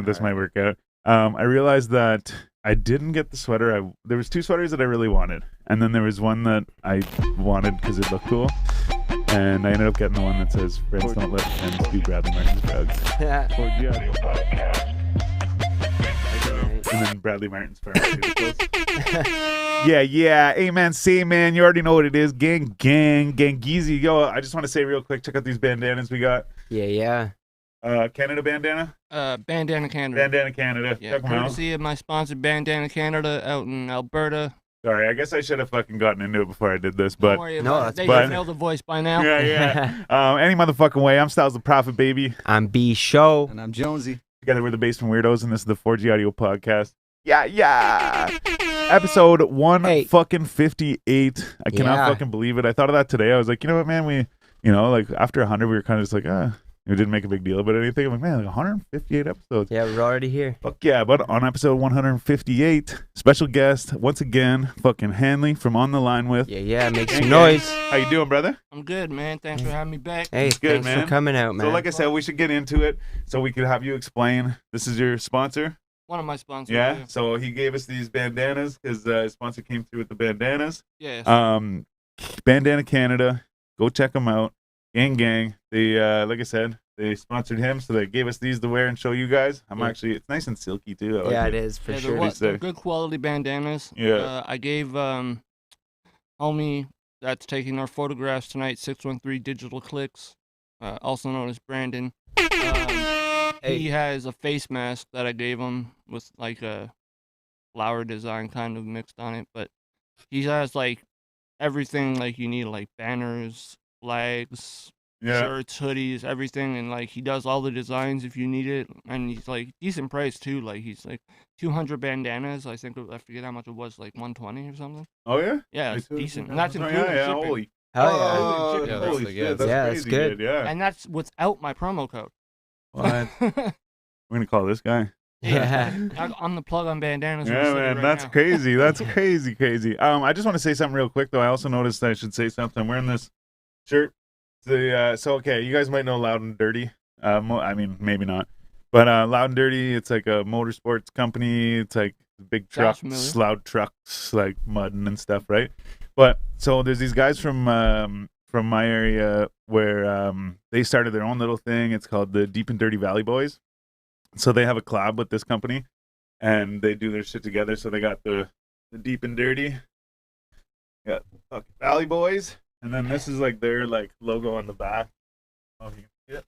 this might work out. I realized that I didn't get the sweater. There was 2 sweaters that I really wanted, and then there was one that I wanted because it looked cool, and I ended up getting the one that says "Friends don't let friends do Bradley Martin's drugs." And then Bradley Martin's pharmaceuticals. Yeah. Amen. Say, man. You already know what it is. Gang, Geezy. Yo, I just want to say real quick, check out these bandanas we got. Yeah. Canada bandana? Bandana Canada. Bandana Canada. Yeah, check them out. courtesy of my sponsor, Bandana Canada, out in Alberta. Sorry, I guess I should have fucking gotten into it before I did this, but... Don't worry about it. They but- know the voice by now. Yeah. Any motherfucking way. I'm Styles the Prophet, baby. I'm B Show. And I'm Jonesy. Together we're the Basement Weirdos, and this is the 4G Audio Podcast. Yeah. Episode 158. I cannot fucking believe it. I thought of that today. I was like, you know what, man? We, like after 100, we were kind of just like, we didn't make a big deal about anything. I'm like, man, like 158 episodes. Yeah, we're already here. Fuck yeah. But on episode 158, special guest, once again, fucking Hanley from On The Line With. Yeah, make some noise. How you doing, brother? I'm good, man. Thanks for having me back. Hey, good, thanks man. for coming out, man. So like I said, we should get into it so we could have you explain. This is your sponsor? One of my sponsors. Yeah. So he gave us these bandanas. His sponsor came through with the bandanas. Yes. Bandana Canada. Go check them out. Gang. They, like I said, they sponsored him, so they gave us these to wear and show you guys. It's nice and silky too. I like it is for sure. They're good quality bandanas. Yeah. I gave homie that's taking our photographs tonight 613 Digital Clicks, also known as Brandon. He has a face mask that I gave him with like a flower design kind of mixed on it, but he has like everything like you need, like banners, flags, shirts, hoodies, everything, and like he does all the designs if you need it, and he's like decent price too. Like he's like 200 bandanas. I forget how much it was, like 120 or something. Oh yeah. Yeah, it's decent, and that's including shipping. Holy. Hell yeah. Holy shit, That's that's crazy good. Yeah. And that's without my promo code. What? We're gonna call this guy. Yeah. I'm the plug on bandanas. Yeah, man, right that's now. crazy. That's crazy. I just want to say something real quick though. I also noticed that I should say something. I'm wearing this shirt. Okay, you guys might know Loud and Dirty. I mean, maybe not. But Loud and Dirty, it's like a motorsports company. It's like big trucks, loud trucks, like mudding and stuff, right? But so there's these guys from my area where they started their own little thing. It's called the Deep and Dirty Valley Boys. So they have a collab with this company, and they do their shit together. So they got the Deep and Dirty, got fucking Valley Boys, and then this is like their like logo on the back. Oh, you can see it?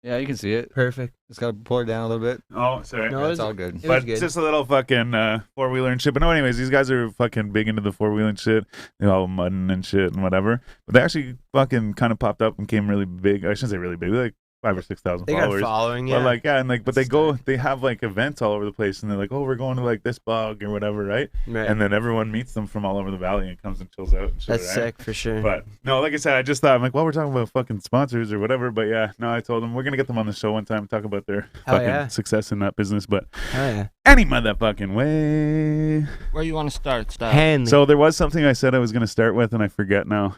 Yeah, you can see it. Perfect. Just gotta pull it down a little bit. Oh, sorry. No, It's all good. It But was good. it's just a little fucking 4-wheeler and shit. But no, anyways, these guys are fucking big into the 4-wheeler and shit. They're all mudding and shit and whatever. But they actually fucking kind of popped up and came really big. I shouldn't say really big, like 5,000 or 6,000 They got followers. a following, But yeah. like, yeah, and like, but they have like events all over the place, and they're like, oh, we're going to like this bog or whatever, right? Right. And then everyone meets them from all over the valley and comes and chills out and shit. That's right? sick for sure. But no, like I said, I just thought, I'm like, well, we're talking about fucking sponsors or whatever. But yeah, no, I told them we're gonna get them on the show one time, talk about their fucking success in that business. But any motherfucking way. Where you want to start, Style? Hanley. So there was something I said I was gonna start with, and I forget now.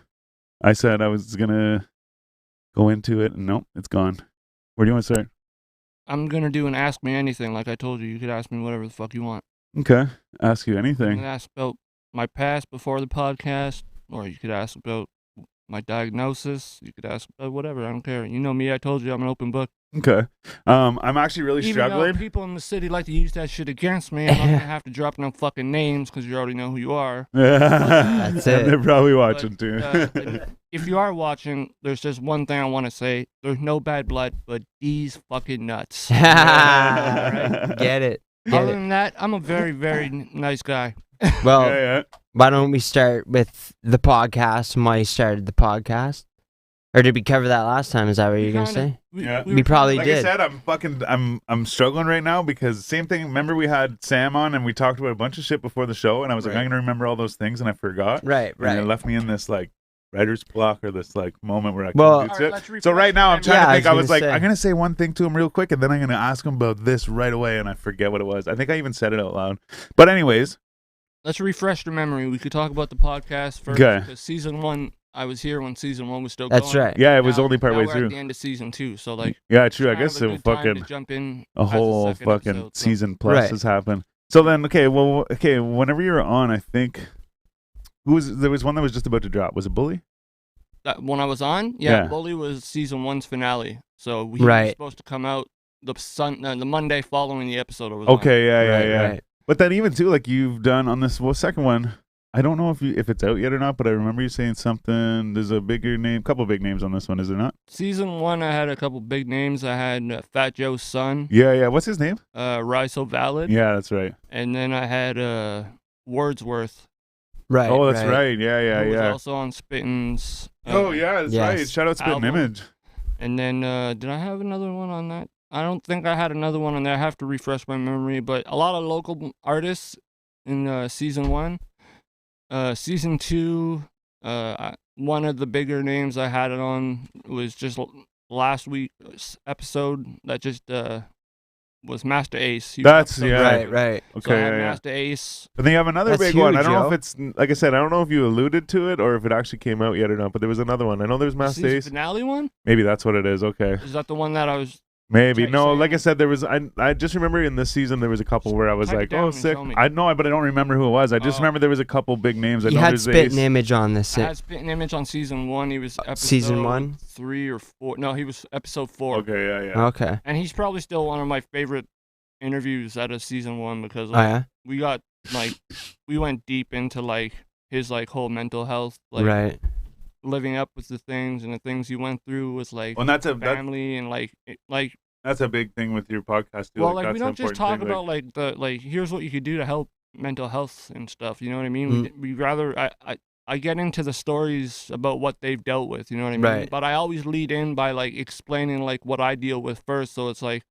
I said I was gonna go into it, and nope, it's gone. Where do you want to start? I'm gonna do an Ask Me Anything, like I told you. You could ask me whatever the fuck you want. Okay, ask you You anything. can ask about my past before the podcast, or you could ask about my diagnosis. You could ask about whatever. I don't care. You know me. I told you I'm an open book. Okay. I'm actually really Even struggling. though people in the city like to use that shit against me, I'm not gonna have to drop no fucking names because you already know who you are. That's it. They're probably watching But, too. if you are watching, there's just one thing I want to say. There's no bad blood, but these fucking nuts. Get it. Get Other it. than that, I'm a very, very nice guy. Well, Yeah. why don't we start with the podcast? Why you started the podcast? Or did we cover that last time? Is that what you're going to say? Yeah. We probably Like did. I said, I'm struggling right now because same thing. Remember we had Sam on and we talked about a bunch of shit before the show, and I was like, Right. I'm gonna remember all those things, and I forgot. Right. And it left me in this like writer's block or this like moment where I Well- couldn't do Alright, let's shit. refresh So right now I'm your trying Yeah, to I think. I was was like, gonna say. I'm gonna say one thing to him real quick, and then I'm gonna ask him about this right away, and I forget what it was. I think I even said it out loud. But anyways, Let's refresh the memory. We could talk about the podcast first. Okay. Because season 1 I was here when season 1 was still That's going. right. Yeah, it was Now- only now partway we're through. at the end of season 2, so like Yeah, true. I kind of guess a it good time to fucking jump in a as whole second fucking episode, so. season plus Right. has happened. So then, okay, whenever you were on, I think there was one that was just about to drop. Was it Bully? When I was on, Yeah. Bully was season 1's finale, so he was Right. supposed to come out the Monday following the episode I was on. Okay, yeah. Right. But then even too, like you've done on this second one, I don't know if it's out yet or not, but I remember you saying something. There's a couple big names on this one, is there not? Season 1, I had a couple big names. I had Fat Joe's son, Yeah. What's his name? Rise So Valid, Yeah, that's right. and then I had Wordsworth, Right. Oh, that's right. Yeah. who was also on Spittin's. Oh yeah, that's Yes. right. Shout out Spittin' album. Image. And then, did I have another one on that? I don't think I had another one on there. I have to refresh my memory, but a lot of local artists in season 1. Season 2, one of the bigger names I had it on was just last week's episode that just was Master Ace. He was That's episode yeah. two. Right. Okay, So I had yeah. Master Ace. But then you have another That's big one. I huge, don't know yo. if it's like I said. I don't know if you alluded to it or if it actually came out yet or not. But there was another one. I know there's The Master season Ace. finale one? Maybe that's what it is. Okay. Is that the one that I was? Maybe Try no. Like I saying- said, there was. I just remember in this season there was a couple where I was Type it like, down oh, and sick. tell me. I know, but I don't remember who it was. I just Oh. remember there was a couple big names. I You know had there's Spit Ace. and Image on this. I had Spit and Image on season 1. He was episode Season 1? 3 or 4. No, he was episode 4. Okay, yeah. Okay. And he's probably still one of my favorite interviews out of season 1 because Oh like, yeah. we got like we went deep into like his like whole mental health, like Right. living up with the things and the things he went through with like Well, and that's family and like that's a big thing with your podcast too. well like that's we the don't just important talk thing, about like the like here's what you could do to help mental health and stuff. You know what I mean? We rather I get into the stories about what they've dealt with. You know what I mean? Right. But I always lead in by like explaining like what I deal with first, so it's like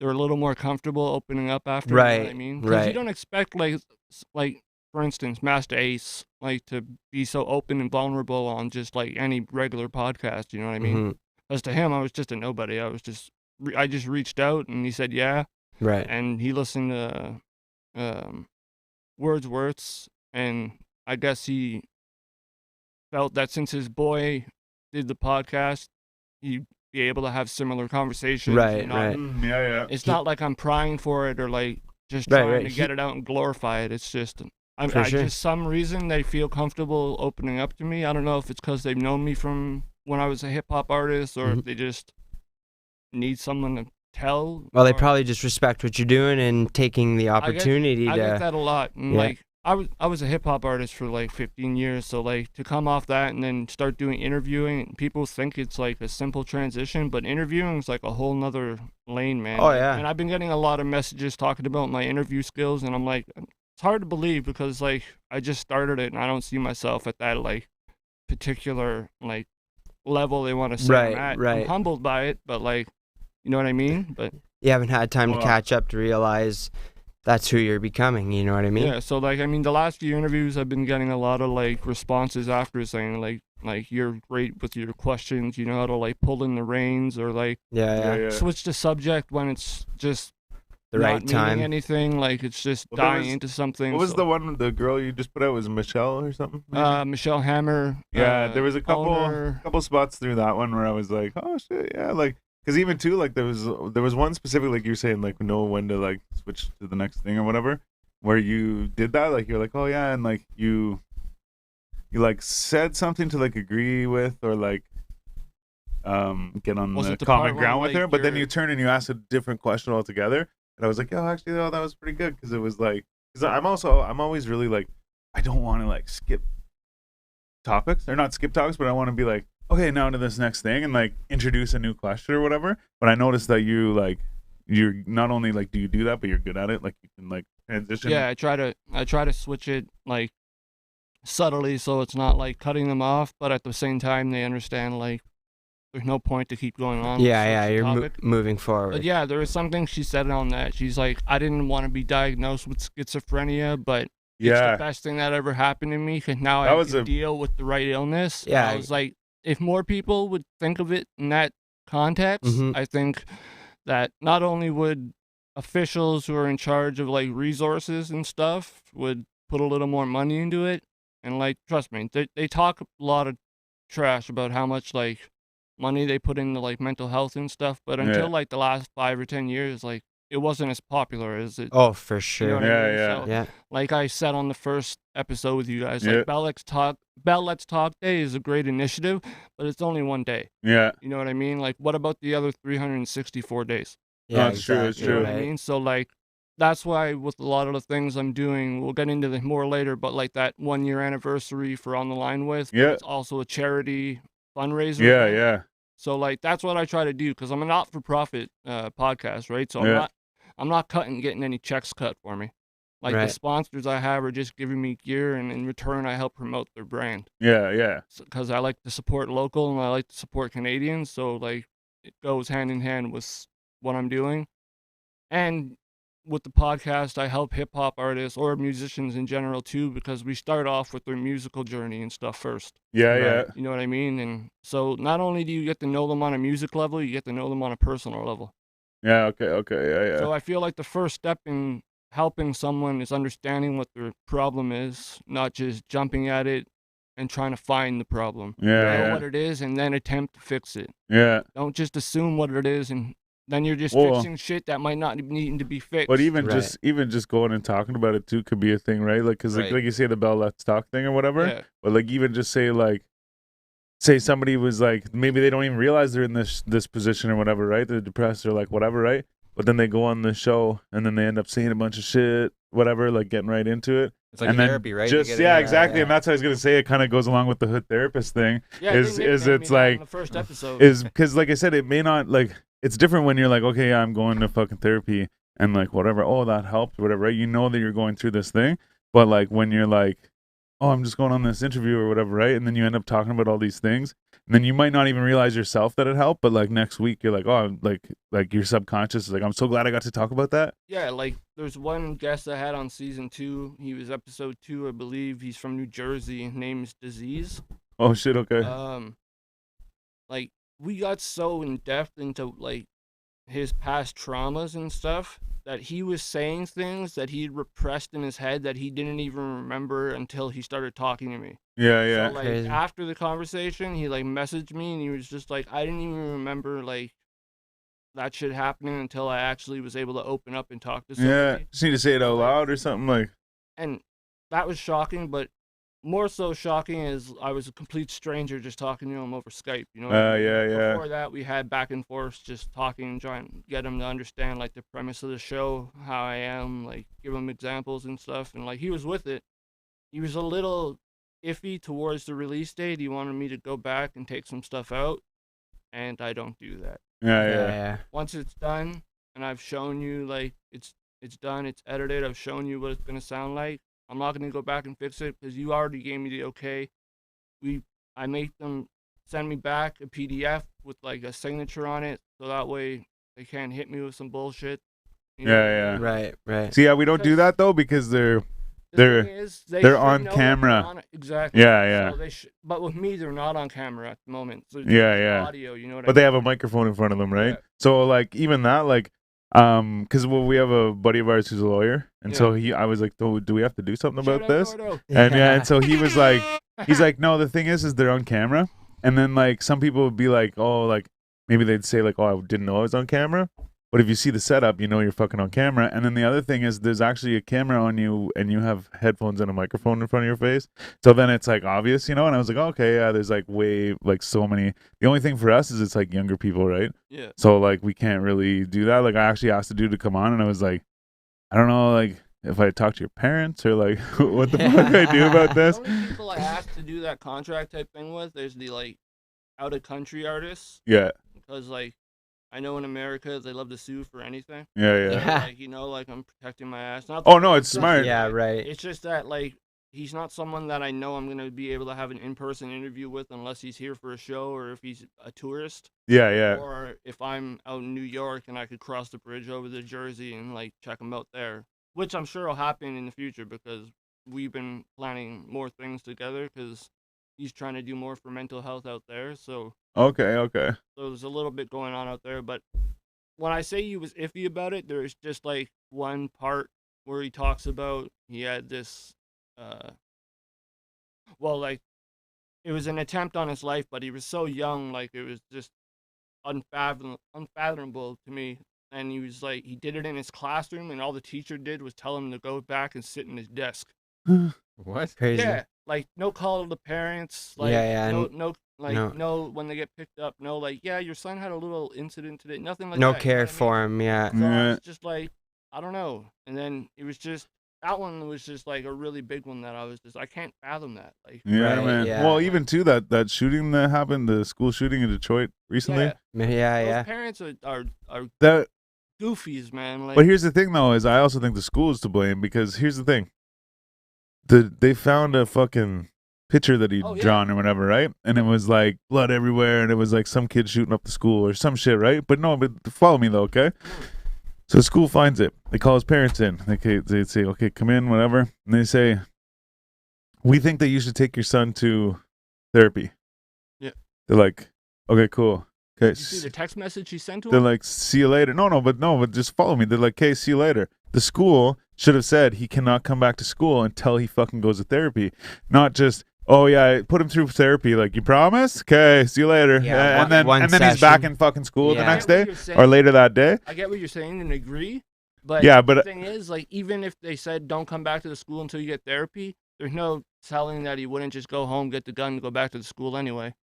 they're a little more comfortable opening up after. You know what I Right, mean? 'Cause you right. don't expect like for instance, Master Ace like to be so open and vulnerable on just like any regular podcast. You know what I mean? Mhm. As to him, I was just a nobody. I just reached out and he said yeah, Right. and he listened to Wordsworth's, and I guess he felt that since his boy did the podcast, he'd be able to have similar conversations. Right, and not- right. Yeah. It's not like I'm prying for it or like just Right, trying right. to get it out and glorify it. It's just For sure. just some reason they feel comfortable opening up to me. I don't know if it's because they've known me from when I was a hip hop artist or Mhm. if they just need someone to tell. Well, they or- probably just respect what you're doing and taking the opportunity I get to. that a lot. And Yeah. like I was a hip hop artist for like 15 years, so like to come off that and then start doing interviewing, people think it's like a simple transition, but interviewing is like a whole nother lane, man. Oh, yeah. And I've been getting a lot of messages talking about my interview skills, and I'm like, it's hard to believe because like I just started it and I don't see myself at that like particular like level they want to say Right, I'm at. right. I'm humbled by it, but like, you know what I mean? But You haven't had time to Well, catch up to realize that's who you're becoming. You know what I mean? yeah, so like I mean the last few interviews I've been getting a lot of like responses after saying like you're great with your questions, you know how to like pull in the reins or like Yeah. switch the subject when it's just The not right meaning time. anything, like it's just Well, there dying was- into something. What was so- the one? The girl you just put out was Michelle or something? maybe? Michelle Hammer. Yeah, there was a owner. couple spots through that one where I was like, oh shit, yeah, like because even too like there was one specific like you're saying like know when to like switch to the next thing or whatever where you did that like you're like oh yeah and like you like said something to like agree with or like get on Was the it the common part where, ground with like, her, but then you're- you turn and you ask a different question altogether, and I was like, oh actually no, that was pretty good because it was like because I'm always really like I don't want to like skip topics or not skip topics, but I want to be like okay now to this next thing and like introduce a new question or whatever. But I noticed that you're not only like do you do that, but you're good at it. Like you can like transition. Yeah, I try to switch it like subtly so it's not like cutting them off, but at the same time they understand like there's no point to keep going on. with Yeah. such a You're topic. moving But forward. yeah, there was something she said on that. She's like, I didn't want to be diagnosed with schizophrenia, but it's yeah. the best thing that ever happened to me because now That I was can a- deal with the right illness. And Yeah. I was like, if more people would think of it in that context, Mhm. I think that not only would officials who are in charge of like resources and stuff would put a little more money into it, and like trust me, they talk a lot of trash about how much like money they put into like mental health and stuff, but until Yeah. like the last 5 or 10 years, like it wasn't as popular as it. Oh, for You know sure. what I Yeah, mean? yeah. So, Yeah. like I said on the first episode with you guys, Yeah. like Bell Let's Talk Day is a great initiative, but it's only one day. Yeah. You know what I mean? Like, what about the other 364 days? Yeah, it's true, it's You know true. what I mean? So like, that's why with a lot of the things I'm doing, we'll get into the more later, but like that 1 year anniversary for On the Line With, but Yeah. it's also a charity fundraiser. Yeah, event. yeah. So like that's what I try to do because I'm a not-for-profit podcast, right? So Yeah. I'm not getting any checks cut for me. Like the Right. sponsors I have are just giving me gear, and in return I help promote their brand. Yeah, yeah. Because I like to support local and I like to support Canadians, so like it goes hand in hand with what I'm doing. And with the podcast, I help hip hop artists or musicians in general too, because we start off with their musical journey and stuff first. Yeah, Right. yeah. You know what I mean? And so not only do you get to know them on a music level, you get to know them on a personal level. Yeah, okay, yeah, yeah. So I feel like the first step in helping someone is understanding what their problem is, not just jumping at it and trying to find the problem. Yeah, Know yeah. what it is and then attempt to fix it. Yeah. Don't just assume what it is and then you're just Well- fixing shit that might not need to be fixed. But even Right. just going and talking about it too could be a thing, right? Like, cause Right. like you say the Bell Let's Talk thing or whatever. Yeah. But like even just say somebody was like maybe they don't even realize they're in this position or whatever, right? They're depressed or like whatever, right? But then they go on the show and then they end up saying a bunch of shit, whatever, like getting right into it. It's like and then therapy, right? Just You get it yeah, in, exactly. yeah. And that's what I was gonna say. It kind of goes along with the hood therapist thing. Yeah, is they nicknamed it's me that like in the first episode. is because like I said, it may not like it's different when you're like, okay, I'm going to fucking therapy and like whatever, oh that helped, whatever, right? You know that you're going through this thing, but like when you're like, oh, I'm just going on this interview or whatever, right? And then you end up talking about all these things, and then you might not even realize yourself that it helped, but like next week you're like, oh, like your subconscious is like, I'm so glad I got to talk about that. Yeah, like there's one guest I had on season 2. He was episode 2, I believe. He's from New Jersey. His name's Disease. Oh shit, okay. Like we got so in depth into like his past traumas and stuff that he was saying things that he'd repressed in his head that he didn't even remember until he started talking to me. Yeah, yeah. So like Crazy. after the conversation, he like messaged me and he was just like, I didn't even remember like that shit happening until I actually was able to open up and talk to somebody. Yeah, just need to say it out loud or something like. And that was shocking, but more so shocking is I was a complete stranger just talking to him over Skype. You know what I mean? Yeah, yeah. Before that, we had back and forth, just talking and trying to get him to understand like the premise of the show, how I am, like give him examples and stuff. And like he was with it. He was a little iffy towards the release date. He wanted me to go back and take some stuff out, and I don't do that. Yeah, Yeah, yeah. yeah. Once it's done, and I've shown you like it's done, it's edited, I've shown you what it's gonna sound like. I'm not gonna go back and fix it because you already gave me the okay. I make them send me back a PDF with like a signature on it, so that way they can't hit me with some bullshit. You know Yeah, what I yeah. mean? Right, right. See, yeah, we don't do that though because they're The They're- thing is, they they're should on know that camera. Exactly. Yeah, yeah. So they but with me, they're not on camera at the moment. So it's Yeah, just yeah. audio, you know what I but they mean? have a microphone in front of them, right? Yeah. So like even that, like, because we have a buddy of ours who's a lawyer, and so I was like, do we have to do something Shout about out this? Gordo. And yeah, and so he was like, he's like, no, the thing is they're on camera, and then like some people would be like, oh, like maybe they'd say like, oh, I didn't know I was on camera. But if you see the setup, you know you're fucking on camera. And then the other thing is there's actually a camera on you and you have headphones and a microphone in front of your face. So then it's like obvious, you know? And I was like, okay, yeah, there's like so many. The only thing for us is it's like younger people, right? Yeah. So like we can't really do that. Like I actually asked the dude to come on and I was like, I don't know, like if I talk to your parents or like what the fuck I do about The this. only people I asked to do that contract type thing with, there's the like out of country artists. Yeah, Because like I know in America they love to sue for anything. yeah. So, Yeah. like, you know, like I'm protecting my ass. Not Oh that no, I'm it's just- smart. Yeah, right. It's just that like he's not someone that I know I'm gonna be able to have an in-person interview with unless he's here for a show or if he's a tourist. Yeah, yeah. Or if I'm out in New York and I could cross the bridge over to Jersey and like check him out there, which I'm sure will happen in the future because we've been planning more things together because he's trying to do more for mental health out there. So Okay. there's a little bit going on out there. But when I say he was iffy about it, there's just like one part where he talks about he had this, well, like it was an attempt on his life, but he was so young, like it was just unfathomable to me. And he was like, he did it in his classroom, and all the teacher did was tell him to go back and sit in his desk. What? Crazy. Yeah, like no call to the parents. Like, Yeah, no, when they get picked up, no, like, yeah, your son had a little incident today. Nothing like No that. care You know what I mean? for him. Yeah. So Yeah. it's just like, I don't know. And then it was just, that one was just like a really big one that I was just, I can't fathom that. Like, Yeah, Right, man. yeah. Well, even too that shooting that happened, the school shooting in Detroit recently. Yeah. those Yeah. parents are That. goofies, man. Like, But here's the thing, though, is I also think the school is to blame because here's the thing: they found a fucking picture that he'd Oh, yeah. drawn or whatever, right? And it was like blood everywhere, and it was like some kid shooting up the school or some shit, right? But no, but follow me though, okay? So the school finds it. They call his parents in. They say, okay, come in, whatever. And they say, we think that you should take your son to therapy. Yeah. They're like, okay, cool. Okay. did you see the text message he sent to They're him? like, see you later. But just follow me. They're like, okay, see you later. The school should have said he cannot come back to school until he fucking goes to therapy. Not just, oh yeah, put him through therapy. Like, you promise? Okay, see you later. Yeah, and then one he's back session. in fucking school the Yeah. next I get day what you're saying. or later that day. I get what you're saying and agree. But Yeah, but the thing is, like, even if they said don't come back to the school until you get therapy, there's no telling that he wouldn't just go home, get the gun, and go back to the school anyway.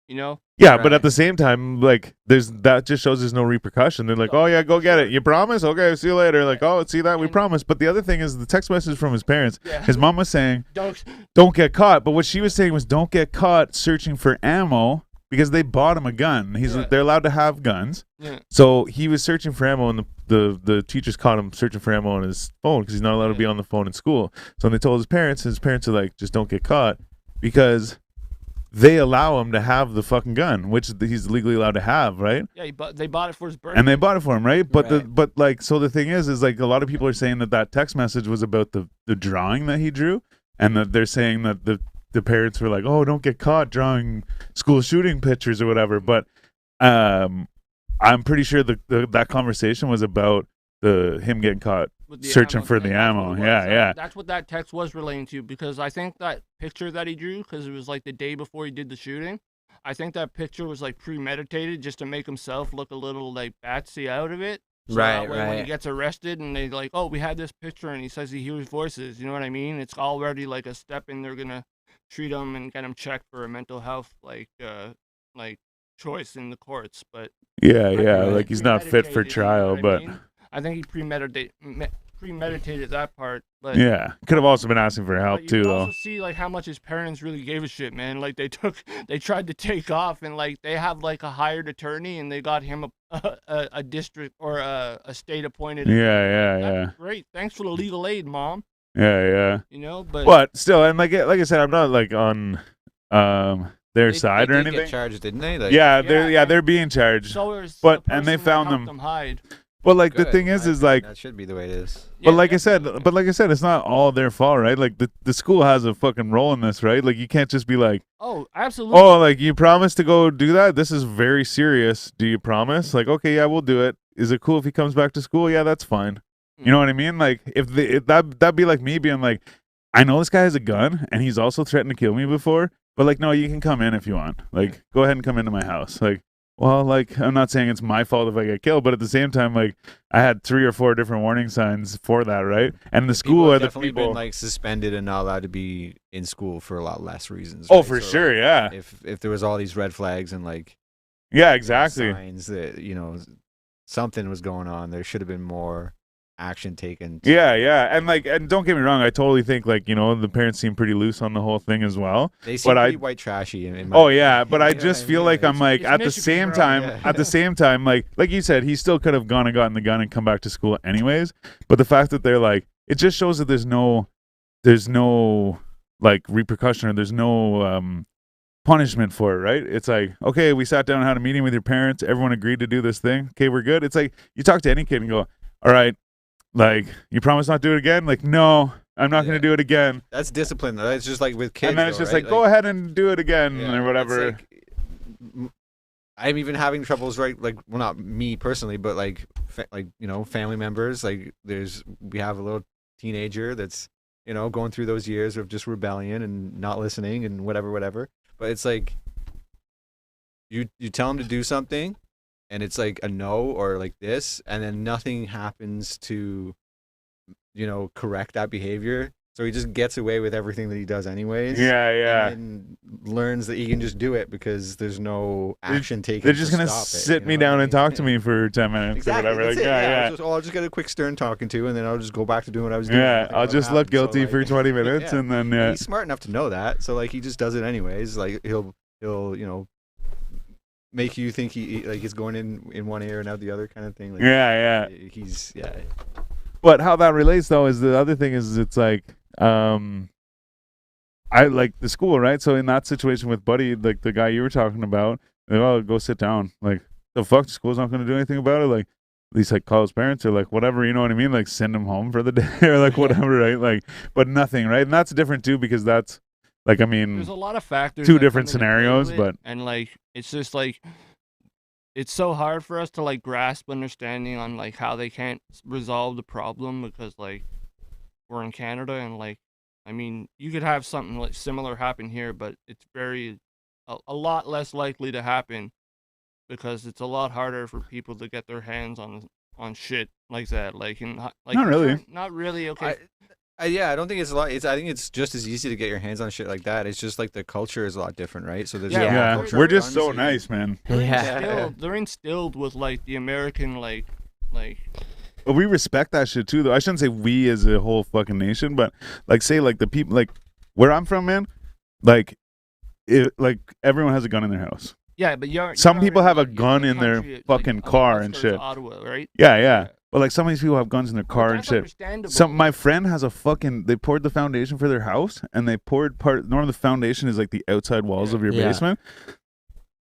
You know? yeah, but Right. at the same time, like, that just shows there's no repercussion. They're like, oh yeah, go get it. You promise? Okay, see you later. Like, oh, see that? We And- promise. But the other thing is the text message from his parents. Yeah. His mom was saying, Don't. don't get caught. But what she was saying was, don't get caught searching for ammo because they bought him a gun. Yeah. They're allowed to have guns. Yeah. So he was searching for ammo, and the teachers caught him searching for ammo on his phone because he's not allowed to be on the phone in school. So when they told his parents are like, just don't get caught because they allow him to have the fucking gun, which he's legally allowed to have, right? Yeah, they bought it for his birthday. And they bought it for him, right? But Right. so the thing is like a lot of people are saying that text message was about the drawing that he drew, and that they're saying that the parents were like, oh, don't get caught drawing school shooting pictures or whatever. But I'm pretty sure that conversation was about him getting caught with the searching ammo for thing. the That's ammo. what it was. Yeah. That's what that text was relating to, because I think that picture that he drew, because it was like the day before he did the shooting, I think that picture was like premeditated just to make himself look a little like batsy out of it. So Right, that way when he right. gets arrested and they like, oh, we had this picture and he says he hears voices, you know what I mean? It's already like a step in, they're gonna treat him and get him checked for a mental health like choice in the courts. But Yeah, I think yeah. he Like he's not fit for premeditated, you know trial, what I but mean? I think he premeditated that part. But yeah, could have also been asking for help but you too, can though. also see like how much his parents really gave a shit, man. Like they tried to take off, and like they have like a hired attorney, and they got him a district or a state appointed. Yeah. That's great. Thanks for the legal aid, mom. Yeah. You know, but But still, and like I said, I'm not like on their They side or did anything. get charged, didn't they? Like, Yeah, they're being charged. so is but- the and they person that found helped them. hide. But like the good, thing in is my opinion, like, that should be the way it is. but Yeah, like I said, definitely. it's not all their fault, right? Like the school has a fucking role in this, right? Like you can't just be like, Oh, absolutely. oh, like you promise to go do that. This is very serious. Do you promise? Like, okay, yeah, we'll do it. Is it cool if he comes back to school? Yeah, that's fine. You know what I mean? Like if that'd be like me being like, I know this guy has a gun and he's also threatened to kill me before, but like, no, you can come in if you want. Like, go ahead and come into my house. Like, well, like, I'm not saying it's my fault if I get killed, but at the same time, like, I had 3 or 4 different warning signs for that, right? And the school People are have the definitely people. been like suspended and not allowed to be in school for a lot less reasons. Oh, right? for So, sure, like, yeah, If there was all these red flags and like yeah, exactly. signs that something was going on, there should have been more action taken. Yeah, and don't get me wrong, I totally think like the parents seem pretty loose on the whole thing as well. They seem But pretty white trashy. In my Oh yeah, but I You know just what I feel mean? like I'm like It's at the Michigan, same bro. time, Yeah. like you said, he still could have gone and gotten the gun and come back to school anyways. But the fact that they're like, it just shows that there's no like repercussion or there's no punishment for it, right? It's like, okay, we sat down and had a meeting with your parents, everyone agreed to do this thing. Okay, we're good. It's like you talk to any kid and go, all right, like you promise not to do it again? Like, no, I'm not Yeah. going to do it again. That's discipline. Though. That's just like with kids. And then it's though, just right? like, go ahead and do it again Yeah, or it's whatever. like, I'm even having troubles, right? Like, well, not me personally, but like, family members. Like, we have a little teenager that's, going through those years of just rebellion and not listening and whatever. But it's like you tell them to do something, and it's like a no or like this, and then nothing happens to, correct that behavior. So he just gets away with everything that he does anyways. Yeah. And learns that he can just do it because there's no action taken. They're just to gonna stop sit it, me down and talk to me for 10 minutes Exactly. or whatever. That's Like, it. yeah. I'll just get a quick stern talking to, and then I'll just go back to doing what I was doing. Yeah, Nothing I'll ever just look happened. So, guilty for 20 minutes yeah. and then And he's smart enough to know that, so like he just does it anyways. Like he'll make you think he like it's going in one ear and out the other kind of thing. Like, yeah. He's But how that relates though is the other thing is it's like I like the school, right? So in that situation with Buddy, like the guy you were talking about, like, oh, go sit down. Like the fuck, the school's not gonna do anything about it. Like at least like call his parents or like whatever, you know what I mean? Like send him home for the day or like whatever, right? Like, but nothing, right? And that's different too because that's like, I mean, There's a lot of factors. two that different come into play scenarios, with it, but and like it's just like it's so hard for us to like grasp understanding on like how they can't resolve the problem because like we're in Canada and like I mean you could have something like similar happen here, but it's a lot less likely to happen because it's a lot harder for people to get their hands on shit like that. Like Not really. Not really. Okay. I don't think it's a lot. I think it's just as easy to get your hands on shit like that. It's just like the culture is a lot different, right? So there's Yeah. we're just so nice, man. They're instilled with like the American like But we respect that shit too, though. I shouldn't say we as a whole fucking nation, but like say like the people like where I'm from, man. Like, like everyone has a gun in their house. Yeah, but some people have a gun in their fucking car and shit. Ottawa, right? Yeah. But like some of these people have guns in their car and shit. Understandable. My friend has they poured the foundation for their house, and they poured normally the foundation is like the outside walls of your basement.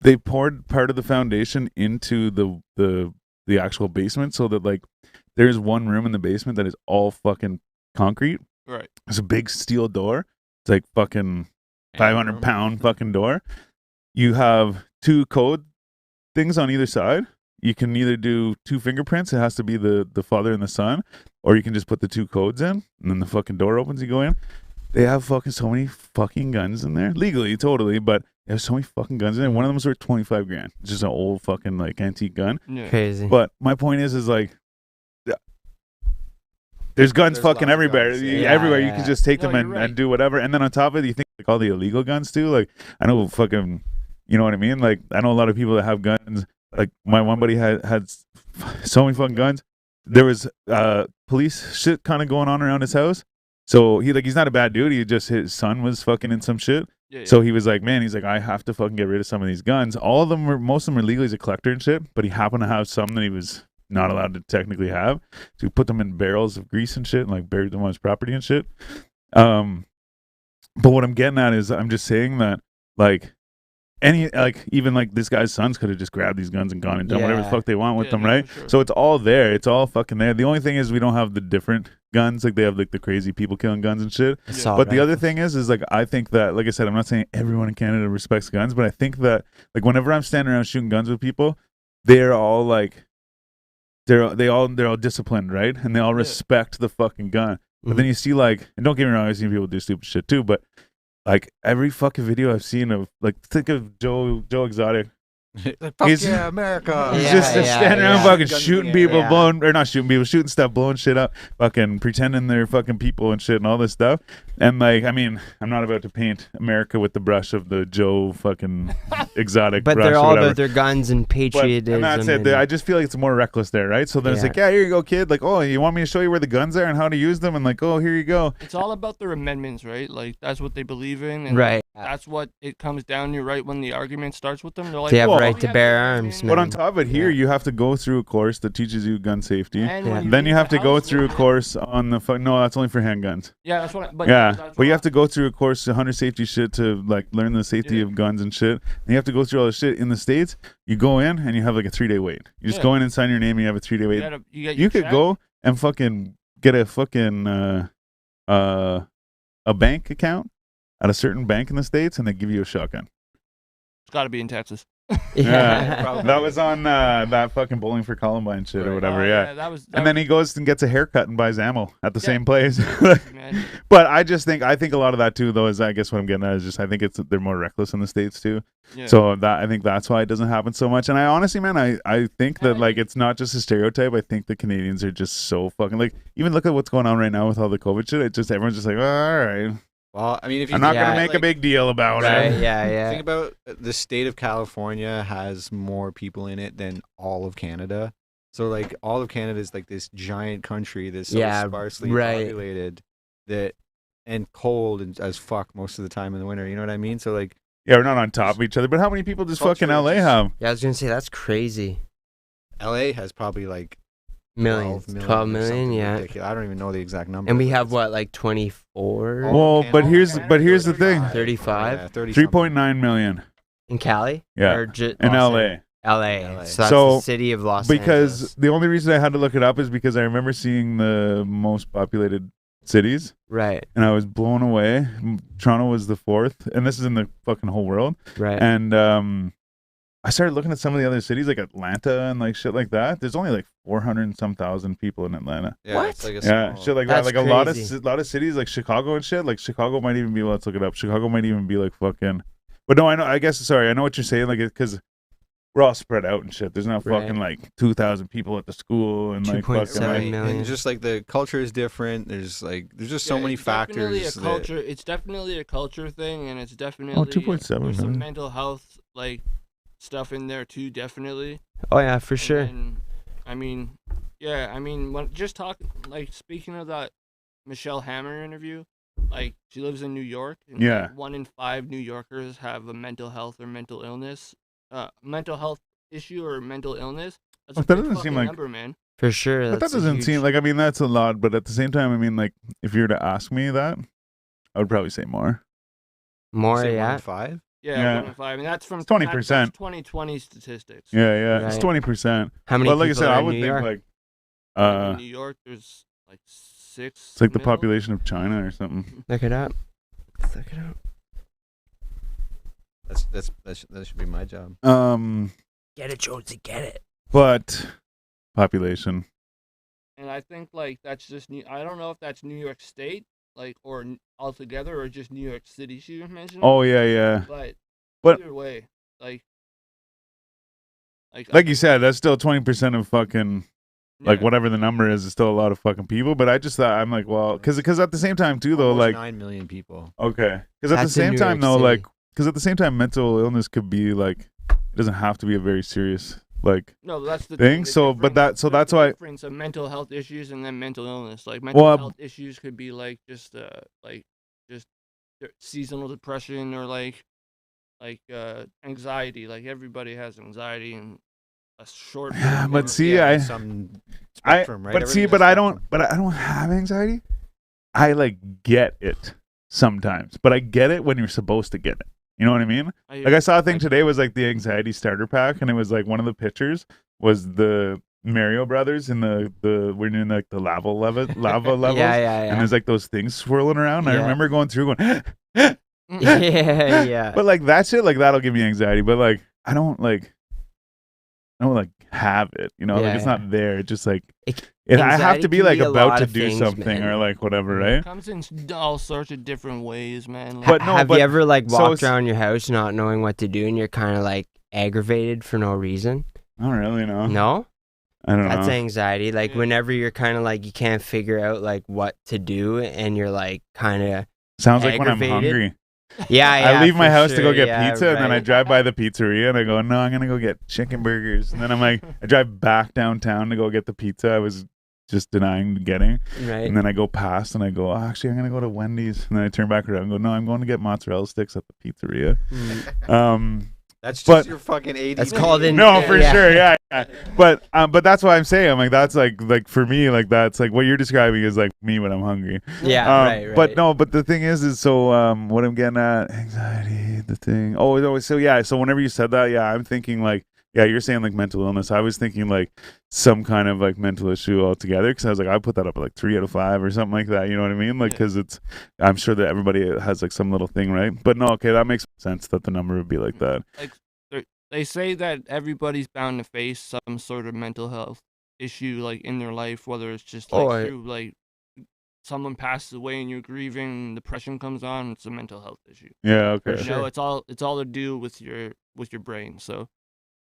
They poured part of the foundation into the actual basement so that like there's one room in the basement that is all fucking concrete. Right. It's a big steel door. It's like fucking 500-pound fucking door. You have 2 code things on either side. You can either do 2 fingerprints. It has to be the father and the son, or you can just put the 2 codes in, and then the fucking door opens. You go in. They have fucking so many fucking guns in there, legally, totally, but they have so many fucking guns in there. One of them is worth $25,000. It's just an old fucking like antique gun. Yeah. Crazy. But my point is like, there's guns fucking everywhere. Guns, Everywhere you can just take them you're right. and do whatever. And then on top of it, you think like all the illegal guns too. Like I know fucking, you know what I mean? Like I know a lot of people that have guns. Like my one buddy had so many fucking guns. There was police shit kind of going on around his house. So he's not a bad dude. His son was fucking in some shit. Yeah. So he was like, man, he's like, I have to fucking get rid of some of these guns. Most of them are legal. He's a collector and shit, but he happened to have some that he was not allowed to technically have. So he put them in barrels of grease and shit and like buried them on his property and shit. But what I'm getting at is I'm just saying that like even like this guy's sons could have just grabbed these guns and gone and done whatever the fuck they want with them, right? Sure. So it's all there. It's all fucking there. The only thing is we don't have the different guns. Like they have like the crazy people killing guns and shit. But the other thing is like I think that, like I said, I'm not saying everyone in Canada respects guns, but I think that like whenever I'm standing around shooting guns with people, they're all like they're all disciplined, right? And they all respect the fucking gun. But then you see like, and don't get me wrong, I've seen people do stupid shit too, but like every fucking video I've seen of like, think of Joe Exotic. He's America. He's just standing around fucking shooting people, shooting stuff, blowing shit up, fucking pretending they're fucking people and shit and all this stuff. And like, I mean, I'm not about to paint America with the brush of the Joe fucking Exotic but brush they're or all whatever. about their guns and patriotism. And that's it. I just feel like it's more reckless there, right? So then it's like, yeah, here you go, kid. Like, oh, you want me to show you where the guns are and how to use them? And like, oh, here you go. It's all about their amendments, right? Like that's what they believe in, and Right. that's what it comes down to, right? When the argument starts with them, they're like, They have well, right to bear arms, man. But on top of it, here you have to go through a course that teaches you gun safety. And when Then leave you have the to go house, through a course on the no, that's only for handguns. Yeah, that's what. But Yeah, that's but you what have to go through a course, 100 safety shit to like learn the safety of guns and shit. And you have to go through all this shit. In the States, you go in and you have like a 3-day wait. You just go in and sign your name and you have a 3-day wait. You could go and fucking get a fucking a bank account at a certain bank in the States and they give you a shotgun. It's got to be in Texas. Yeah. Probably. That was on that fucking Bowling for Columbine shit or Right. whatever. Oh, Yeah. that was. And then he goes and gets a haircut and buys ammo at the Yeah. same place. Man. But I think a lot of that too, though, is I guess what I'm getting at is just I think they're more reckless in the States too. Yeah. So I think that's why it doesn't happen so much. And I honestly, man, I think that like it's not just a stereotype. I think the Canadians are just so fucking like even look at what's going on right now with all the COVID shit. It just everyone's just like, oh, all right, Well, I mean, if you I'm not Yeah. gonna make a big deal about Right, it. yeah. think about the state of California has more people in it than all of Canada. So like all of Canada is like this giant country that's so Yeah, sparsely right. populated and cold as fuck most of the time in the winter. You know what I mean? So like Yeah, we're not on top of each other. But how many people does fucking Culture LA just- have? Yeah, I was gonna say that's crazy. LA has probably like Millions, 12 12 or million, something yeah. ridiculous. I don't even know the exact number. And we but have it's what, like 24 all Well, Canada- but all here's Canada, the thing. 35? Yeah, 30 3.9 million. in Cali? Yeah, Or in LA. LA. LA. So that's So, the city of Los Because Angeles. the only reason I had to look it up is because I remember seeing the most populated cities. Right, And I was blown away. Toronto was the fourth, and this is in the fucking whole world. right. And I started looking at some of the other cities, like Atlanta and like shit like that. There's only like 400 and some thousand people in Atlanta. Yeah, What? It's like a Yeah, small- shit like That's that. Like a crazy. lot of cities, like Chicago and shit. Like Chicago might even be. Let's look it up. Chicago might even be like fucking. But no, I know. I guess sorry. I know what you're saying. Like because we're all spread out and shit. There's not Right. fucking like 2,000 people at the school and like 2.7 fucking like, million. And just like the culture is different. There's just so Yeah, many it's definitely factors. a culture. It's definitely a culture thing, and it's definitely 2.7 there's some million. mental health like stuff in there too. Definitely. Oh yeah, for And sure. then, I mean, yeah. I mean, when just talk like speaking of that Michelle Hammer interview, like she lives in New York. And Yeah. like, 1 in 5 New Yorkers have a mental health or mental illness, mental health issue or mental illness. That's Oh, a that big doesn't seem fucking like- number, man. For sure. But that that's a doesn't huge- seem like. I mean, that's a lot. But at the same time, I mean, like if you were to ask me that, I would probably say more. more, say 1 yeah. in 5. Yeah, Yeah. 1 in 5, and that's from It's 20%. 2020 statistics. Yeah, it's Right. 20%. How many But like I people said, are I in would New think York? like. In New York, there's like 6. It's like the mil. population of China or something. Look it up. Look it up. That should be my job. Get it, Jonesy, get it. But population. And I think like that's just I don't know if that's New York State, like altogether, or just New York City. She mentioned. Oh yeah. But But- either way, like Like you said, that's still 20% of fucking like yeah. whatever the number is still a lot of fucking people. But I just thought I'm like, well, because at the same time too though, Almost like 9 million people. okay, because at the That's in same New time York though, City. like because at the same time, mental illness could be like it doesn't have to be a very serious like. No, that's the thing, the so, but difference- so there's that's the why- difference of mental health issues and then mental illness. Like mental Well, health issues could be like just seasonal depression or like anxiety. Like everybody has anxiety and a short. Yeah, period but of- see, Yeah, I- some spectrum, right? But see, Everything's a but I spectrum. don't have anxiety. I like get it sometimes, but I get it when you're supposed to get it. You know what I mean? Like I saw a thing today was like the anxiety starter pack, and it was like one of the pictures was the Mario Brothers in the we're in like the lava levels, Yeah. and there's like those things swirling around. I Yeah. remember going through going, yeah. but like that shit, like that'll give me anxiety. But like I don't like have it. You know, like it's Yeah. not there. It's just like It- I have anxiety to be can like be a about lot to of do things, something man. or like whatever, right? comes in all sorts of different ways, man. Like, But no, have but you ever like so walked it's- around your house not knowing what to do and you're kind of like aggravated for no reason? I don't really know. No? I don't That's know. anxiety. Like Yeah. whenever you're kind of like you can't figure out like what to do and you're like kind of Sounds like when I'm aggravated. hungry. yeah. I leave my for house to go sure, get yeah, pizza, and then I right. drive by the pizzeria, and I go, no, I'm gonna go get chicken burgers. And then I'm like, I drive back downtown to go get the pizza I was just denying getting, right. and then I go past, and I go, oh, actually, I'm gonna go to Wendy's, and then I turn back around and go, no, I'm going to get mozzarella sticks at the pizzeria. Mm. That's just But- your fucking ADD. That's called in- No, for Yeah. sure, yeah. But that's why I'm saying, I'm like, that's like for me, like that's like what you're describing is like me when I'm hungry. Yeah, right. But no, but the thing is so what I'm getting at, anxiety, the thing. Oh, so yeah, so whenever you said that, yeah, I'm thinking like, yeah, you're saying like mental illness. I was thinking like some kind of like mental issue altogether, because I was like, I put that up at like 3 out of 5 or something like that. You know what I mean? Like, because I'm sure that everybody has like some little thing, right? But no, okay, that makes sense that the number would be like that. they say that everybody's bound to face some sort of mental health issue, like in their life, whether it's just like through like someone passes away and you're grieving, depression comes on, it's a mental health issue. Yeah, okay. You know, it's all to do with your brain. So,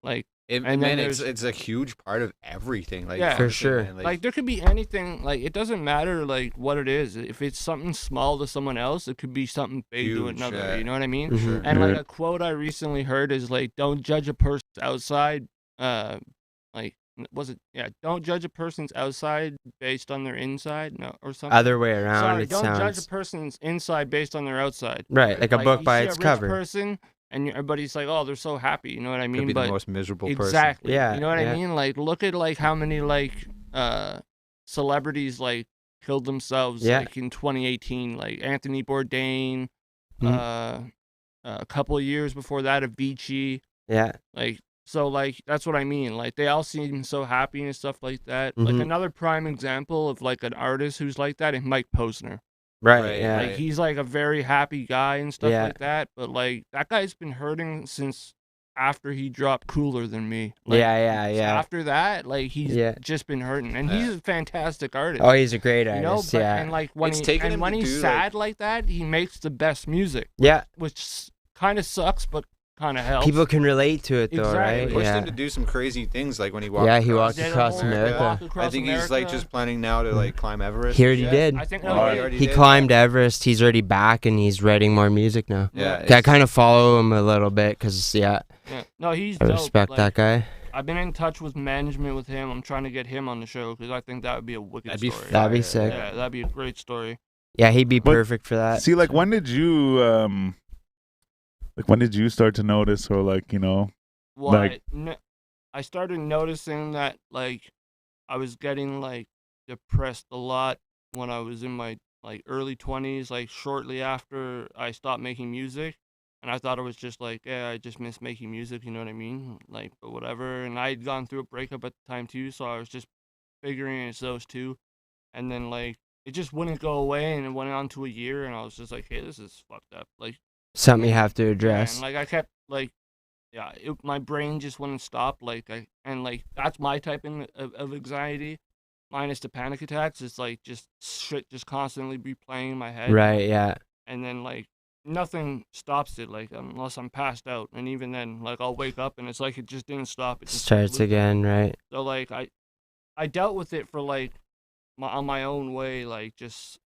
like, it's a huge part of everything. Like, Yeah. For sure. man, like there could be anything. Like, it doesn't matter like what it is. If it's something small to someone else, it could be something big to Huge, another. yeah. You know what I mean? Mhm. And like Yeah. a quote I recently heard is like, "Don't judge a person outside." Like, was it? Yeah, don't judge a person's outside based on their inside. No, or something. Other way around, Sorry, it don't judge a sounds person's inside based on their outside. right, like a book you by see its a rich cover. person, and everybody's like, "Oh, they're so happy." You know what I could mean? be But the most miserable person. exactly. Yeah, You know what yeah. I mean? Like, look at like how many like celebrities like killed themselves Yeah. like in 2018, like Anthony Bourdain, Mhm. a couple of years before that, Avicii. Yeah, Like, so like that's what I mean. Like, they all seem so happy and stuff like that. Like, Mhm. another prime example of like an artist who's like that is Mike Posner. right, Right, yeah. Like, he's like a very happy guy and stuff Yeah. like that. But like that guy's been hurting since after he dropped Cooler Than Me. Like, Yeah. After that, like he's Yeah. just been hurting, and Yeah. he's a fantastic artist. Oh, he's a great you know, artist, but yeah. and like when It's taken him when to he's do, like- sad like that, he makes the best music, Yeah, which kind of sucks, but kind of helps. people can relate to it though, Exactly. right? Pushed Yeah. him to do some crazy things, like when he walked. Yeah, he across walked Did a across whole America. walk I across think he's like America. just planning now to like climb Everest. He already and did. I think Oh, no, he he already He did? climbed Everest. He's already back and he's writing more music now. Yeah, Yeah. I it's- kind of follow him a little bit because, yeah, Yeah. No, he's I dope. respect Like, that guy. I've been in touch with management with him. I'm trying to get him on the show because I think that would be a wicked That'd be story. That'd be fire, sick. Yeah, that'd be a great story. Yeah, he'd be But- perfect for that. See, like, when did you start to notice, or like, you know, Well, Like- I started noticing that like I was getting like depressed a lot when I was in my like early 20s, like shortly after I stopped making music. And I thought it was just like, yeah, I just miss making music, you know what I mean? Like, but whatever. And I'd gone through a breakup at the time too, so I was just figuring it's those two. And then like it just wouldn't go away, and it went on to a year, and I was just like, hey, this is fucked up. Like, Something you have to yeah, address. and like I kept like, yeah, my brain just wouldn't stop. Like that's my type of anxiety, minus the panic attacks. It's like just shit just constantly replaying in my head. Right, yeah. And then like nothing stops it, like unless I'm passed out, and even then, like I'll wake up and it's like it just didn't stop. It just Starts looped. again, right? So like I dealt with it for like on my own way, like just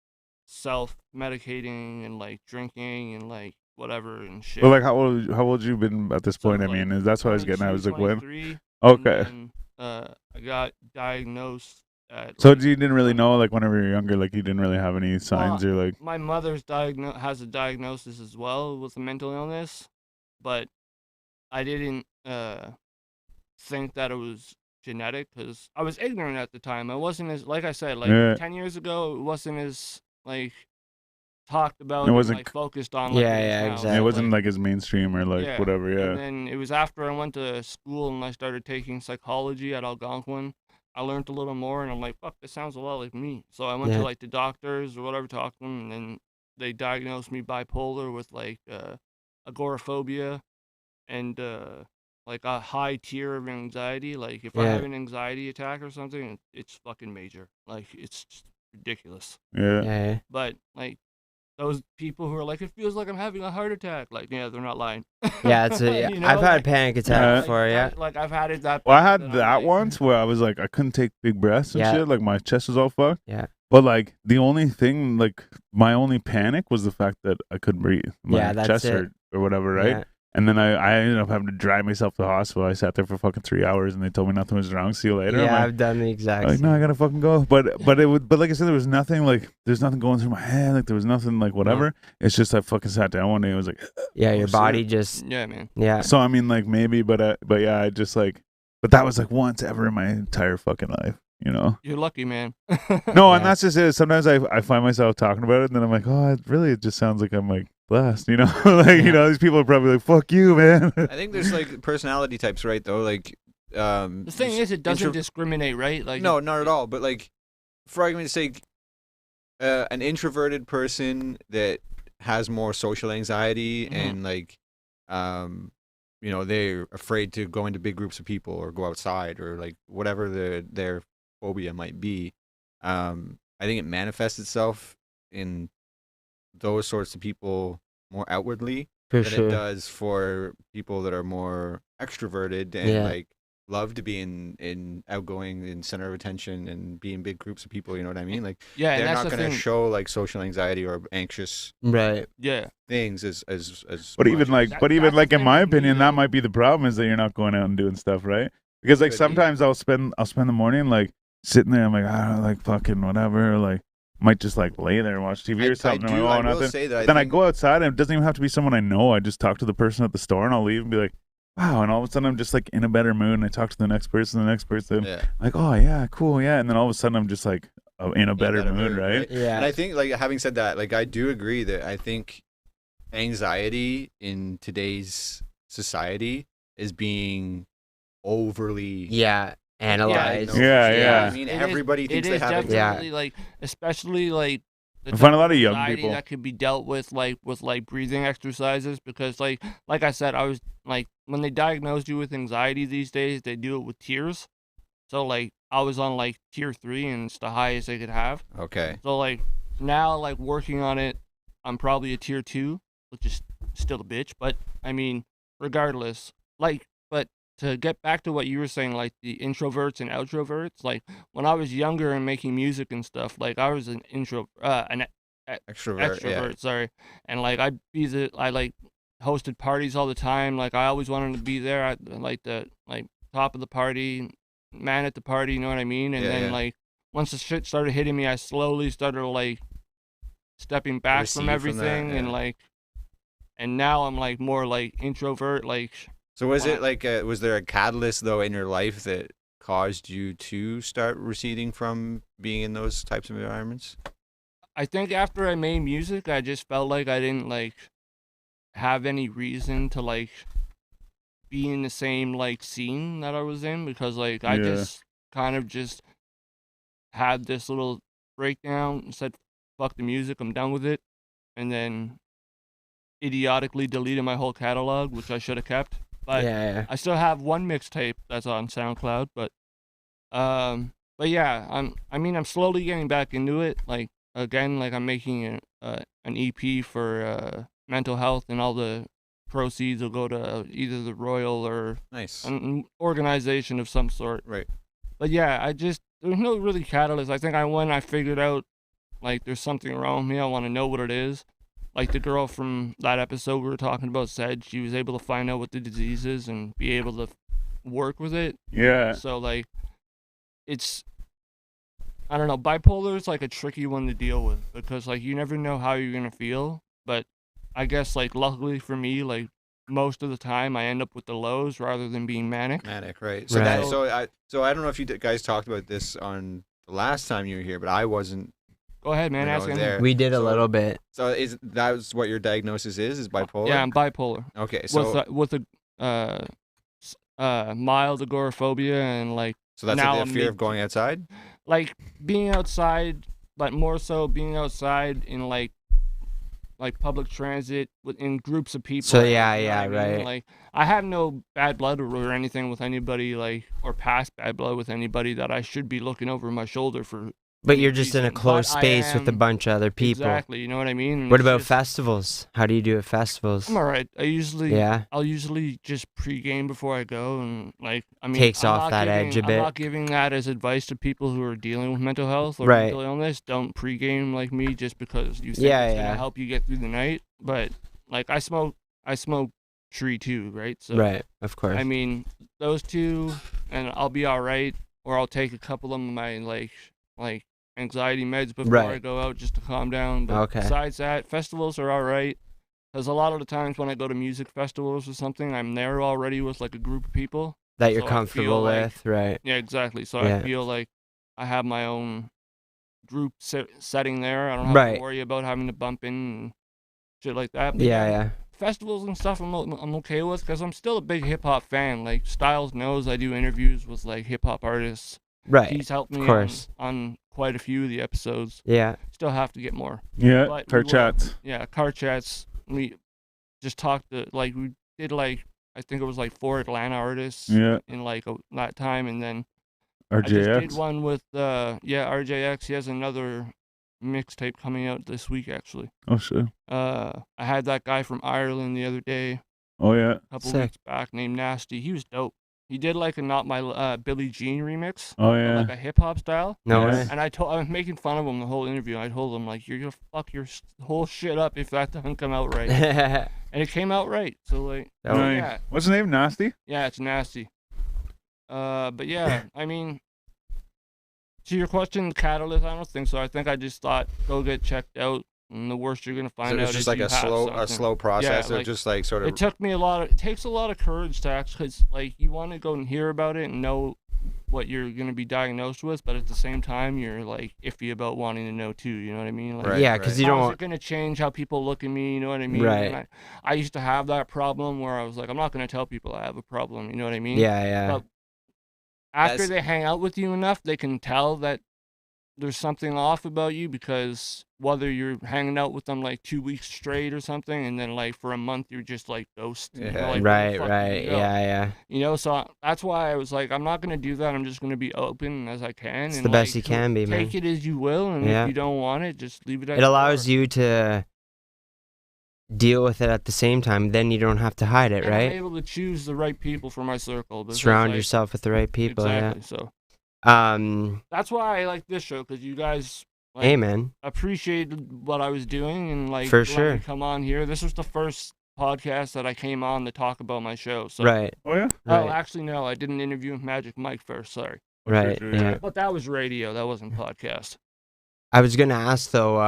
self medicating and like drinking and like whatever and shit. but like, how old you been at this So, point? I like, mean, that's what I was getting at. I was like, when? 23, Okay. and then, I got diagnosed at So like, you didn't really know, like, whenever you were younger, like, you didn't really have any signs, or like, my mother's has a diagnosis as well with a mental illness, but I didn't think that it was genetic because I was ignorant at the time. I wasn't as, like I said, like Yeah. 10 years ago, it wasn't as like talked about. It wasn't and, like, focused on. Like, Yeah, it is yeah, now. exactly. it wasn't like as mainstream or like Yeah, whatever. And Yeah. then it was after I went to school and I started taking psychology at Algonquin. I learned a little more, and I'm like, fuck, this sounds a lot like me. So I went Yeah. to like the doctors or whatever, talked to them, and then they diagnosed me bipolar with like agoraphobia and like a high tier of anxiety. Like if I Yeah. have an anxiety attack or something, it's fucking major. Like it's just ridiculous. Yeah. Yeah. But like those people who are like, it feels like I'm having a heart attack. Like, yeah, they're not lying. Yeah, it's a, You know, I've had like- panic Yeah. attack like, before, yeah. Like I've had it that. Well, I bad had I'm that like- once where I was like, I couldn't take big breaths and Yeah. shit. Like my chest was all fucked. Yeah. But like the only thing, like my only panic was the fact that I couldn't breathe. My Yeah, that's chest it. hurt or whatever, right? Yeah. And then I ended up having to drive myself to the hospital. I sat there for fucking 3 hours and they told me nothing was wrong. See you later. I'm Yeah, like, I've done the exact like, same. no, I gotta fucking go. But like I said, there was nothing like there's nothing going through my head. Like there was nothing like whatever. It's just I fucking sat down one day and was like, Yeah, Oh, your shit. body just, Yeah, man. yeah. so I mean like maybe, but yeah, I just like, but that was like once ever in my entire fucking life, you know. You're lucky, man. No, Yeah. and that's just it. Sometimes I find myself talking about it, and then I'm like, oh, it just sounds like I'm like blessed, you know. Like you know, these people are probably like, fuck you, man. I think there's like personality types, right? Though, like, The thing is, it doesn't discriminate, right? Like, no, not at all. But like, for argument's sake, an introverted person that has more social anxiety Mhm. and like, you know, they're afraid to go into big groups of people or go outside or like whatever their phobia might be. I think it manifests itself in those sorts of people more outwardly For than sure. it does for people that are more extroverted and Yeah. like love to be in outgoing and center of attention and be in big groups of people. You know what I mean? Like Yeah, and they're that's not the going to thing. show like social anxiety or anxious Right. Yeah, things as But much even as- like, That- but even that's the like in thing my with me, opinion, that though. might be the problem is that you're not going out and doing stuff, right? Because like Could be. sometimes I'll spend the morning like sitting there. I'm like, like fucking whatever. Like might just like lay there and watch TV or something. I'm like, I oh, will nothing. say that Then I think, go outside and it doesn't even have to be someone I know. I just talk to the person at the store and I'll leave and be like, wow. And all of a sudden I'm just like in a better mood and I talk to the next person. yeah. Like, oh yeah, cool, yeah. And then all of a sudden I'm just like in a better mood, right? Yeah. And I think, like, having said that, like, I do agree that I think anxiety in today's society is being overly Yeah. Analyze. diagnosed. Yeah. I mean, It is- everybody thinks it they is have definitely anxiety. like, especially like the I find type a lot of young anxiety people. that could be dealt with like breathing exercises, because like I said, I was like, when they diagnose you with anxiety these days, they do it with tears. So like I was on like tier 3 and it's the highest they could have. Okay. So like now, like working on it, I'm probably a tier 2, which is still a bitch, but I mean, regardless, like, but to get back to what you were saying, like the introverts and outroverts, like when I was younger and making music and stuff, like I was an Extrovert. extrovert, Yeah. sorry, and like I like hosted parties all the time. Like I always wanted to be there at like the top of the party, man at the party. You know what I mean? And Yeah, then yeah. like once the shit started hitting me, I slowly started like stepping back Recede from from that, everything, and yeah. like, and now I'm like more like introvert, like. So was Well, it like was there a catalyst though in your life that caused you to start receding from being in those types of environments? I think after I made music, I just felt like I didn't like have any reason to like be in the same like scene that I was in, because like I Yeah. just kind of just had this little breakdown and said, fuck the music, I'm done with it, and then idiotically deleted my whole catalog, which I should have kept. But Yeah. I still have one mixtape that's on SoundCloud, but yeah, I'm slowly getting back into it. Like again, like I'm making an EP for mental health, and all the proceeds will go to either the Royal or Nice. an organization of some sort. Right. But yeah, there's no really catalyst. I think when I figured out like there's something wrong with me, I want to know what it is. Like the girl from that episode we were talking about said, she was able to find out what the disease is and be able to work with it. Yeah. So like, it's, I don't know, bipolar is like a tricky one to deal with, because like you never know how you're gonna feel. But I guess like luckily for me, like most of the time I end up with the lows rather than being manic. Manic, right? So Right. so I don't know if you guys talked about this on the last time you were here, but I wasn't. Go ahead, man. You know, Ask anything. there. We did a So- little bit. So is that what your diagnosis is bipolar? Yeah, I'm bipolar. Okay. So With a mild agoraphobia, and like so that's now like I'm the fear of mid- going outside. being outside, but more so being outside in like public transit in groups of people. So, you yeah, know yeah, what I mean? right. Like I have no bad blood or anything with anybody, like, or past bad blood with anybody that I should be looking over my shoulder for. But any you're just in a reason. closed But I space with a am- bunch of other people. Exactly, you know what I mean? And What it's about just- festivals? How do you do at festivals? I'm alright. I'll usually just pregame before I go, and like, I mean, Takes I'm off not that giving- edge a I'm bit. not giving that as advice to people who are dealing with mental health or Right. mental illness. Don't pregame like me just because you think Yeah, it's yeah. gonna help you get through the night. But like, I smoke tree too, right? So Right, of course. I mean, those two, and I'll be alright. Or I'll take a couple of my like anxiety meds before I Right. go out just to calm down. But Okay. besides that, festivals are alright. Because a lot of the times when I go to music festivals or something, I'm there already with like a group of people. that you're so I feel comfortable like- with, right? Yeah, exactly. So Yeah. I feel like I have my own group setting there. I don't have Right. to worry about having to bump in and shit like that. But Yeah, yeah. festivals and stuff I'm okay with, because I'm still a big hip hop fan. Like Styles knows I do interviews with like hip hop artists. Right. He's helped me course. on quite a few of the episodes. Yeah. Still have to get more. Yeah. But Car we will- chats. Yeah, car chats. We just talked to, like, we did like I think it was like 4 Atlanta artists Yeah. in like that time, and then I just did RJX. one with RJX. He has another mixtape coming out this week actually. Oh shit. I had that guy from Ireland the other day, Oh yeah. a couple Sick. weeks back, named Nasty. He was dope. He did like a Not My Billie Jean remix, Oh but yeah. like a hip hop style. No Yeah. way. And I was making fun of him the whole interview. I told him like, you're gonna fuck your whole shit up if that doesn't come out right. And it came out right. So like, Oh, Nice. yeah, What's his name? Nasty. yeah, it's Nasty. But yeah, I mean, to your question, catalyst, I don't think so. I think I just thought, go get checked out, and the worst you're gonna find So out it's is just like you a have something. slow process like, of just like sort of. It took me it takes a lot of courage to actually, cause like you want to go and hear about it and know what you're gonna be diagnosed with, but at the same time you're like iffy about wanting to know too. You know what I mean? Like, Right, yeah, because you how is don't. it gonna change how people look at me? You know what I mean? Right. And I used to have that problem where I was like, I'm not gonna tell people I have a problem. You know what I mean? Yeah, yeah. But after That's- they hang out with you enough, they can tell that there's something off about you, because whether you're hanging out with them like 2 weeks straight or something, and then like for a month you're just like ghost. Yeah. Like, where the Right, fuck right. did you go? Yeah, yeah. You know, so that's why I was like, I'm not gonna do that. I'm just gonna be open as I can. It's and the best like, you can be, man. Take it as you will, and Yeah. if you don't want it, just leave it at It allows the door. you to deal with it at the same time. Then you don't have to hide it, And I'm right? able to choose the right people for my circle. because, Surround like, yourself with the right people. Exactly. So Yeah. that's why I like this show, because you guys like, Hey, man. appreciated what I was doing, and like For let me sure. come on here. This was the first podcast that I came on to talk about my show. So Right. Oh yeah. Oh, Right. actually no, I did an interview with Magic Mike first. Sorry, Right. Sure, Yeah. but that was radio. That wasn't podcast. I was gonna ask though,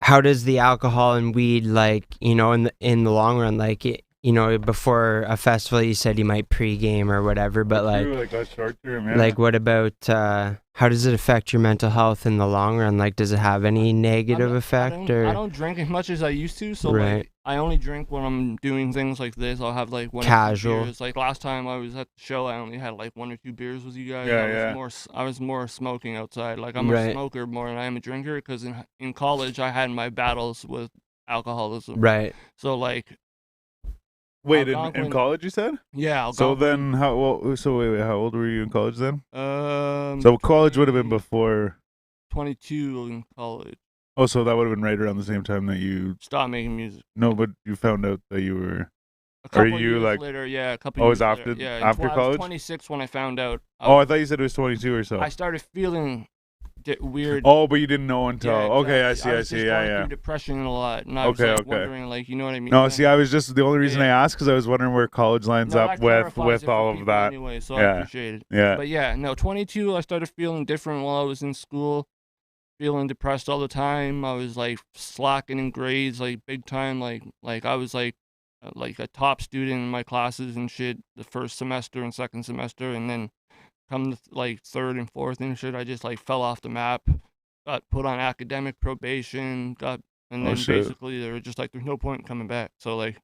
how does the alcohol and weed, like, in the long run, like, before a festival, you said you might pregame or whatever, but like a short term. Yeah. like, what about how does it affect your mental health in the long run? Like, does it have any negative effect I or don't drink as much as I used to, so Right. like I only drink when I'm doing things like this. I'll have like 1 or 2 Casual. beers. Like last time I was at the show, I only had like 1 or 2 beers with you guys. Yeah, I was more smoking outside. Like I'm Right. a smoker more than I am a drinker, because in college I had my battles with alcoholism. right? So like Wait, in Algonquin- college you said? yeah. So Algonquin, then how? Well, so wait, how old were you in college then? so So college would have been before. 22 in college. Oh, so that would have been right around the same time that you. Stopped making music. No, but you found out that you were. A Are couple you, years like- later, yeah, a couple Oh, it years was after- later. Yeah, after I was college? 26 when I found out. Oh, I thought you said it was 22 or so. I started feeling weird. Oh, but you didn't know until. Yeah, Okay, exactly. I was see. just Yeah, going yeah. through depression a lot, and I was Okay, like okay. wondering, like, you know what I mean? No, Like, see, I was just the only reason I Yeah. asked because I was wondering where college lines no, up that clarifies with it for all of people that. Anyway, so Yeah. I appreciate it. Yeah. But yeah, no, 22, I started feeling different while I was in school, feeling depressed all the time. I was like slacking in grades, like big time. Like I was like a top student in my classes and shit the first semester and second semester, and then come to like third and fourth and shit, I just like fell off the map, got put on academic probation, and Oh, then shit. basically they were just like, there's no point in coming back. So like,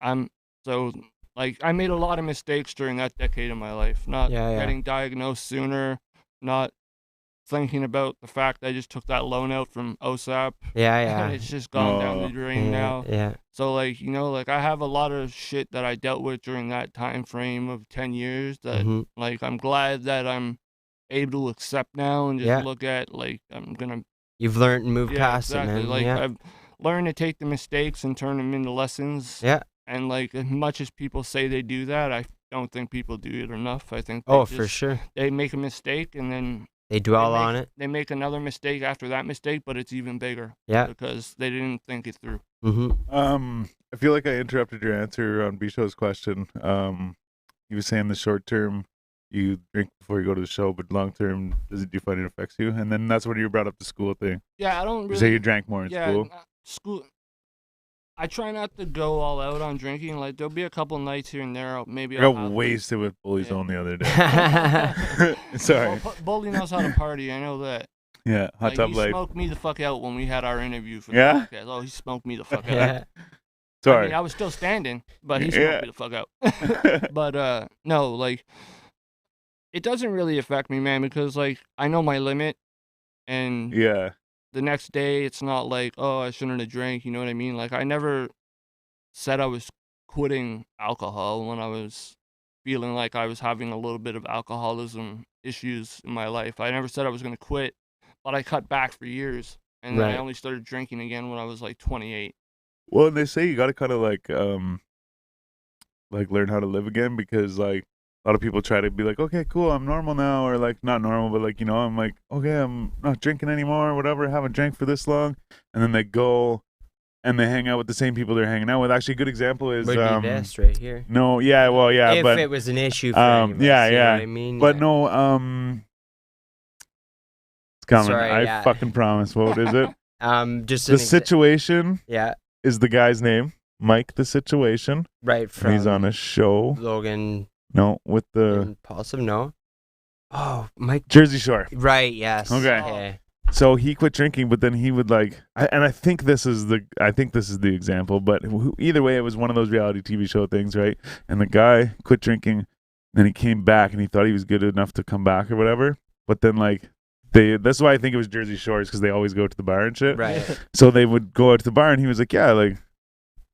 I made a lot of mistakes during that decade of my life, not Yeah, yeah. getting diagnosed sooner, not thinking about the fact I just took that loan out from OSAP, Yeah, and yeah. it's just gone down Oh. the drain Yeah, now. yeah. So like, like I have a lot of shit that I dealt with during that time frame of 10 years that Mhm. like I'm glad that I'm able to accept now and just Yeah. look at like I'm gonna You've learned and moved yeah, past exactly. it, man. Like Yeah. I've learned to take the mistakes and turn them into lessons. Yeah. And like as much as people say they do that, I don't think people do it enough. I think Oh, for sure. they make a mistake and then They dwell make- on it. they make another mistake after that mistake, but it's even bigger Yeah. because they didn't think it through. Mm-hmm. I feel like I interrupted your answer on Bisho's question. You were saying the short term you drink before you go to the show, but long term, do you find it affects you? And then that's when you brought up the school thing. Yeah, I don't You really. say you drank more in yeah, school. school. I try not to go all out on drinking. Like there'll be a couple nights here and there. Maybe I I'll got have wasted with Bully Yeah. Zone the other day. yeah, Sorry. Bully knows how to party. I know that. Yeah, hot Like, tub he life. smoked me the fuck out when we had our interview for Yeah? the podcast. Oh, he smoked me the fuck out. I Sorry. mean, I was still standing, but he Yeah. smoked me the fuck out. But no, like it doesn't really affect me, man, because like I know my limit, and Yeah. the next day it's not like, oh, I shouldn't have drank. You know what I mean? Like I never said I was quitting alcohol when I was feeling like I was having a little bit of alcoholism issues in my life. I never said I was going to quit, but I cut back for years, and then I Right. only started drinking again when I was like 28. Well, and they say you got to kind of like learn how to live again, because like a lot of people try to be like, okay, cool, I'm normal now, or like not normal, but like, you know, I'm like, okay, I'm not drinking anymore, whatever, haven't drank for this long, and then they go and they hang out with the same people they're hanging out with. Actually, a good example is Would be this right here. no, yeah, well, yeah, If but it was an issue for any of us, yeah, you know yeah, what I mean? but Yeah. no, it's coming. Sorry, I yeah. fucking promise. What is it? Just The Situation yeah, is the guy's name. Mike the Situation. right And from he's on a show. Logan No, with the Impulsive, no? Oh, Mike. Jersey Shore. Right, yes. Okay. So he quit drinking, but then he would like, and I think this is the example. But either way, it was one of those reality TV show things, right? And the guy quit drinking, then he came back, and he thought he was good enough to come back or whatever. But then like that's why I think it was Jersey Shores, because they always go to the bar and shit. Right. So they would go out to the bar, and he was like, yeah,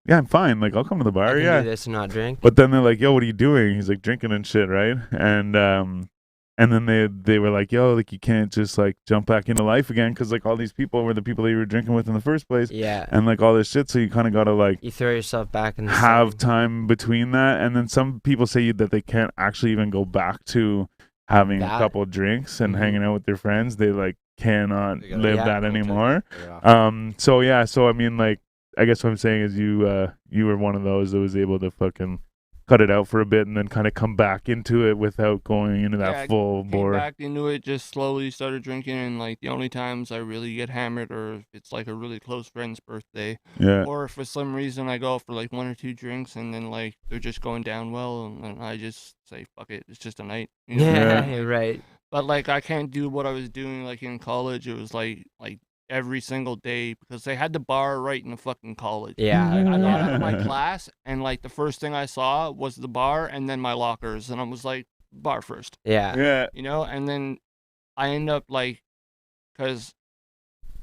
I'm fine. Like, I'll come to the I bar. can Yeah. do this and not drink. But then they're like, yo, what are you doing? He's like, drinking and shit, right? And then they were like, yo, like, you can't just like jump back into life again, because like all these people were the people that you were drinking with in the first place, Yeah. and like all this shit. So you kind of gotta like You throw yourself back in the have sun. time between that. And then some people say that they can't actually even go back to having That. a couple drinks and Mhm. hanging out with their friends. They like cannot They gotta live Yeah. that filter anymore. it off. So I mean, like, I guess what I'm saying is you were one of those that was able to fucking cut it out for a bit and then kind of come back into it without going into that Yeah, full Came bore. back into it, just slowly started drinking, and like the only times I really get hammered or if it's like a really close friend's birthday, Yeah. or if for some reason I go for like 1 or 2 drinks and then like they're just going down well, and then I just say fuck it, it's just a night. You know? Yeah, right. But like I can't do what I was doing like in college. It was like every single day, because they had the bar right in the fucking college. Yeah. I got out of my Yeah. class, and like the first thing I saw was the bar and then my lockers, and I was like, bar first, Yeah. Yeah. you know? And then I end up like, because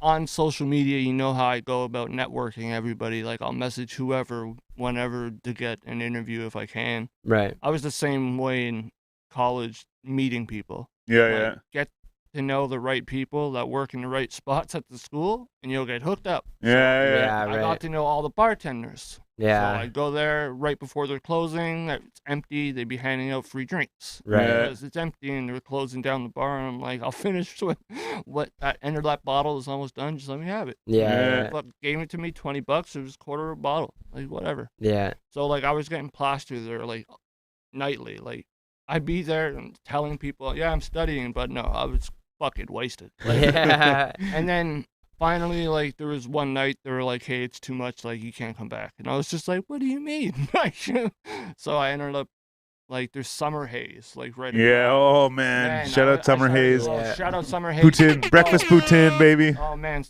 on social media, you know how I go about networking everybody. Like I'll message whoever, whenever, to get an interview if I can. Right. I was the same way in college, meeting people. Yeah. Like, Yeah. get to know the right people that work in the right spots at the school, and you'll get hooked up. Yeah. Yeah. Yeah, I got right. to know all the bartenders. So Yeah. I'd go there right before they're closing. It's empty. They'd be handing out free drinks. Right. Yeah. Because it's empty and they're closing down the bar. And I'm like, I'll finish with what that end of that bottle is almost done. Just let me have it. Yeah. Yeah. Fuck, gave it to me, $20. It was a quarter of a bottle. Like, whatever. Yeah. So, like, I was getting plastered there, like, nightly. Like, I'd be there and telling people, yeah, I'm studying. But no, I was fucking wasted. Like, Yeah. and then finally, like, there was one night they were like, hey, it's too much, like, you can't come back. And I was just like, what do you mean? Like, so I ended up, like, there's Summer Haze, like, right Yeah. around. Oh man. Shout out Summer Haze. Yeah. Shout out Summer Haze. Poutine. Breakfast poutine, baby. Oh man,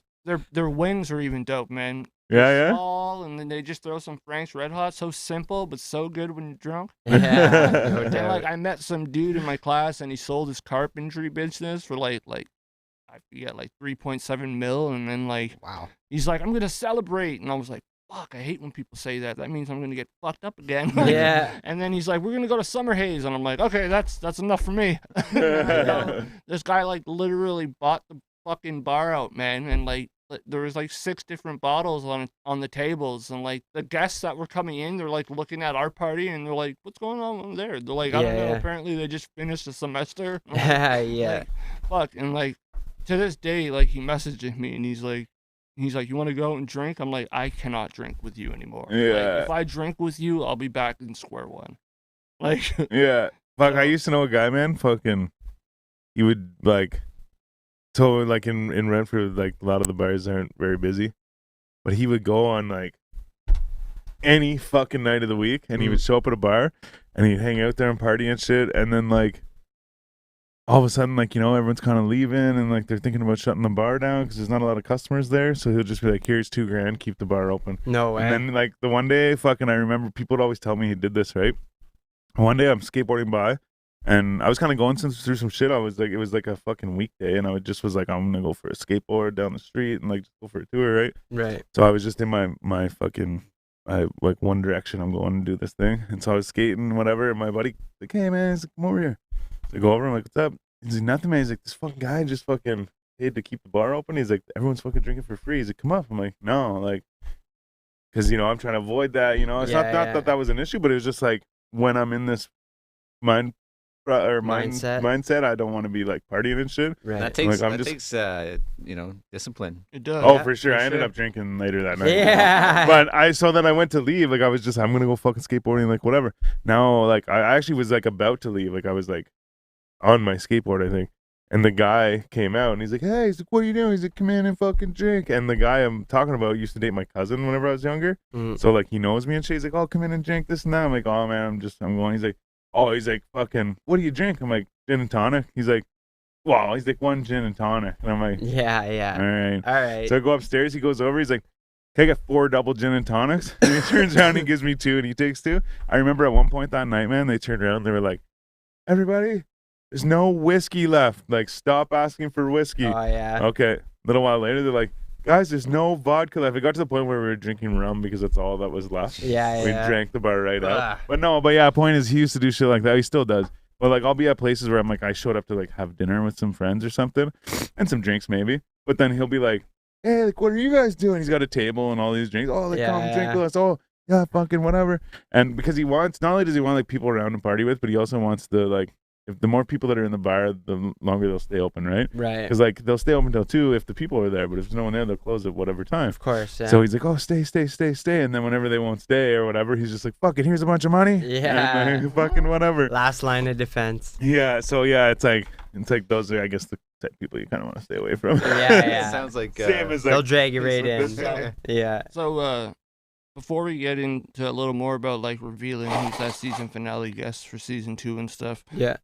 their wings are even dope, man. Yeah. Yeah. Small, and then they just throw some Frank's Red Hot. So simple, but so good when you're drunk. Yeah. No And then, like, doubt. I met some dude in my class, and he sold his carpentry business for like I forget, like 3.7 mil, and then like Wow. he's like, I'm gonna celebrate, and I was like, fuck, I hate when people say that. That means I'm gonna get fucked up again. Like, Yeah. And then he's like, we're gonna go to Summer Haze, and I'm like, okay, that's enough for me. This guy like literally bought the fucking bar out, man, and like there was like 6 different bottles on the tables, and like the guests that were coming in, they're like looking at our party, and they're like, what's going on over there? They're like, I don't Yeah, know. yeah. Apparently they just finished a semester. I'm like, Yeah. fuck, and like to this day, like he messages me, and he's like, you want to go and drink? I'm like, I cannot drink with you anymore. Like, Yeah. if I drink with you, I'll be back in square one. Like, Yeah. Fuck, I So- used to know a guy, man. Fucking, he would like, so like in Renfrew, like a lot of the bars aren't very busy, but he would go on like any fucking night of the week, and he would show up at a bar, and he'd hang out there and party and shit, and then like, all of a sudden, like, you know, everyone's kind of leaving, and like they're thinking about shutting the bar down because there's not a lot of customers there, so he'll just be like, here's $2,000, keep the bar open. No way. And then like the one day, fucking, I remember people would always tell me he did this, right? One day I'm skateboarding by, and I was kind of going through some shit. I was like, it was like a fucking weekday, and I just was like, I'm gonna go for a skateboard down the street and like just go for a tour, right? Right. So I was just in my fucking like One Direction. I'm going to do this thing, and so I was skating, whatever. And my buddy like, hey man, he's like, come over here. So I go over. I'm like, what's up? He's like, nothing, man. He's like, this fucking guy just fucking paid to keep the bar open. He's like, everyone's fucking drinking for free. He's like, come up. I'm like, no, like, because I'm trying to avoid that. It's not that that was an issue, but it was just like when I'm in this mindset, I don't want to be like partying and shit. Right. That takes Like, discipline. It does. Oh, for sure. I ended up drinking later that night. Yeah. But I saw that I went to leave. Like, I was just, I'm going to go fucking skateboarding, like, whatever. Now, like, I actually was, like, about to leave. Like, I was, like, on my skateboard, I think. And the guy came out, and he's like, hey, he's like, what are you doing? He's like, come in and fucking drink. And the guy I'm talking about used to date my cousin whenever I was younger. So, like, he knows me and shit. He's like, oh, come in and drink this and that. I'm like, oh, man, I'm going. He's like, oh, he's like, fucking, what do you drink? I'm like, gin and tonic. He's like, wow. He's like, one gin and tonic. And I'm like, yeah. All right. So I go upstairs. He goes over. He's like, can I get 4 double gin and tonics? And he turns around and he gives me 2 and he takes 2. I remember at one point that night, man, they turned around and they were like, everybody, there's no whiskey left. Like, stop asking for whiskey. Oh, yeah. Okay. A little while later, they're like, guys, there's no vodka left. It got to the point where we were drinking rum because that's all that was left. Yeah. We drank the bar right up. But yeah, point is he used to do shit like that. He still does. But like, I'll be at places where I'm like, I showed up to like have dinner with some friends or something and some drinks maybe. But then he'll be like, hey, like, what are you guys doing? He's got a table and all these drinks. Oh, like, come drink with us. Oh, yeah, fucking whatever. And because he wants, not only does he want like people around to party with, but he also wants the like, if the more people that are in the bar, the longer they'll stay open, right? Right. Because like they'll stay open till 2 if the people are there, but if there's no one there, they'll close at whatever time. Of course, yeah. So he's like, oh, stay. And then whenever they won't stay or whatever, he's just like, fuck it, here's a bunch of money. Yeah. And, fucking whatever. Last line of defense. Yeah. So yeah, it's like those are, I guess, the type of people you kind of want to stay away from. Yeah. Sounds like Same as They'll like, drag you right in. Yeah. So, before we get into a little more about like revealing who's that season finale guest for season 2 and stuff, Yeah.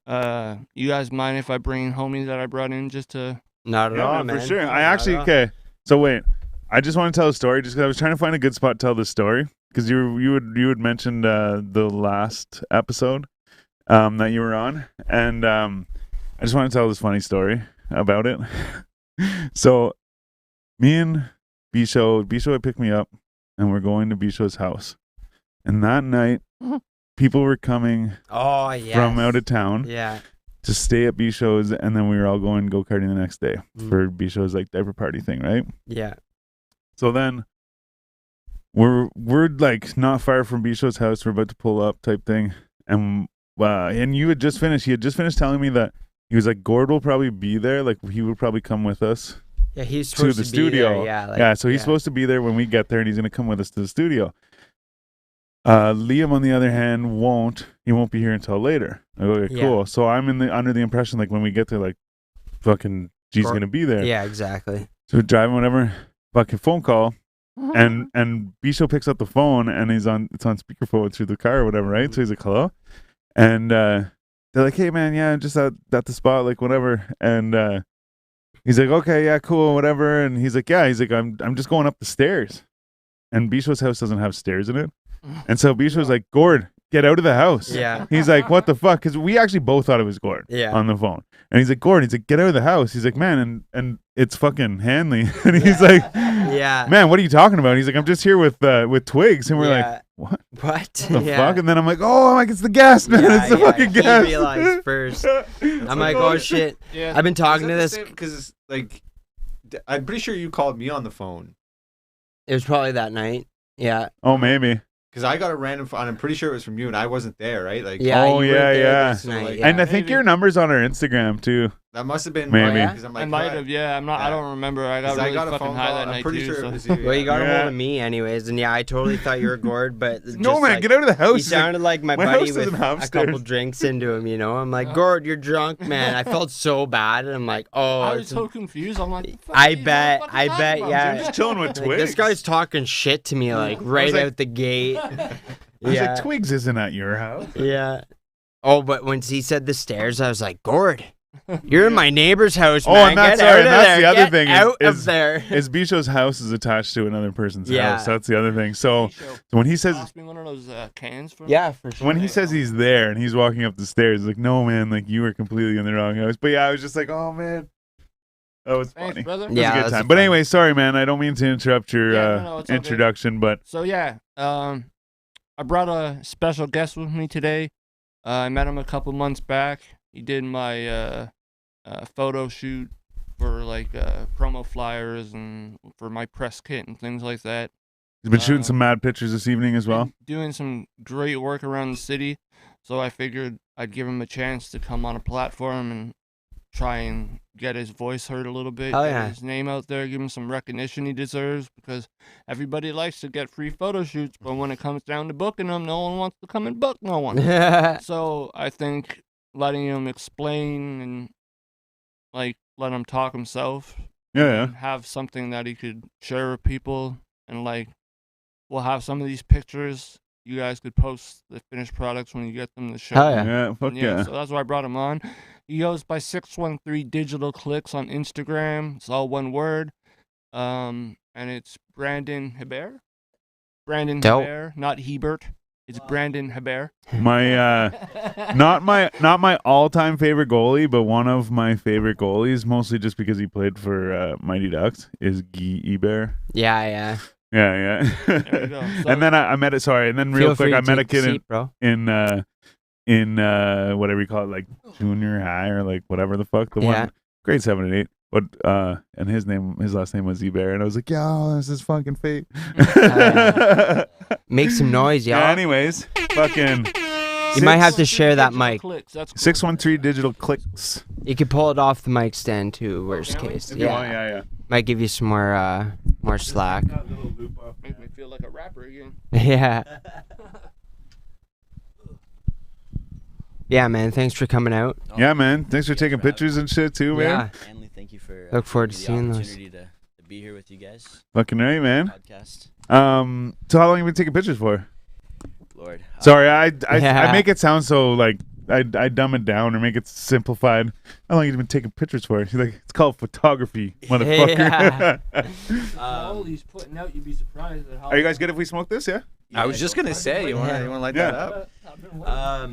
you guys mind if I bring in homies that I brought in just to? Not at all, man. for sure. I actually So wait, I just want to tell a story just because I was trying to find a good spot to tell this story because you had mentioned the last episode that you were on, and I just want to tell this funny story about it. So me and Bisho had picked me up. And we're going to Bisho's house. And that night, people were coming from out of town to stay at Bisho's, and then we were all going go-karting the next day for Bisho's like diaper party thing, right? Yeah. So then we're like not far from Bisho's house. We're about to pull up type thing. And he had just finished telling me that he was like, Gord will probably be there. Like he would probably come with us. Yeah, he's to supposed the to studio. Be there. So he's supposed to be there when we get there, and he's gonna come with us to the studio. Liam, on the other hand, won't. He won't be here until later. I go, okay, cool. So I'm under the impression like when we get there, like fucking G's gonna be there. Yeah, exactly. So we're driving, whatever. Fucking phone call, and Bisho picks up the phone, and it's on speakerphone through the car or whatever, right? So he's like, hello, and they're like, hey man, yeah, just at the spot, like whatever, and. He's like, okay, yeah, cool, whatever. And he's like, I'm just going up the stairs. And Bisho's house doesn't have stairs in it. And so Bisho's like, Gord, get out of the house. Yeah. He's like, what the fuck? Because we actually both thought it was Gord on the phone. And he's like, Gord, get out of the house. He's like, man, and it's fucking Hanley. And he's like, man, what are you talking about? And he's like, I'm just here with Twigs. And we're like, what? What? The fuck? And then I'm like, oh, it's the guest, man. It's the fucking guest. He realized first. I'm like, oh shit. Yeah. I've been talking to this because like I'm pretty sure you called me on the phone. It was probably that night. Yeah. Oh, maybe. Because I got a random phone. I'm pretty sure it was from you, and I wasn't there, right? Like, yeah. So, like, and I think your number's on our Instagram too. That must have been maybe. I'm like, I might have. Yeah, I'm not. I don't remember. I got really fucking high that night. I'm pretty sure it was you. Well, you got a hold of me anyways, and I totally thought you were Gord, but no, man, get out of the house. You sounded like my buddy with a couple drinks into him. I'm like, Gord, you're drunk, man. I felt so bad, and I'm like, oh. I was so confused. I'm like, I bet, yeah. I'm just chilling with Twigs. Like, this guy's talking shit to me, like right out the gate. I was like, Twigs isn't at your house. Yeah. Oh, but when he said the stairs, I was like, Gord, you're in my neighbor's house, man. And that's, that's the other thing. Out there. Is Bisho's house is attached to another person's house. That's the other thing. So when he says, pass me one of those cans for for sure. When he says he's there and he's walking up the stairs, like, no, man, like you were completely in the wrong house. But yeah, I was just like, oh man. That was Thanks, funny. brother. It was Yeah, a good that's time. But fun. anyway, sorry, man. I don't mean to interrupt your No, it's okay. introduction, but So yeah, I brought a special guest with me today. I met him a couple months back. He did my photo shoot for like promo flyers and for my press kit and things like that. he's been shooting some mad pictures this evening as well. Been doing some great work around the city, so I figured I'd give him a chance to come on a platform and try and get his voice heard a little bit, Hell get yeah. his name out there, give him some recognition he deserves, because everybody likes to get free photo shoots, but when it comes down to booking them, no one wants to come and book no one. So I think letting him explain and like let him talk himself Yeah, and have something that he could share with people, and like we'll have some of these pictures. You guys could post the finished products when you get them to show. Hell yeah. yeah. Yeah, fuck And yeah. So that's why I brought him on. He goes by 613 Digital Clicks on Instagram. It's all one word. And it's Brandon Hebert. Brandon Dope. Hebert, not Hebert. It's Brandon Hebert. My not my all-time favorite goalie, but one of my favorite goalies, mostly just because he played for Mighty Ducks, is Guy Hebert. Yeah. Yeah. There you go. So- And then I met it. Sorry, and then Feel real free quick, I to met a take the kid seat, bro. in whatever you call it, like junior high or like whatever the fuck, the Yeah. one grade 7 and 8. But and his last name was Hebert, and I was like, yo, this is fucking fate. Make some noise, y'all. Yeah, anyways, fucking You might have to share that Digital mic. Clicks, that's cool. 613 Digital Clicks. You could pull it off the mic stand too, worst can we? case. If you Yeah. want, yeah. Might give you some more slack. Make me feel like a rapper again. Yeah. Yeah, man. Thanks for coming out. Yeah, man. Thanks for taking having pictures and shit too, man. Yeah. Hanley, thank you for Look forward to giving seeing me the those. opportunity to be here with you guys. Fucking right, man. Podcast, So how long you been taking pictures for? Lord. Sorry, I Yeah. make it sound so like I dumb it down or make it simplified. How long you been taking pictures for? He's like, it's called photography, motherfucker. All he's putting out, you'd be surprised at how. Are you guys good if we smoke this? Yeah. I was just gonna say, you want to light Yeah. that up?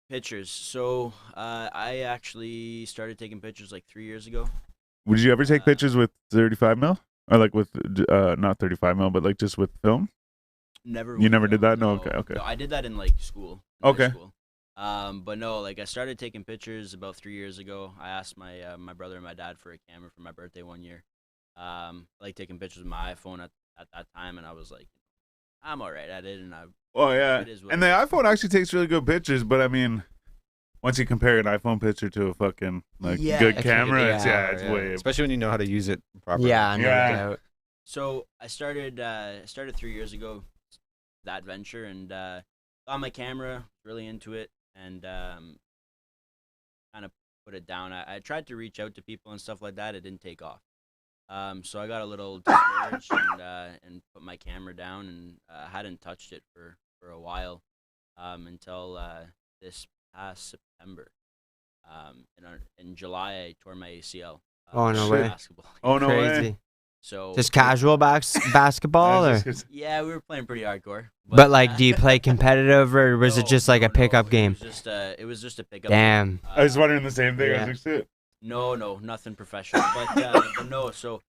Pictures. So I actually started taking pictures like 3 years ago. Would you ever take pictures with 35 mil or like with not 35 mil, but like just with film? Never. You never did that? No, okay. No, I did that in like school. Okay. High school. But no, like I started taking pictures about 3 years ago. I asked my my brother and my dad for a camera for my birthday one year. I like taking pictures with my iPhone at that time, and I was like, I'm all right at it, and I. Oh yeah. It is what And it the is. iPhone actually takes really good pictures, but I mean, once you compare an iPhone picture to a fucking like Yeah, good it's camera, like- it's yeah, it's Yeah, way. especially when you know how to use it properly. Yeah, no Yeah. doubt. So I started 3 years ago, that venture, and got my camera, really into it, and kind of put it down. I tried to reach out to people and stuff like that. It didn't take off. So I got a little discouraged and put my camera down, and hadn't touched it for a while until this past September. In July, I tore my ACL. Oh, no Shit. way. Basketball. Oh no Crazy. way. So Just casual basketball, or? yeah, we were playing pretty hardcore. But like, do you play competitive, or was it just like a pickup game? It was just a pickup. Damn. Game. I was wondering the same thing. I Yeah. was like, shit. No, nothing professional. But no, so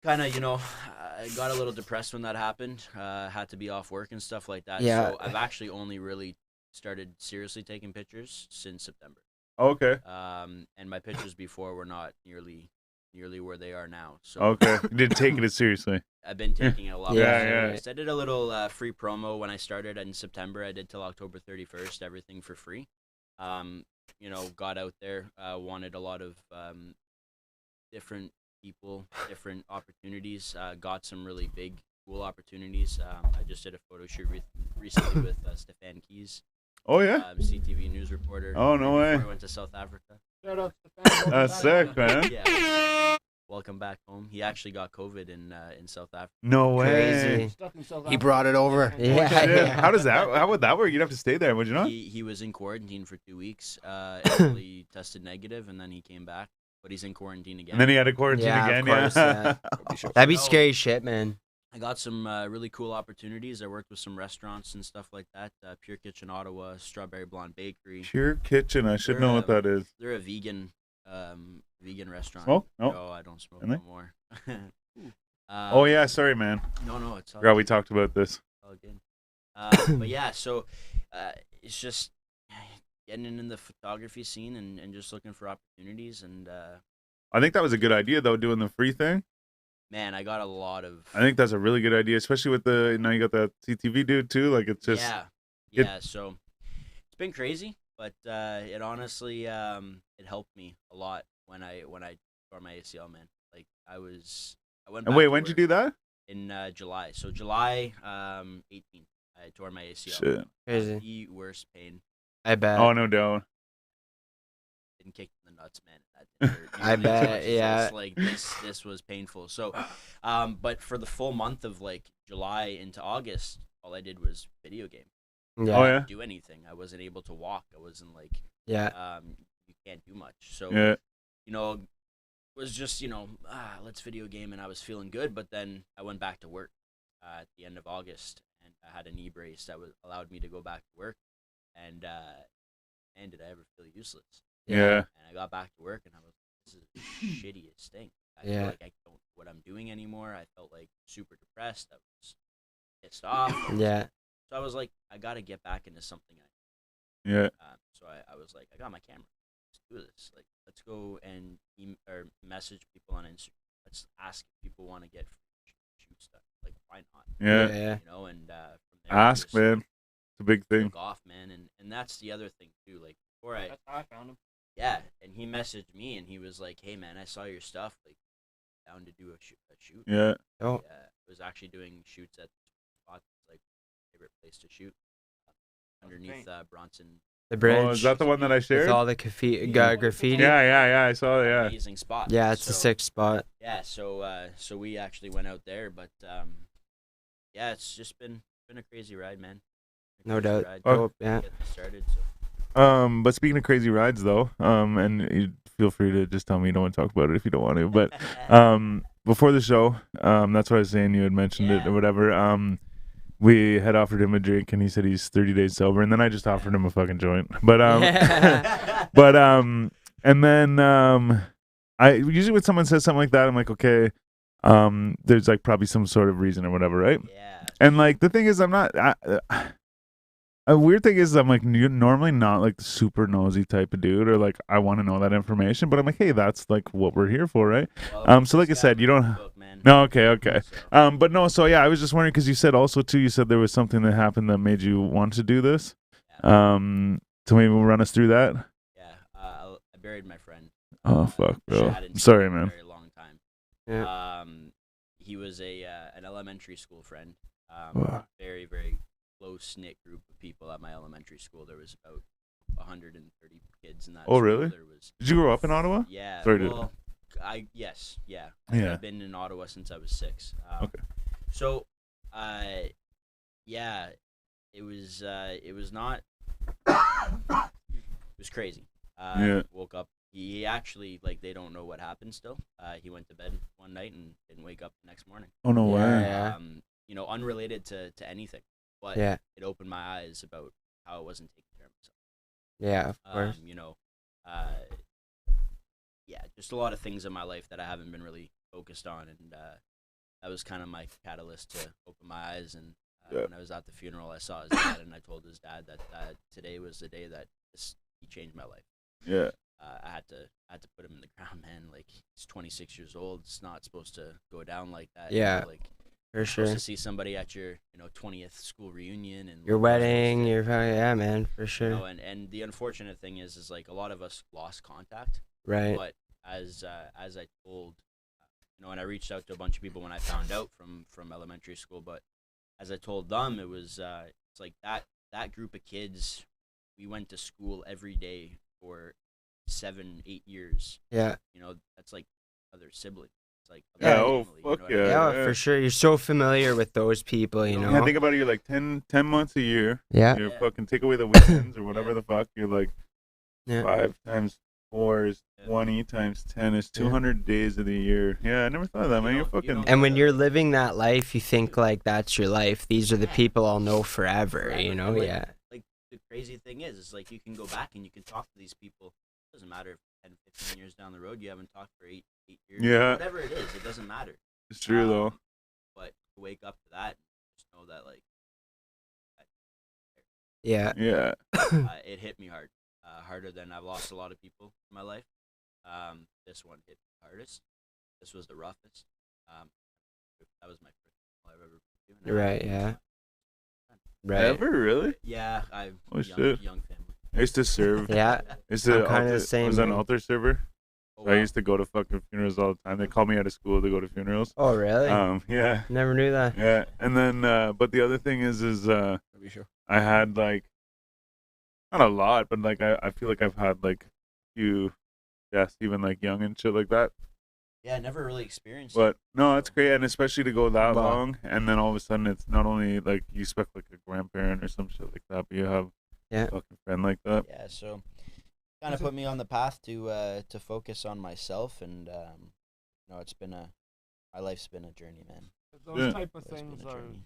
kind of, I got a little depressed when that happened. Had to be off work and stuff like that. Yeah. So I've actually only really started seriously taking pictures since September. Okay. And my pictures before were not nearly where they are now. So Okay. You didn't take it as seriously. I've been taking it a lot Yeah, more yeah. serious. I did a little free promo when I started in September. I did till October 31st, everything for free. Got out there, wanted a lot of different people, different opportunities. Got some really big, cool opportunities. I just did a photo shoot recently with Stefan Keys, Oh yeah. CTV news reporter. Oh, no before way. I went to South Africa. Shout out to Stefan. That's sick, man. Yeah. Welcome back home. He actually got COVID in South Africa. No way. Crazy. Stuck in South He Africa. brought it over. Yeah. Shit. How does that? How would that work? You'd have to stay there, would you not? He was in quarantine for 2 weeks. Until he tested negative, and then he came back. But he's in quarantine again. And then he had to quarantine Yeah, of again. course, Yeah. That'd be No. scary shit, man. I got some really cool opportunities. I worked with some restaurants and stuff like that. Pure Kitchen Ottawa, Strawberry Blonde Bakery. Pure Kitchen. I should know what that is. They're a vegan vegan restaurant. Smoke? No. No, I don't smoke Hanley? no more. Oh yeah, sorry, man. No, it's all Forgot we good. talked about this. All good. But yeah, so it's just getting in the photography scene and just looking for opportunities. And I think that was a good idea though, doing the free thing. man, I got a lot of. I think that's a really good idea, especially with now you got that CTV dude too. Like it's just yeah. So it's been crazy, but it honestly it helped me a lot when I tore my ACL, man. Like I went. And back wait, to when'd you work do that? in July. So July 18th, I tore my ACL. Shit. Crazy. The worst pain. I bet. Oh no, don't. Didn't kick in the nuts, man. That didn't hurt I nearly as bet, much as yeah. this. Like this was painful. So, but for the full month of like July into August, all I did was video game. Yeah. Oh I yeah. didn't do anything. I wasn't able to walk. I wasn't like Yeah. you can't do much. So Yeah. you know, was just let's video game, and I was feeling good. But then I went back to work at the end of August, and I had a knee brace that allowed me to go back to work. And man, did I ever feel useless? Yeah. And I got back to work, and I was like, this is the shittiest thing. I feel Yeah. like I don't know what I'm doing anymore. I felt like super depressed. I was pissed off. Yeah. So I was like, I got to get back into something. Yeah. So I was like, I got my camera. Let's do this. Like, let's go and or message people on Instagram. Let's ask if people want to get free shoot stuff. Like, why not? Yeah. Yeah. You know, and from there, Ask, just man. It's a big thing. took off, man. And that's the other thing too. Like before That's how I found him. yeah, and he messaged me and he was like, "Hey man, I saw your stuff. Like, down to do a shoot." Yeah. Oh. Yeah, I was actually doing shoots at spots like favorite place to shoot underneath Bronson. The bridge. Oh, is that the one that I with shared? all the graffiti? Yeah. I saw it. Yeah. Amazing spot. Yeah, it's a So, sick spot. Yeah, so we actually went out there, but yeah, it's just been a crazy ride, man. No doubt. Ride. Oh. Dope, yeah. Get this started. So. But speaking of crazy rides though, and you feel free to just tell me you don't want to talk about it if you don't want to. But before the show, that's what I was saying. You had mentioned it or whatever. We had offered him a drink, and he said he's 30 days sober, and then I just offered him a fucking joint. But but and then I usually when someone says something like that, I'm like, okay, there's like probably some sort of reason or whatever, right? Yeah. And like the thing is, I'm not. A weird thing is, I'm like normally not like the super nosy type of dude, or like I want to know that information. But I'm like, hey, that's like what we're here for, right? Well, So like I this said, guy you wrote don't. the book, man. No, okay. So, But no, so yeah, I was just wondering because you said also too, you said there was something that happened that made you want to do this. So maybe we'll run us through that. yeah, I buried my friend. Oh fuck, bro. Hadn't seen Sorry, him in a man. very long time. Yeah. He was an elementary school friend. Wow. Very, very close knit group of people at my elementary school. There was about 130 kids in that. Oh, school. really? There was. Did you grow up in Ottawa? Yeah. Sorry to- well, yes, yeah. Yeah. I've been in Ottawa since I was 6. Okay. So, yeah, it was not. It was crazy. Yeah. Woke up. He actually they don't know what happened still. He went to bed one night and didn't wake up the next morning. Oh no way. Yeah. Unrelated to anything, but Yeah. it opened my eyes about how I wasn't taking care of myself. Yeah, of course. Yeah, just a lot of things in my life that I haven't been really focused on, and that was kind of my catalyst to open my eyes. And when I was at the funeral, I saw his dad, and I told his dad that today was the day that he changed my life. Yeah. I had to put him in the ground, man. Like, he's 26 years old. It's not supposed to go down like that. Yeah. Like, For you're sure. supposed to see somebody at your 20th school reunion and Your what you're supposed wedding, to- yeah, man, for sure. and the unfortunate thing is like a lot of us lost contact. Right. But as I told, and I reached out to a bunch of people when I found out from elementary school. But as I told them, it was it's like that group of kids. We went to school every day for 7-8 years. Yeah. That's like other siblings. It's like Yeah, other oh, family, fuck what I yeah. mean? Yeah, for sure. You're so familiar with those people, you know? Yeah, think about it. You're like 10 months a year. Yeah. You Yeah. fucking take away the weekends or whatever the fuck. You're like Yeah. 5 times 4 is Yeah. 20 times 10 is 200 days of the year. Yeah, I never thought of that, man. You You're don't- you fucking. don't- And when you're living that life, you think like that's your life. These are the people I'll know forever, you know? Like, Yeah. Like the crazy thing is like you can go back and you can talk to these people. It doesn't matter if 10, 15 years down the road, you haven't talked for 8 years. Yeah. Whatever it is, it doesn't matter. It's true though. But to wake up to that, just know that like Yeah. Yeah. it hit me hard, harder than I've lost a lot of people in my life. This one hit me hardest. This was the roughest. That was my first call I've ever been doing. Right. Yeah. Right. Ever really? Yeah, I've Oh, shit. young family. I used to serve. Yeah. I used to I'm kinda the altar- same was an way. altar server. Oh, So I wow. used to go to fucking funerals all the time. They called me out of school to go to funerals. Oh, really? Yeah. Never knew that. Yeah. And then but the other thing is Maybe sure. I had like not a lot, but like I feel like I've had like a few deaths, even like young and shit like that. Yeah, I never really experienced But it. no, it's great, and especially to go that Wow. long, and then all of a sudden it's not only like you expect like a grandparent or some shit like that, but you have Yeah. a fucking friend like that. Yeah, so kind of put me on the path to focus on myself, and it's been my life's been a journey, man. Those Yeah. type of It's been things a are journey.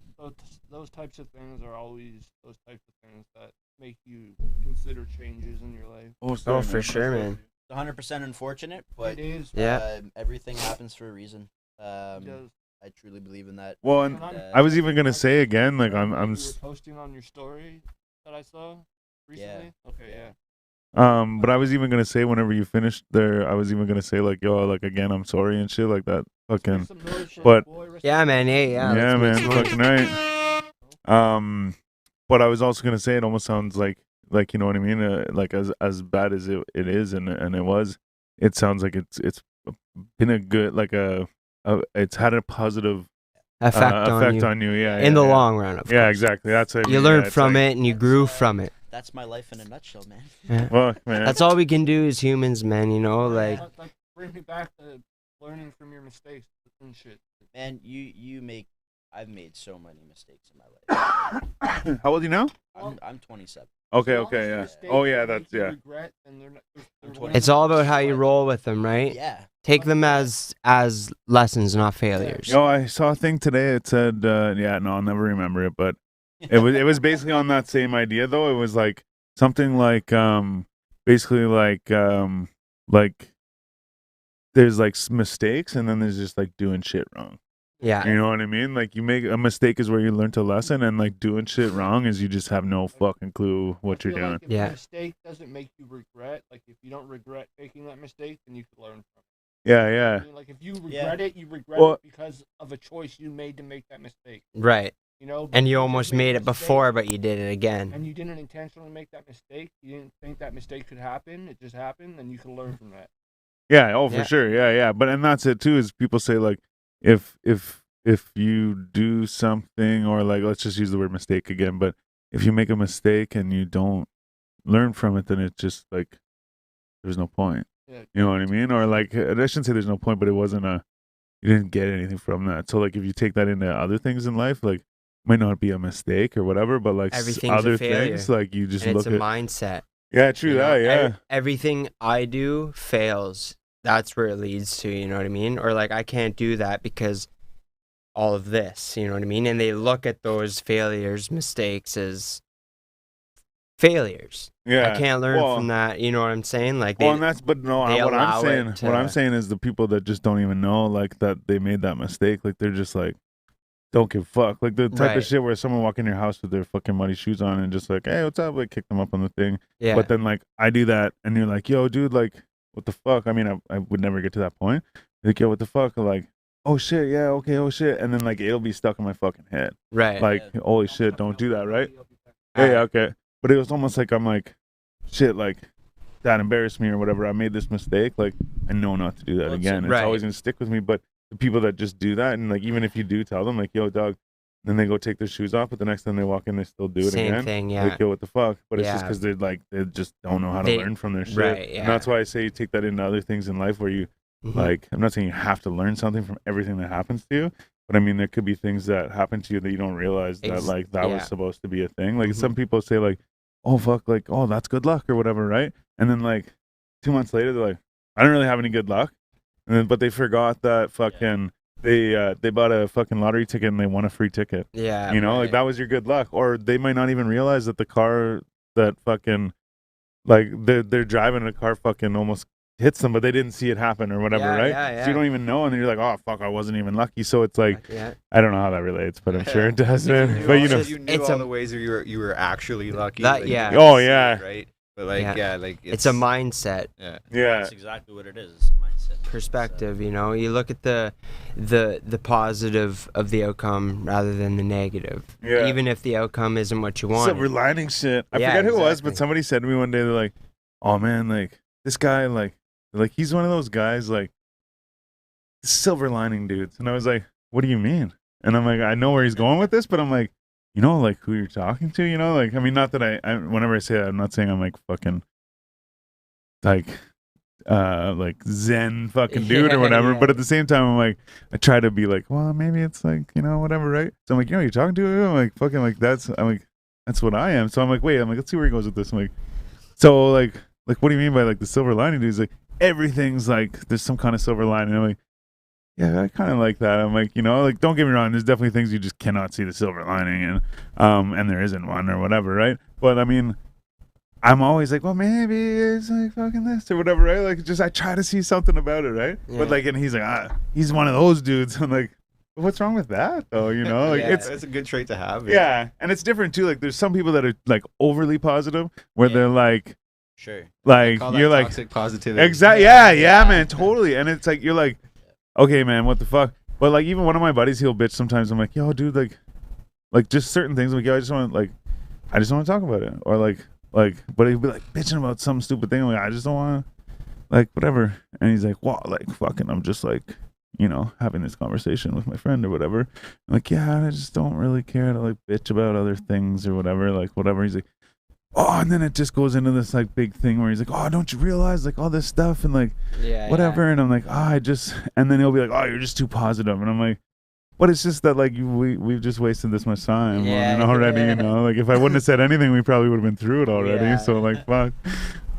those types of things are always those types of things that make you consider changes in your life. Oh, Oh, for sure, man. It's 100% unfortunate, but It is. Yeah. everything happens for a reason. Because I truly believe in that. Well, and I was even gonna say again, like I'm you were posting on your story that I saw recently. Okay, yeah. but I was even gonna say whenever you finished there, I was even gonna say like, yo, like again, I'm sorry and shit like that. Fucking Make some noise for but- the boy, rest Yeah, in man. peace. Hey, yeah. yeah, let's man, make some noise. fucking right. But I was also gonna say it almost sounds like you know what I mean, like as bad as it is, and it was, it sounds like it's been a good like it's had a positive Effect effect on you. Yeah, In yeah, the yeah. long run, of Yeah, course. exactly. That's what I You mean. learned Yeah, it's from like, it and you grew from it. That's my life in a nutshell, man. Yeah. Fuck, man. That's all we can do as humans, man. You know, like Like bring me back to learning from your mistakes and shit. Man, I've made so many mistakes in my life. How old are you now? I'm 27. Okay, As long okay, as the yeah. mistakes Oh, yeah, that that's make you yeah. regret and they're not- they're I'm learning it's all about how So you I- roll with them, right? Yeah. Take them as lessons, not failures. Yo, I saw a thing today. It said, yeah, no, I'll never remember it, but it was basically on that same idea though. It was like something like basically like there's like mistakes and then there's just like doing shit wrong. Yeah. You know what I mean? Like you make a mistake is where you learn a lesson, and like doing shit wrong is you just have no fucking clue what I you're feel doing. Like if Yeah. a mistake doesn't make you regret, like if you don't regret making that mistake, then you could learn from it. Yeah, You know what I yeah. mean? Like if you Yeah. regret it, you regret Well- it because of a choice you made to make that mistake. Right. You know. But And if you just almost made a made it mistake before, but you did it again. and you didn't intentionally make that mistake, you didn't think that mistake could happen, it just happened, then you can learn from that. Yeah, oh for Yeah. sure. Yeah, yeah. But and that's it too, is people say like if you do something, or like let's just use the word mistake again, but if you make a mistake and you don't learn from it, then it's just like there's no point. Yeah. You know what I mean? Or like I shouldn't say there's no point, but it wasn't you didn't get anything from that. So like if you take that into other things in life, like might not be a mistake or whatever, but like Everything's a other failure. things, like you just And it's look a at mindset. yeah, true you know? that, yeah. Everything I do fails. That's where it leads to, you know what I mean? Or like I can't do that because all of this, you know what I mean? And they look at those failures, mistakes as failures. Yeah. I can't learn Well, from that, you know what I'm saying? Like Well, they, and that's but no. they What allow I'm saying, it what I'm to- saying is the people that just don't even know, like that they made that mistake. Like they're just like, don't give a fuck. Like the type Right. of shit where someone walk in your house with their fucking muddy shoes on and just like, hey, what's up? Like kick them up on the thing. yeah. But then like I do that, and you're like, yo, dude, like what the fuck? I mean, I would never get to that point. Like, yo, what the fuck? Like, oh shit, yeah, okay, oh shit, and then like it'll be stuck in my fucking head. right. Like, Yeah. holy shit, don't do that, right? Yeah, yeah, okay. But it was almost like I'm like, shit, like that embarrassed me or whatever. I made this mistake. Like I know not to do that Well, it's- again. It's Right. always gonna stick with me. But the people that just do that, and like even if you do tell them like, yo, dog, then they go take their shoes off, but the next time they walk in, they still do it Same again. thing, yeah. Like, yo, what the fuck? But it's just Yeah. because they're like they just don't know how to They- learn from their shit. right, yeah. And that's why I say you take that into other things in life where you Mhm. like. I'm not saying you have to learn something from everything that happens to you. But I mean, there could be things that happen to you that you don't realize that like that yeah. was supposed to be a thing. Like Mhm. some people say like, "Oh fuck," like, "Oh that's good luck" or whatever, right? And then like 2 months later, they're like, "I don't really have any good luck," and then but they forgot that fucking they bought a fucking lottery ticket and they won a free ticket. yeah. You know, like right. that was your good luck. Or they might not even realize that the car that fucking like they're driving a car fucking almost hits them, but they didn't see it happen or whatever, Yeah, right? yeah, So you yeah. don't even know, and then you're like, oh fuck, I wasn't even lucky. So it's like, Yeah. I don't know how that relates, but I'm sure it does, You man. knew But all- you know, if you knew It's all a- the ways that you were actually lucky. That- like, you yeah. didn't Oh, see it, yeah. right. But like Yeah. like It's a mindset. Yeah. yeah, That's exactly what it is. It's a mindset. Perspective, you know, you look at the positive of the outcome rather than the negative. Yeah. Even if the outcome isn't what you want. silver lining shit. I Yeah, forget who it was, exactly. but somebody said to me one day, they're like, oh man, like this guy, like he's one of those guys, like silver lining dudes. And I was like, what do you mean? And I'm like, I know where he's going with this, but I'm like, you know, like who you're talking to, you know, like, I mean, not that I whenever I say that, I'm not saying I'm like fucking like zen fucking dude or Yeah, whatever, yeah. but at the same time I'm like, I try to be like, well, maybe it's like, you know, whatever, right? So I'm like, you know, you're talking to him, I'm like fucking like I'm like, that's what I am. So I'm like, wait, I'm like, let's see where he goes with this. I'm like, so like what do you mean by like the silver lining, dude? He's like, everything's like there's some kind of silver lining. I'm like, yeah, I kind of like that. I'm like, you know, like don't get me wrong, there's definitely things you just cannot see the silver lining and there isn't one or whatever, right? But I mean, I'm always like, well, maybe it's like fucking this or whatever, right? Like, just I try to see something about it, right? Yeah. But like, and he's like, he's one of those dudes. I'm like, what's wrong with that though? You know, like Yeah. it's It's a good trait to have. yeah, and it's different too. Like, there's some people that are like overly positive, where Yeah. they're like Sure. Call that you're like toxic positivity. exactly, yeah, man, totally. And it's like you're like, okay, man, what the fuck? But like, even one of my buddies, he'll bitch sometimes. I'm like, yo, dude, like just certain things. I'm like, yo, I just want to talk about it, or like, but he'd be like bitching about some stupid thing. I'm like, I just don't want to, like, whatever. And he's like, well, like, fucking, I'm just like, you know, having this conversation with my friend or whatever. I'm like, yeah, I just don't really care to like bitch about other things or whatever, like, whatever. He's like, oh, and then it just goes into this like big thing where he's like, oh, don't you realize like all this stuff and like Yeah, whatever. And I'm like, and then he'll be like, oh, you're just too positive. And I'm like, but it's just that like we've just wasted this much time Yeah, on it already, yeah. you know, like if I wouldn't have said anything, we probably would have been through it already. Yeah. So like, fuck.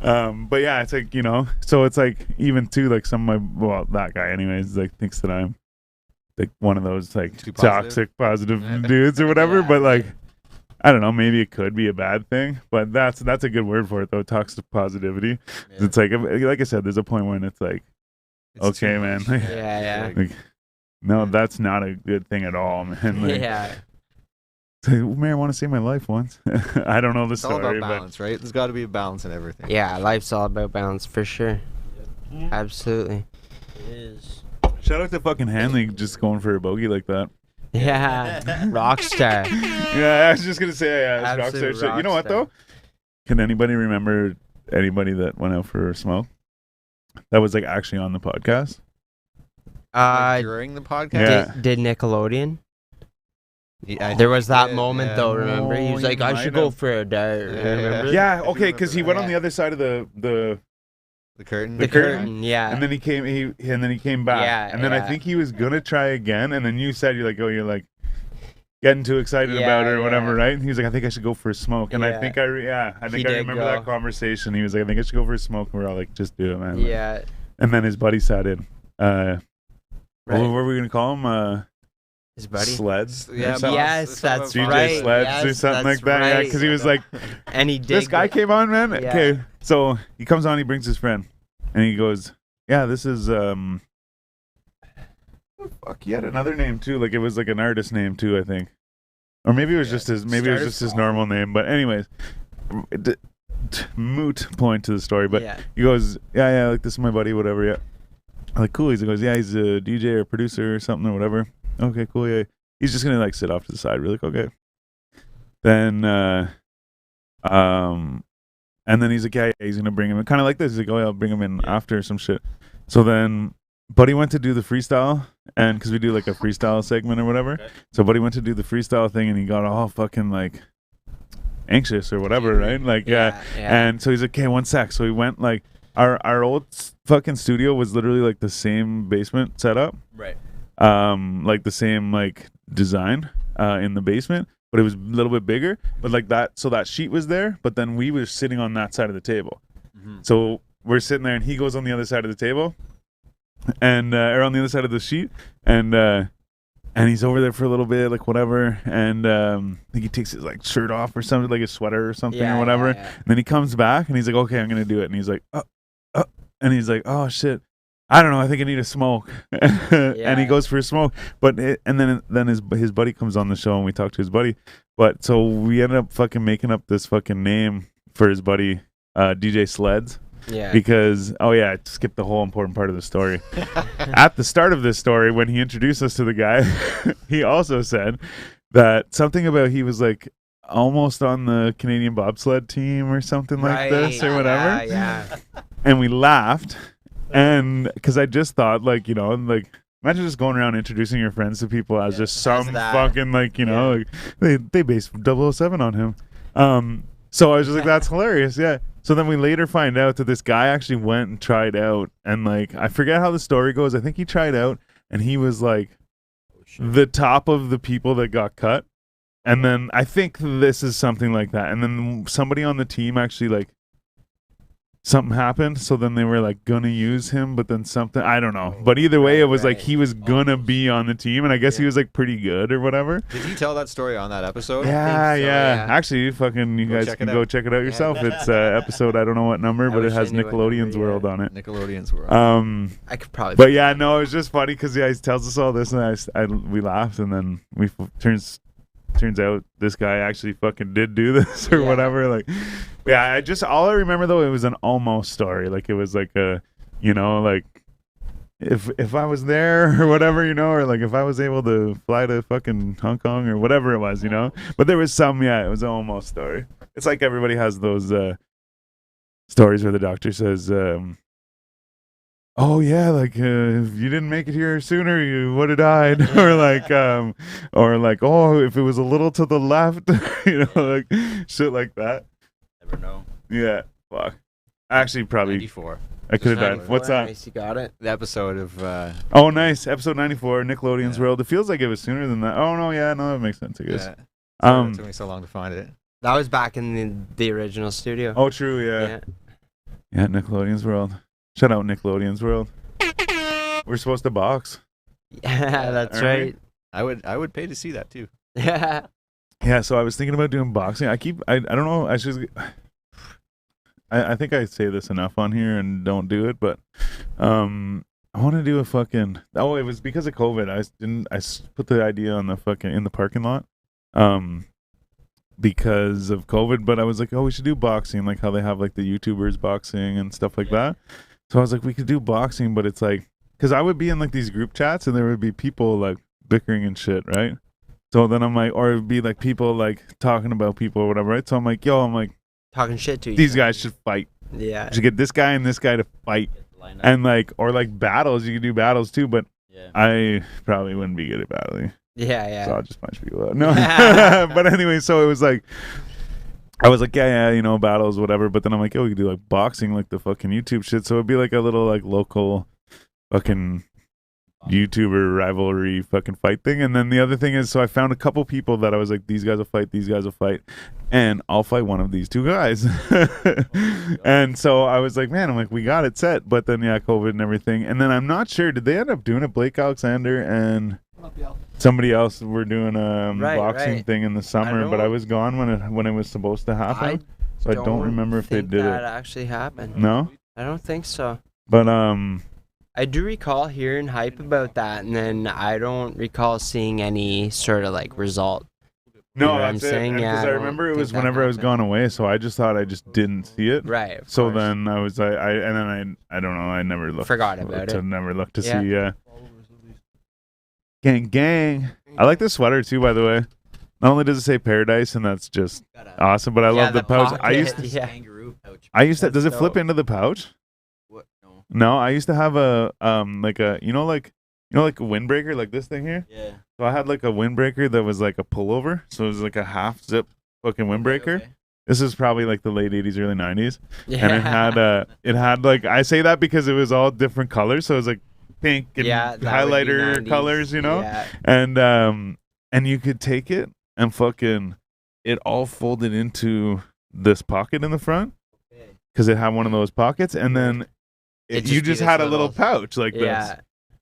But yeah, it's like, you know, so it's like even too, like some of that guy anyways, like thinks that I'm like one of those like Too positive? toxic positive dudes or whatever. Yeah. But like, I don't know, maybe it could be a bad thing, but that's a good word for it though, toxic positivity. Yeah. It's like I said, there's a point when it's like, It's okay, too man. much. Yeah. like, no, that's not a good thing at all, man. Like, Yeah. it's like, Mayor, want to save my life once? I don't know the It's all story, about but balance, right? There's got to be a balance in everything. Yeah, life's all about balance for sure. Absolutely. It is. shout out to fucking Hanley just going for a bogey like that. Yeah. Rockstar. Yeah, I was just gonna say, yeah, it's Absolute rockstar shit. You know what rockstar. though? Can anybody remember anybody that went out for a smoke that was like actually on the podcast? Like, during the podcast, Yeah. Did Nickelodeon? Yeah, There was that yeah, moment yeah. though, remember? He Oh, was he like, I might should go have. for a dart. Yeah, Remember? Yeah, do okay, because he remember went on that. the other side of the The curtain. The curtain, yeah. and then he came back. Yeah, and then I yeah. think he was gonna try again, and then you said you're like getting too excited Yeah, about it or whatever, yeah. right? And he was like, I think I should go for a smoke. And I Yeah. think I He did remember that go. conversation. He was like, I think I should go for a smoke. And we're all like, just do it, man. Like, Yeah. and then his buddy sat in. Right. What were we gonna call him? His buddy. Sleds. or Yeah, something? Yes, that's DJ right. Sleds or Yes, something like that's that. Yeah, right. because he was like, And he did. this guy go- came on, man. Yeah. Okay, so he comes on, he brings his friend, and he goes, yeah, this is fuck, he had another name too. Like it was like an artist name too, I think, or maybe it was just his normal name. But anyways, moot point to the story. But Yeah. he goes, yeah, like this is my buddy, whatever. Yeah, I'm like cool. He goes, yeah, he's a DJ or producer or something or whatever. Okay, cool. Yeah, he's just gonna like sit off to the side. We're like, okay. Then and then he's like, yeah, he's gonna bring him in, kind of like this. He's like, oh yeah, I'll bring him in after some shit. So then Buddy went to do the freestyle, and because we do like a freestyle segment or whatever. Okay. So Buddy went to do the freestyle thing, and he got all fucking like anxious or whatever, right? Like Yeah. and so he's like, okay, one sec. So he went like our old fucking studio was literally like the same basement setup, Right. like the same like design in the basement, but it was a little bit bigger. But like that, so that sheet was there, but then we were sitting on that side of the table. Mm-hmm. So we're sitting there, and he goes on the other side of the table, and or on the other side of the sheet, and he's over there for a little bit, like whatever, and I think he takes his like shirt off or something, like his sweater or something Yeah, or whatever. yeah, yeah. And then he comes back, and he's like, "Okay, I'm gonna do it," and he's like, and he's like, oh shit, I don't know, I think I need a smoke. And he goes for a smoke, but and then his buddy comes on the show and we talk to his buddy. But so we ended up fucking making up this fucking name for his buddy, DJ Sleds. Yeah. Because I skipped the whole important part of the story. At the start of this story, when he introduced us to the guy, he also said that something about he was like almost on the Canadian bobsled team or something like this or whatever. Yeah. And we laughed, and because I just thought, like, you know, like, imagine just going around introducing your friends to people as just some fucking, like, you know, like, they based 007 on him. So I was just like, that's hilarious. Yeah. So then we later find out that this guy actually went and tried out, and like, I forget how the story goes. I think he tried out and he was like the top of the people that got cut. And then I think this is something like that. And then somebody on the team actually, like, something happened. So then they were like gonna use him, but then something, I don't know. But either way, it was like he was gonna be on the team, and I guess he was like pretty good or whatever. Did he tell that story on that episode? Yeah. Actually, you guys can go check it out yourself. It's episode, I don't know what number, but it has Nickelodeon's World on it. Nickelodeon's World. I could probably. But yeah, no, it was just funny because he tells us all this, and we laughed, and then turns out this guy actually fucking did do this or whatever. Like, yeah, all I remember though, it was an almost story. Like, it was like a, you know, like if I was there or whatever, you know, or like if I was able to fly to fucking Hong Kong or whatever it was, you know. But there was some, it was an almost story. It's like everybody has those stories where the doctor says, oh yeah, like if you didn't make it here sooner, you would have died, or like, oh, if it was a little to the left, you know, like shit like that. Never know. Yeah, fuck. Actually, probably 94. I could have died. What's that? Nice, you got it. The episode of. Oh, nice. Episode 94, Nickelodeon's World. It feels like it was sooner than that. Oh no, that makes sense, I guess. Yeah. It took me so long to find it. That was back in the original studio. Oh, true. Yeah. Nickelodeon's World. Shout out Nickelodeon's World. We're supposed to box. Yeah, that's right. I would pay to see that too. Yeah. Yeah, so I was thinking about doing boxing. I don't know. I think I say this enough on here and don't do it, but I want to do a fucking. Oh, it was because of COVID. I put the idea on the fucking in the parking lot, because of COVID. But I was like, oh, we should do boxing, like how they have like the YouTubers boxing and stuff like that. So I was like, we could do boxing, but it's like, because I would be in like these group chats and there would be people like bickering and shit, right? So then I'm like, or it would be like people like talking about people or whatever, right? So I'm like, talking shit to you. These guys should fight. Yeah. You should get this guy and this guy to fight. And like, or like battles, you could do battles too, but I probably wouldn't be good at battling. Yeah. So I'll just punch people out. No. But anyway, so it was like, I was like, yeah, you know, battles, whatever. But then I'm like, we could do like boxing, like the fucking YouTube shit. So it'd be like a little like local fucking YouTuber rivalry fucking fight thing. And then the other thing is, so I found a couple people that I was like, these guys will fight, and I'll fight one of these two guys. And so I was like, man, I'm like, we got it set. But then COVID and everything. And then I'm not sure, did they end up doing it? Blake Alexander and somebody else were doing a boxing thing in the summer, but I was gone when it was supposed to happen. So I don't remember if they did that it. actually happened. No? I don't think so. But I do recall hearing hype about that, and then I don't recall seeing any sort of like result. No, you know that's what I'm saying? Because I remember it was whenever I was gone away, so I just thought I just didn't see it. Right. So then I was I don't know, I never looked. Forgot about it. Never looked to see. Gang. I like the sweater too, by the way. Not only does it say paradise, and that's just awesome, but I love the pouch. Pocket, I used to. Does it flip into the pouch? What? No, I used to have a like a like a windbreaker, like this thing here. Yeah. So I had like a windbreaker that was like a pullover, so it was like a half zip fucking windbreaker. Okay. This is probably like the late 80s, early 90s, Yeah. and it had like, I say that because it was all different colors, so it was like pink and highlighter colors, you know. Yeah. And you could take it and fucking it all folded into this pocket in the front, because it had one of those pockets, and then you just had a little pouch like this,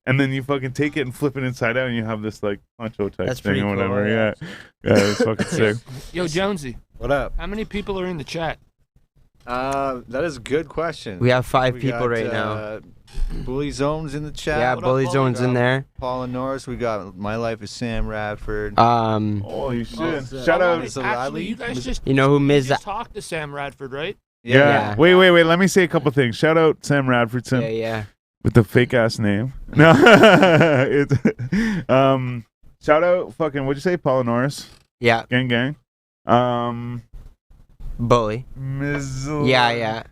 and then you fucking take it and flip it inside out, and you have this like poncho type thing or whatever. Cool, yeah, it's fucking sick. Yo, Jonesy, what up? how many people are in the chat? That is a good question. We have 5 We people got, right now. Bully Zone's in the chat. Yeah, What up, Bully Bully? Zone's in there. Paul and Norris. We got My Life is Sam Radford. Holy shit! Shout Shout out. Miz- Actually, you guys just You know who you Miz? just talked to Sam Radford, right? Yeah. Wait. Let me say a couple things. Shout out Sam Radfordson Yeah. with the fake ass name. No. It's shout out fucking. What'd you say? Paul and Norris. Yeah. Gang. Bully. Yeah.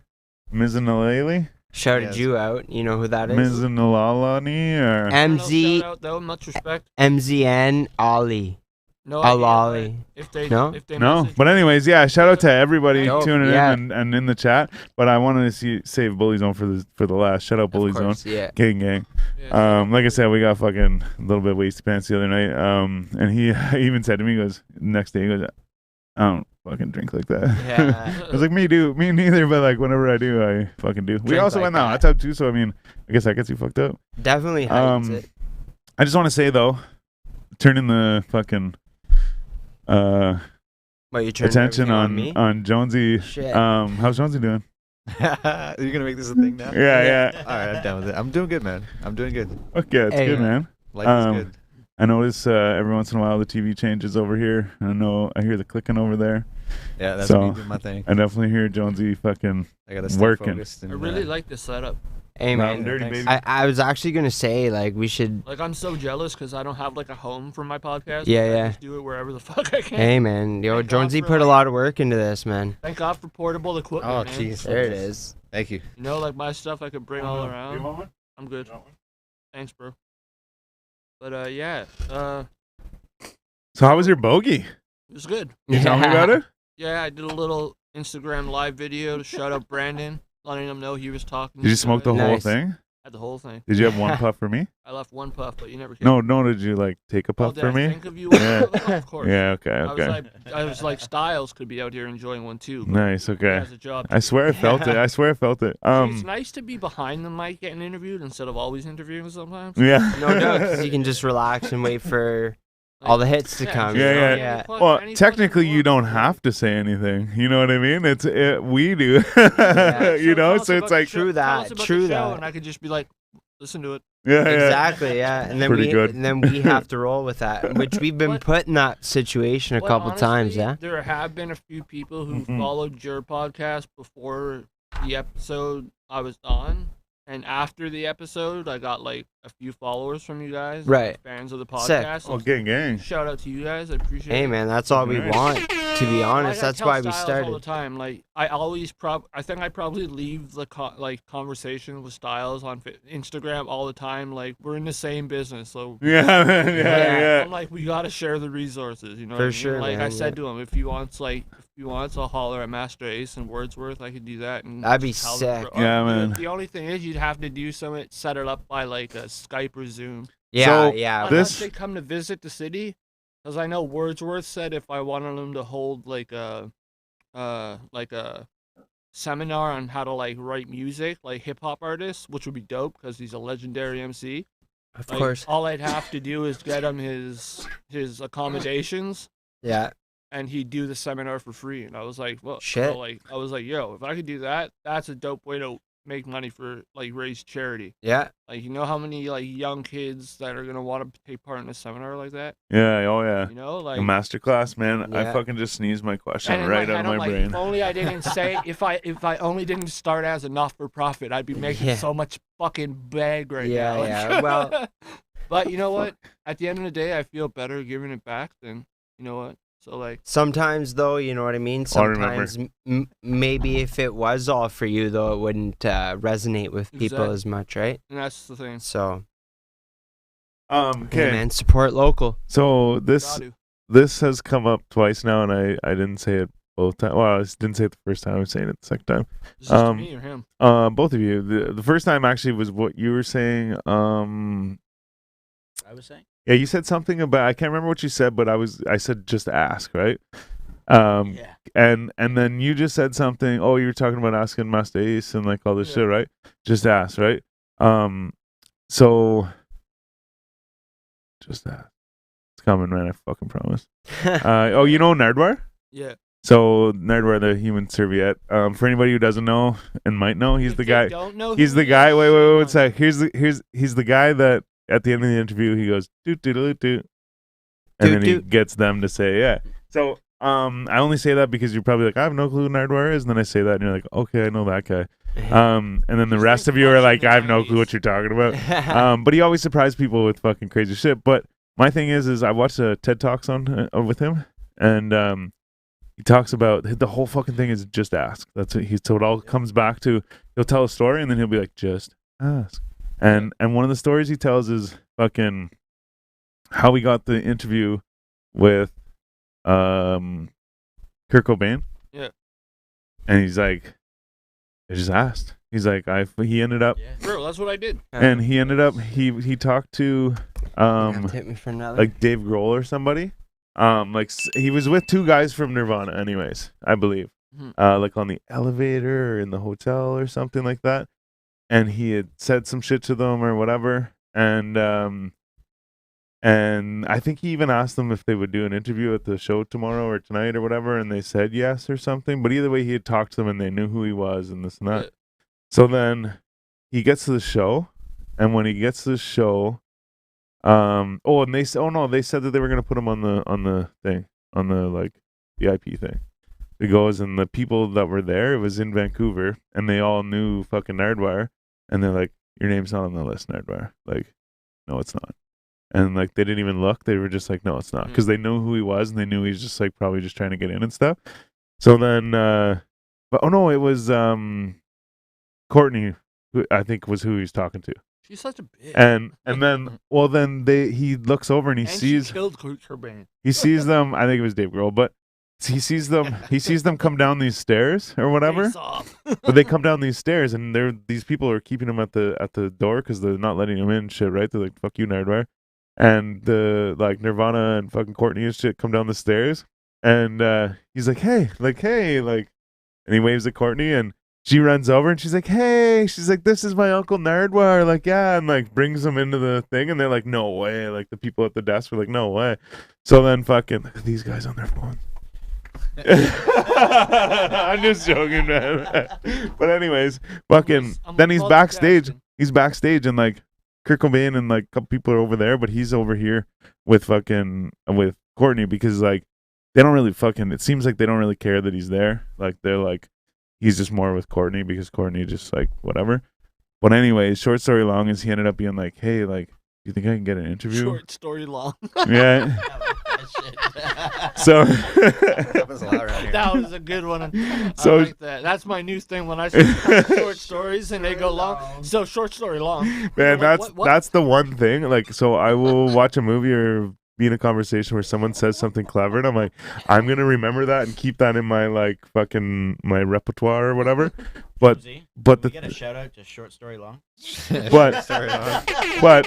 Mizanalali. Shouted Yes. you out. You know who that is? Mizanalalani or MZ Shout out, though, much respect. MZN Ali. No Alali. idea, but if they No? if they no. message But anyways, yeah. Shout out to everybody Dope, tuning yeah. in and in the chat. But I wanted to save Bully Zone for the last. Shout out Bully Of Zone. course, yeah. Gang. yeah, Like I said, we got fucking a little bit wasted pants the other night. And he even said to me, he goes, next day, he goes, I don't fucking drink like that. Yeah. I was like, me neither, but like whenever I do, I fucking do. We Drink also like went out that. hot tub too, so I mean, I guess that gets you fucked up. Definitely heightens it. I just want to say though, turning the fucking What, you turn attention everything on me? Jonesy. Shit. How's Jonesy doing? You're gonna make this a thing now? Yeah. All right, I'm down with it. I'm doing good, man. I'm doing good. Okay, it's Hey, good, man. Life is good. I notice every once in a while the TV changes over here. I hear the clicking over there. Yeah, that's so- me doing my thing. I definitely hear Jonesy fucking. I gotta stay working. focused. I And, really like this setup. Hey, Loud man. and dirty, thanks. baby. I was actually going to say, like, we should. Like, I'm so jealous because I don't have like a home for my podcast. Yeah, I yeah. just do it wherever the fuck I can. Hey, man. Yo, Thank God Jonesy for, put a like- lot of work into this, man. Thank God for portable equipment. Oh, man. jeez. There it is. Thank you. You know, like my stuff I could bring all You around. want one? I'm good. You want one? Thanks, bro. But yeah, So how was your bogey? it was good. You tell me about it. Yeah, I did a little Instagram live video to shout out Brandon, letting him know he was talking. Did you to smoke the it. whole Nice. thing? Had the whole thing. Did you have one puff for me? I left one puff, but you never came. No. Did you like take a Oh, puff did for I me? think of you? Yeah. Of course. Yeah. Okay. I was like, Styles could be out here enjoying one too. but Nice. he Okay. has a job. to I do. swear I felt it. See, it's Um. nice to be behind the mic getting interviewed instead of always interviewing sometimes. Yeah. No doubt, 'cause you can just relax and wait for all the hits to come. Yeah, you know? yeah. Plug Well, any technically, fucking you don't word. have to say anything. You know what I mean? We do. Yeah. You know, tell us so about it's the like, show- True tell us that, about the true show, that. And I could just be like, listen to it. yeah. Exactly, yeah. And then Pretty good. and then we have to roll with that, which we've been But- put in that situation a But couple times, honestly, yeah. There have been a few people who Mhm. followed your podcast before the episode I was on. And after the episode, I got like a few followers from you guys. Right. Fans of the Sick. podcast. Oh, gang. Shout out to you guys. I appreciate it. Hey, man, that's all we Nice. want. To be honest, Like, I that's tell why we Styles all the started. time. Like I think I probably leave the conversation with Styles on Instagram all the time. Like we're in the same business, so Yeah, man. Yeah. I'm like we gotta share the resources. You know, For what I mean? sure, Like I man, said yeah. to him, if he wants, I'll holler at Master Ace and Wordsworth. I could do that. And That'd be just tell them sick. Yeah, the- man. The only thing is, you'd have to do something, set it up by like a Skype or Zoom. Yeah, So, yeah. this- Unless they come to visit the city, because I know Wordsworth said if I wanted them to hold like a seminar on how to like write music, like hip hop artists, which would be dope because he's a legendary MC. Of Like, course. all I'd have to do is get him his accommodations, Yeah. and he'd do the seminar for free. And I was like, well, Shit. so, like I was like, yo, if I could do that, that's a dope way to make money for like raise charity. Yeah. Like, you know how many like young kids that are gonna want to take part in a seminar like that? Yeah. Oh, yeah. You know, like A masterclass, man. I Yeah. fucking just sneezed my question and in right my out head, of I'm my like, brain. if only I didn't say if I only didn't start as a not for profit, I'd be making Yeah. so much fucking bag right Yeah, now. yeah. Well- but you know what? At the end of the day, I feel better giving it back than you know what. So like, Sometimes, though, you know what I mean? I'll remember. Sometimes, maybe if it was all for you, though, it wouldn't resonate with people Exactly. as much, right? and that's the thing. So, hey, Okay. man, support local. So this Gotta. has come up twice now, and I didn't say it both times. Well, I didn't say it the first time. I'm saying it the second time. Is this to um, me or him? Both of you. The first time actually was what you were saying. I was saying. Yeah, you said something about, I can't remember what you said, but I said just ask, right? Yeah. And then you just said something. Oh, you were talking about asking Master Ace and like all this Yeah. shit, right? Just ask, right? So just ask. It's coming, man. I fucking promise. Oh, you know Nardwar? Yeah. So Nardwar, the human serviette. For anybody who doesn't know and might know, he's If the they guy. Don't know He's who the he guy. is, Wait, shame one on sec. He's the guy that at the end of the interview he goes doot doot doot doot, and Doot, then he doot. gets them to say yeah. So I only say that because you're probably like, I have no clue who Nardwar is, and then I say that and you're like, okay, I know that guy. And then the He's rest like of you are Russian like, in I have no 90s. clue what you're talking about. But he always surprised people with fucking crazy shit. But my thing is I watched a TED Talks on with him, and he talks about the whole fucking thing is just ask. That's what so it all comes back to. He'll tell a story and then he'll be like, just ask. And one of the stories he tells is fucking how he got the interview with Kurt Cobain. Yeah. And he's like, I just asked. He's like, he ended up, Bro, that's what I did. and he ended up, he talked to, Hit me for another. like Dave Grohl or somebody. He was with two guys from Nirvana, anyways, I believe. Mhm. Like on the elevator or in the hotel or something like that. And he had said some shit to them or whatever. And I think he even asked them if they would do an interview at the show tomorrow or tonight or whatever, and they said yes or something. But either way, he had talked to them and they knew who he was and this and that. Yeah. So then he gets to the show, and when he gets to the show, and they said that they were gonna put him on the thing, on the like VIP thing. He goes, and the people that were there, it was in Vancouver, and they all knew fucking Nardwar, and they're like, your name's not on the list, Nardwar. Like, no, it's not. And like they didn't even look. They were just like, no, it's not, because they knew who he was, and they knew he was just like probably just trying to get in and stuff. So then, but it was Courtney, who I think was who he was talking to. She's such a bitch. And then he looks over and he And sees she killed Kurt Cobain. he sees them. I think it was Dave Grohl, but he sees them come down these stairs or whatever. Face off. But they come down these stairs, and these people are keeping him at the door because they're not letting him in. And shit, right? They're like, "Fuck you, Nardwar," and the like Nirvana and fucking Courtney and shit come down the stairs, and he's like, hey, and he waves at Courtney, and she runs over and she's like, hey, she's like, this is my uncle Nardwar, like, yeah, and like brings him into the thing, and they're like, no way, like the people at the desk were like, no way. So then fucking look at these guys on their phones. I'm just joking, man. But anyways, fucking I'm then he's multitasking. backstage and like Kurt Cobain and like a couple people are over there, but he's over here with Courtney, because like they don't really fucking, it seems like they don't really care that he's there. Like they're like, he's just more with Courtney because Courtney just like whatever. But anyways, short story long is he ended up being like, hey, like, do you think I can get an interview? Short story long. Yeah. That So Happens a lot around here. That was a good one. So- I like that. That's my new thing when I say short stories and they go long. So short story long. man, Like, that's what? that's the one thing. Like, so I will watch a movie or be in a conversation where someone says something clever, and I'm like, I'm gonna remember that and keep that in my like fucking my repertoire or whatever. But Jonesy, but can the we get a shout out to short story long? but Sorry, but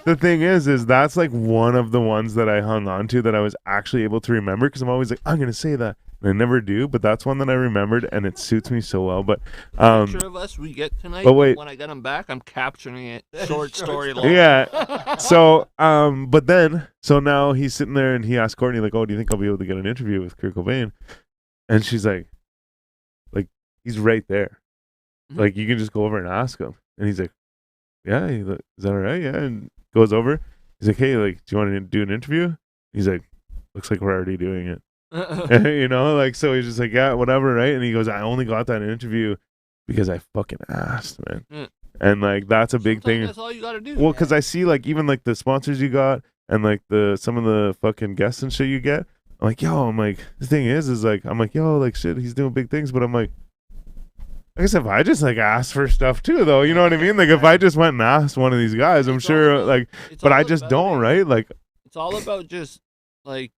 the thing is that's like one of the ones that I hung on to that I was actually able to remember, because I'm always like, I'm gonna say that, and I never do. But that's one that I remembered, and it suits me so well. But Picture of us we get tonight. but wait. When I get them back, I'm capturing it. Short story long. yeah. So but then so now he's sitting there and he asks Courtney like, oh, do you think I'll be able to get an interview with Kurt Cobain? And she's like he's right there. Mhm. Like you can just go over and ask him. And he's like, yeah, is that all right? Yeah. And goes over. He's like, hey, like, do you want to do an interview? He's like, looks like we're already doing it. You know, like, so he's just like, yeah, whatever, right? And he goes, I only got that interview because I fucking asked, man. Mm. And like that's a big Sometimes thing. That's all you gotta do. Well, because I see like even like the sponsors you got and like some of the fucking guests and shit you get. I'm like, yo, I'm like, the thing is like, I'm like, yo, like shit, he's doing big things, but I'm like, I guess if I just like asked for stuff too, though, you know what I mean? Like if I just went and asked one of these guys, I'm It's sure all about- like, It's but all I just about don't, it. right? Like, It's all about just like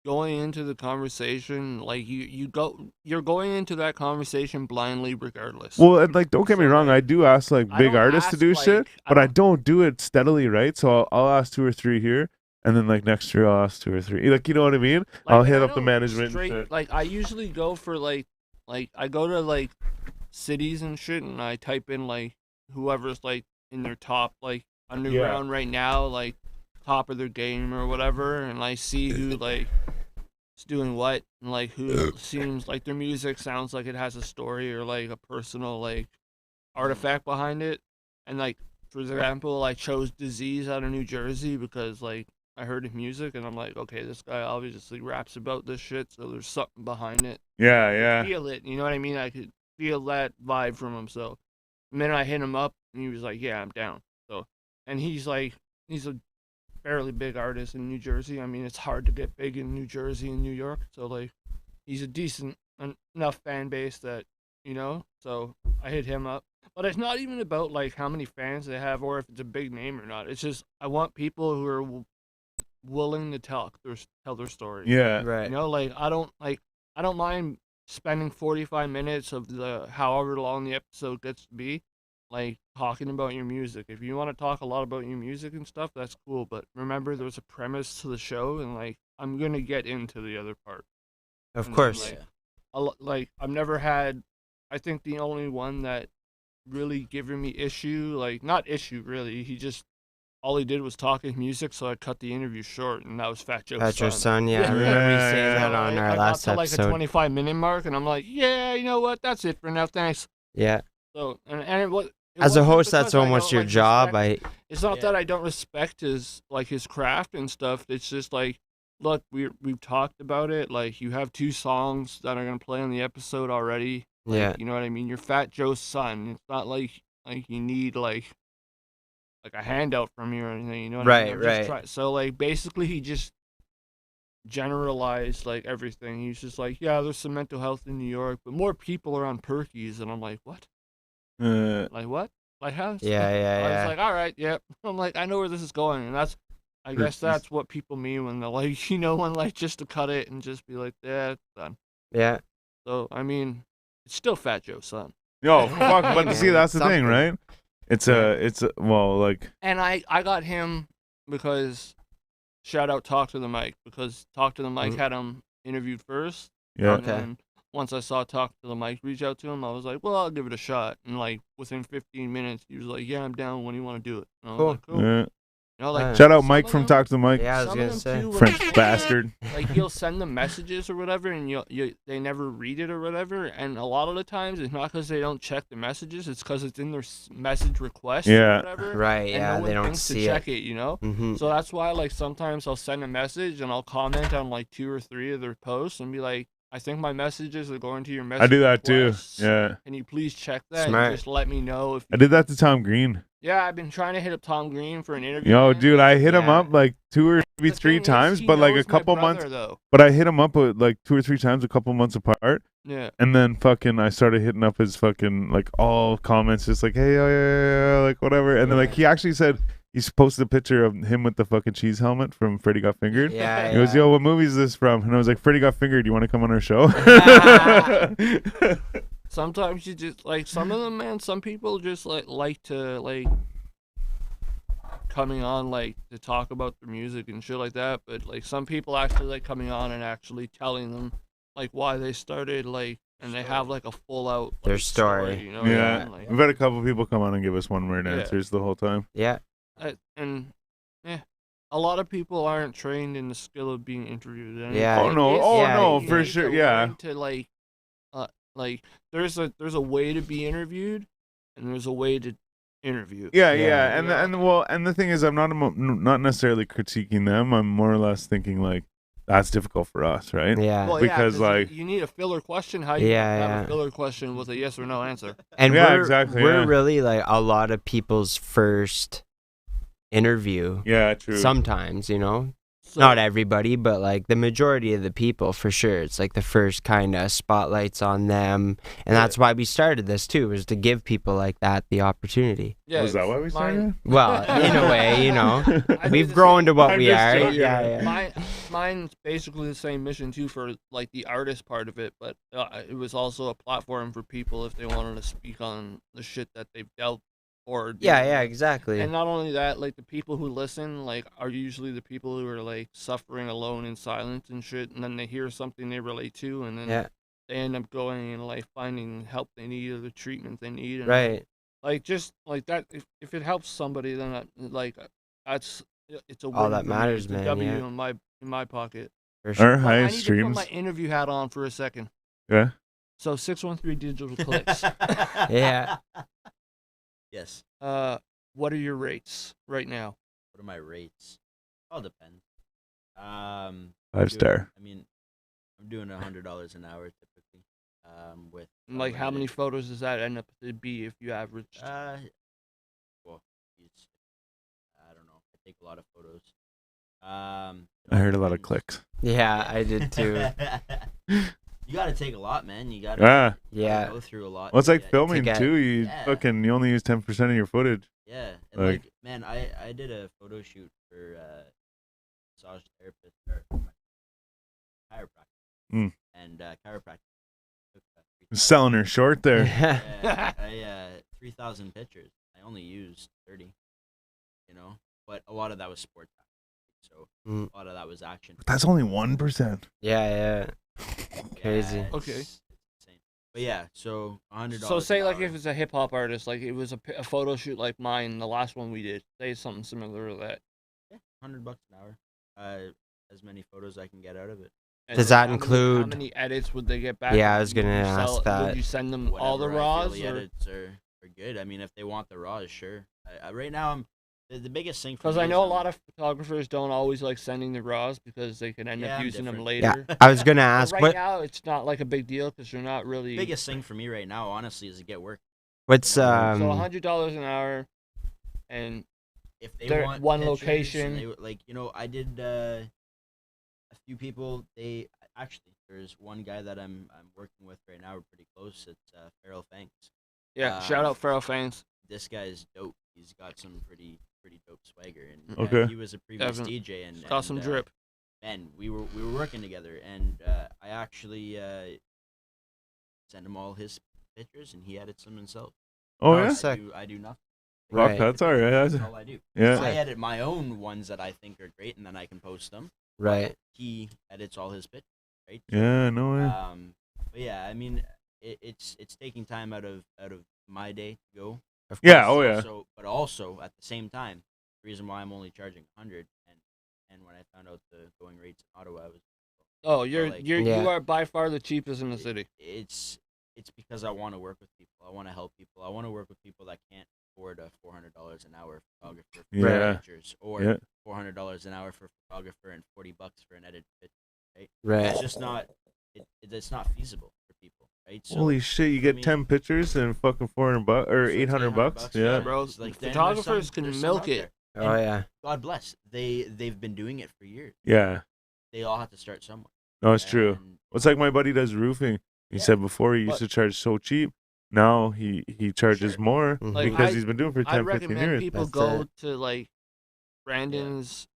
going into the conversation. Like you're going into that conversation blindly, regardless. well, and like, don't get me So, wrong, like, I do ask like I big don't artists to ask, do like, shit, I but I don't- don't do it steadily, right? So I'll ask 2 or 3 here, and then like next year I'll ask 2 or 3. Like, you know what I mean? I'll and hit I up the don't management. and straight- shit. Like I usually go for like I go to like cities and shit, and I type in like whoever's like in their top like underground right now, like top of their game or whatever, and I see who like doing what, and like who seems like their music sounds like it has a story or like a personal like artifact behind it. And like for example, I chose Disease out of New Jersey because like I heard his music and I'm like, okay, this guy obviously raps about this shit, so there's something behind it. Yeah, I yeah. could feel it, you know what I mean? I could feel that vibe from him. So the minute I hit him up, and he was like, yeah, I'm down. So, and he's a fairly big artist in New Jersey. I mean, it's hard to get big in New Jersey and New York. So like, he's a decent enough fan base that, you know, so I hit him up. But it's not even about like how many fans they have or if it's a big name or not. It's just I want people who are willing to tell their story. Yeah. Right. You know, like I don't mind spending 45 minutes of the however long the episode gets to be, like talking about your music. If you want to talk a lot about your music and stuff, that's cool. But remember, there's a premise to the show, and like I'm gonna get into the other part. Of And, course. like I've never had. I think the only one that really given me issue, like not issue really. All he did was talk his music, so I cut the interview short, and that was Fat Joe's That's your son. son, yeah. I Yeah. remember you Yeah, saying yeah. that on I our got last to like a episode. 25-minute mark, and I'm like, yeah, you know what? That's it for now. Thanks. Yeah. So, and it was. As a wasn't host, that's because I almost don't, your like, job. respect- I It's not Yeah. that I don't respect his craft and stuff. It's just like, look, we've talked about it. Like, you have 2 songs that are gonna play on the episode already. Like, Yeah. you know what I mean? You're Fat Joe's son. It's not like you need like a handout from you or anything. You know what I mean? Right, right. So like basically, he just generalized like everything. He's just like, yeah, there's some mental health in New York, but more people are on Perkies, and I'm like, what? Like what? Like how? Yeah, I was yeah. like, all right, yep. I'm like, I know where this is going, and I guess Perkies. that's what people mean when they're like, you know, when like just to cut it and just be like, yeah, it's done. Yeah. So I mean, it's still Fat Joe's son. Yo, fuck. But Man, see, that's the something. thing, right? It's well, like, And I got him because shout out Talk to the Mic, because Talk to the Mic Mhm. had him interviewed first. yeah. And Okay. then once I saw Talk to the Mic reach out to him, I was like, well, I'll give it a shot. And like within 15 minutes, he was like, yeah, I'm down when you want to do it. And I was Cool. like, cool. Yeah. You know, like Yeah. Shout out some Mike of from them- Talk to the Mic. Yeah, I was some gonna of them say. too, when French they- bastard. Like you'll send them messages or whatever, and they never read it or whatever. And a lot of the times, it's not because they don't check the messages; it's because it's in their message request Yeah. or whatever. Right, And yeah, no one they don't thinks see to check it. it, you know. Mm-hmm. So that's why, like, sometimes I'll send a message and I'll comment on like 2 or 3 of their posts and be like, I think my messages are going to your message. I do that too. requests. Yeah. Can you please check that Smart. and just let me know if I did that to Tom Green. Yeah, I've been trying to hit up Tom Green for an interview. Yo, man. dude, I hit him Yeah. up like 2 or maybe The 3 thing is, times, he but like a knows my couple months. brother, though. But I hit him up like 2 or 3 times, a couple months apart, Yeah. and then fucking I started hitting up his fucking like all comments, just like, hey, yeah, like whatever. And then like he actually said he posted a picture of him with the fucking cheese helmet from Freddy Got Fingered. Yeah, He goes, yeah. yo, what movie is this from? And I was like, Freddy Got Fingered. You want to come on our show? Sometimes you just like some of them, man. Some people just like to like coming on like to talk about their music and shit like that. But like some people actually like coming on and actually telling them like why they started, like, and they have like a full out Their like, story. You know what I Yeah, mean? Like, we've had a couple people come on and give us one word Yeah. answers the whole time. Yeah. and a lot of people aren't trained in the skill of being interviewed. And Yeah. Oh no, it's- oh yeah, no, you for need sure, to yeah. learn to like there's a way to be interviewed, and there's a way to interview. Yeah, Yeah. yeah, and Yeah. and the thing is, I'm not necessarily critiquing them. I'm more or less thinking like that's difficult for us, right? Yeah. Well, Because, 'cause like- you need a filler question. How you Yeah, have yeah. a filler question with a yes or no answer? And Yeah, we're, exactly, we're yeah. really like a lot of people's first interview. Yeah, true. Sometimes, you know, So, not everybody, but like the majority of the people for sure. It's like the first kind of spotlights on them, and that's why we started this too, was to give people like that the opportunity. yeah, Was that why we mine- started? Well, in a way, you know, I do we've the grown to same- what I'm we just are. joking. Yeah, yeah. Mine's basically the same mission too, for like the artist part of it, but it was also a platform for people if they wanted to speak on the shit that they've dealt or Yeah, dealing yeah, with. exactly. And not only that, like the people who listen, like, are usually the people who are like suffering alone in silence and shit, and then they hear something they relate to, and then Yeah, they end up going and like finding help they need or the treatment they need. And, right. Like just like that, if it helps somebody, then like that's it's a All win that for me. matters, It's a man, W yeah. in my pocket. For sure. Our But I highest need to put streams. my interview hat on for a second. Yeah. So 613 digital clicks. Yeah. Yes. What are your rates right now? What are my rates? All depends. 5-star. I mean, I'm doing $100 an hour typically. With Like, how many unlimited- photos does that end up to be if you averaged? Well, geez, I don't know. I take a lot of photos. I heard a lot of clicks. Yeah, I did too. You gotta take a lot, man. You gotta, Ah. you gotta Yeah. go through a lot. Well, it's like Yeah, filming get- too. You Yeah. you only use 10% of your footage. Yeah, and Like- like, man, I did a photo shoot for massage therapist or chiropractor, Mm. and chiropractor took Selling her short there. yeah, I 3,000 pictures. I only used 30, you know, but a lot of that was sport tactics, so Mm. a lot of that was action. That's only 1%. Yeah. Crazy. Yeah, Okay. it's insane. But yeah, so $100. So say an like hour. if it's a hip hop artist, like it was a photo shoot like mine, the last one we did. Say something similar to that. Yeah, $100 an hour. As many photos I can get out of it. And Does then that how include- many edits would they get back? Yeah, I was Would gonna you ask that. Would you send them all the Whatever I feel raws? the Or edits are good. I mean, if they want the raws, sure. Right now, I'm the biggest thing for because me I is know a I'm- lot of photographers don't always like sending the raws because they can end Yeah, up I'm using them different. later. Yeah. I was gonna But ask right what now, it's not like a big deal because you're not really. biggest thing for me right now, honestly, is to get work. what's So um $100 an hour, and If they They're want one pictures location. and they, like, you know, I did a few people. They actually, there's one guy that I'm working with right now. We're pretty close. It's Feral Fangs. yeah, shout out Feral Fans. This guy's dope. He's got some pretty dope swagger, and Okay. he was a previous Definitely. DJ, and Got some and, drip. Man, we were working together, and I actually sent him all his pictures, and he edits them himself. Oh, Oh, yeah? sick. I do nothing. Fuck, Right. that's all right. That's That's- all I do. Yeah. I edit my own ones that I think are great, and then I can post them. right? He edits all his pictures, right? Yeah, no way. But yeah, I mean, it's taking time out of my day to go. Of Yeah, course. oh yeah. So, but also at the same time, the reason why I'm only charging 100, and when I found out the going rates in Ottawa, I was Oh, like- you Yeah. are by far the cheapest in the city. it's because I want to work with people. I want to help people. I want to work with people that can't afford a $400 an hour photographer for Yeah. pictures, or Yeah. $400 an hour for photographer and $40 for an edited picture. Right. It's just not. It's not feasible for people, right? So, Holy shit, you I get mean- 10 pictures and fucking 400 bucks or so it's 800 bucks? yeah, Yeah. bro. it's like, then there's Photographers some- can there's some milk out it. there. Oh And yeah. God bless. They've been doing it for years. Yeah. They all have to start somewhere. No, it's true. And- It's like my buddy does roofing. He Yeah. said before he used But- to charge so cheap. Now he charges Sure. more Mhm. Like, because I- he's been doing it for 10, I 15 recommend years. people That's go it. to like Brandon's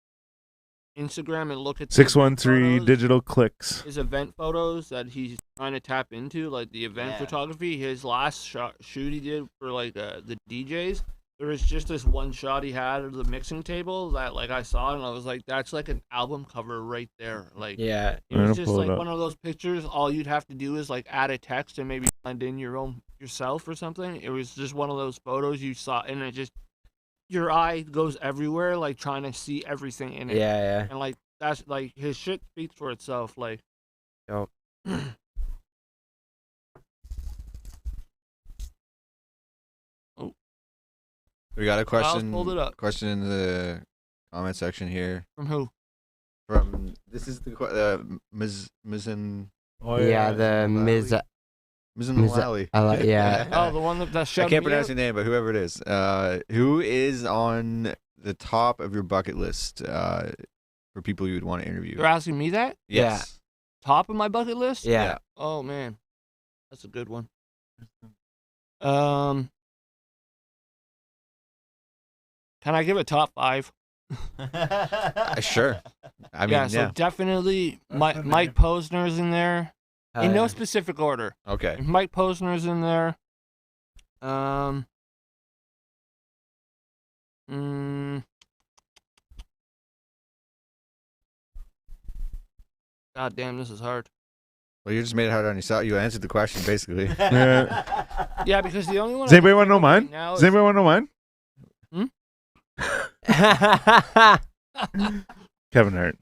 Instagram and look at the 613 photos, digital clicks. his event photos that he's trying to tap into, like the event Yeah. photography. His last shoot he did for like the DJs. There was just this one shot he had of the mixing table that like I saw and I was like, that's like an album cover right there. Like Yeah. it I'm was gonna just pull it like up. one of those pictures. All you'd have to do is like add a text and maybe blend in your own yourself or something. It was just one of those photos you saw and it just your eye goes everywhere, like trying to see everything in it. Yeah. Yeah. And like that's like his shit speaks for itself. Like Dope. We got a question. pulled it up. Question in the comment section here from who? from this is the Mizzen Oh, Yeah. The Ms. Lally. Yeah. Oh, the one that I showed can't me pronounce out? your name, but whoever it is, who is on the top of your bucket list for people you would want to interview? You're asking me that? Yes. Top of my bucket list? Yeah. Oh man, that's a good one. Can I give a top 5? Sure. I mean, yeah, so definitely Mike Posner's in there. In no specific order. Okay. Mike Posner's in there. God damn, this is hard. Well, you just made it hard on yourself. You answered the question basically. Yeah, because the only one. Does I anybody can want to know think of right mine? now Does is- anybody want to know mine? Kevin Hart.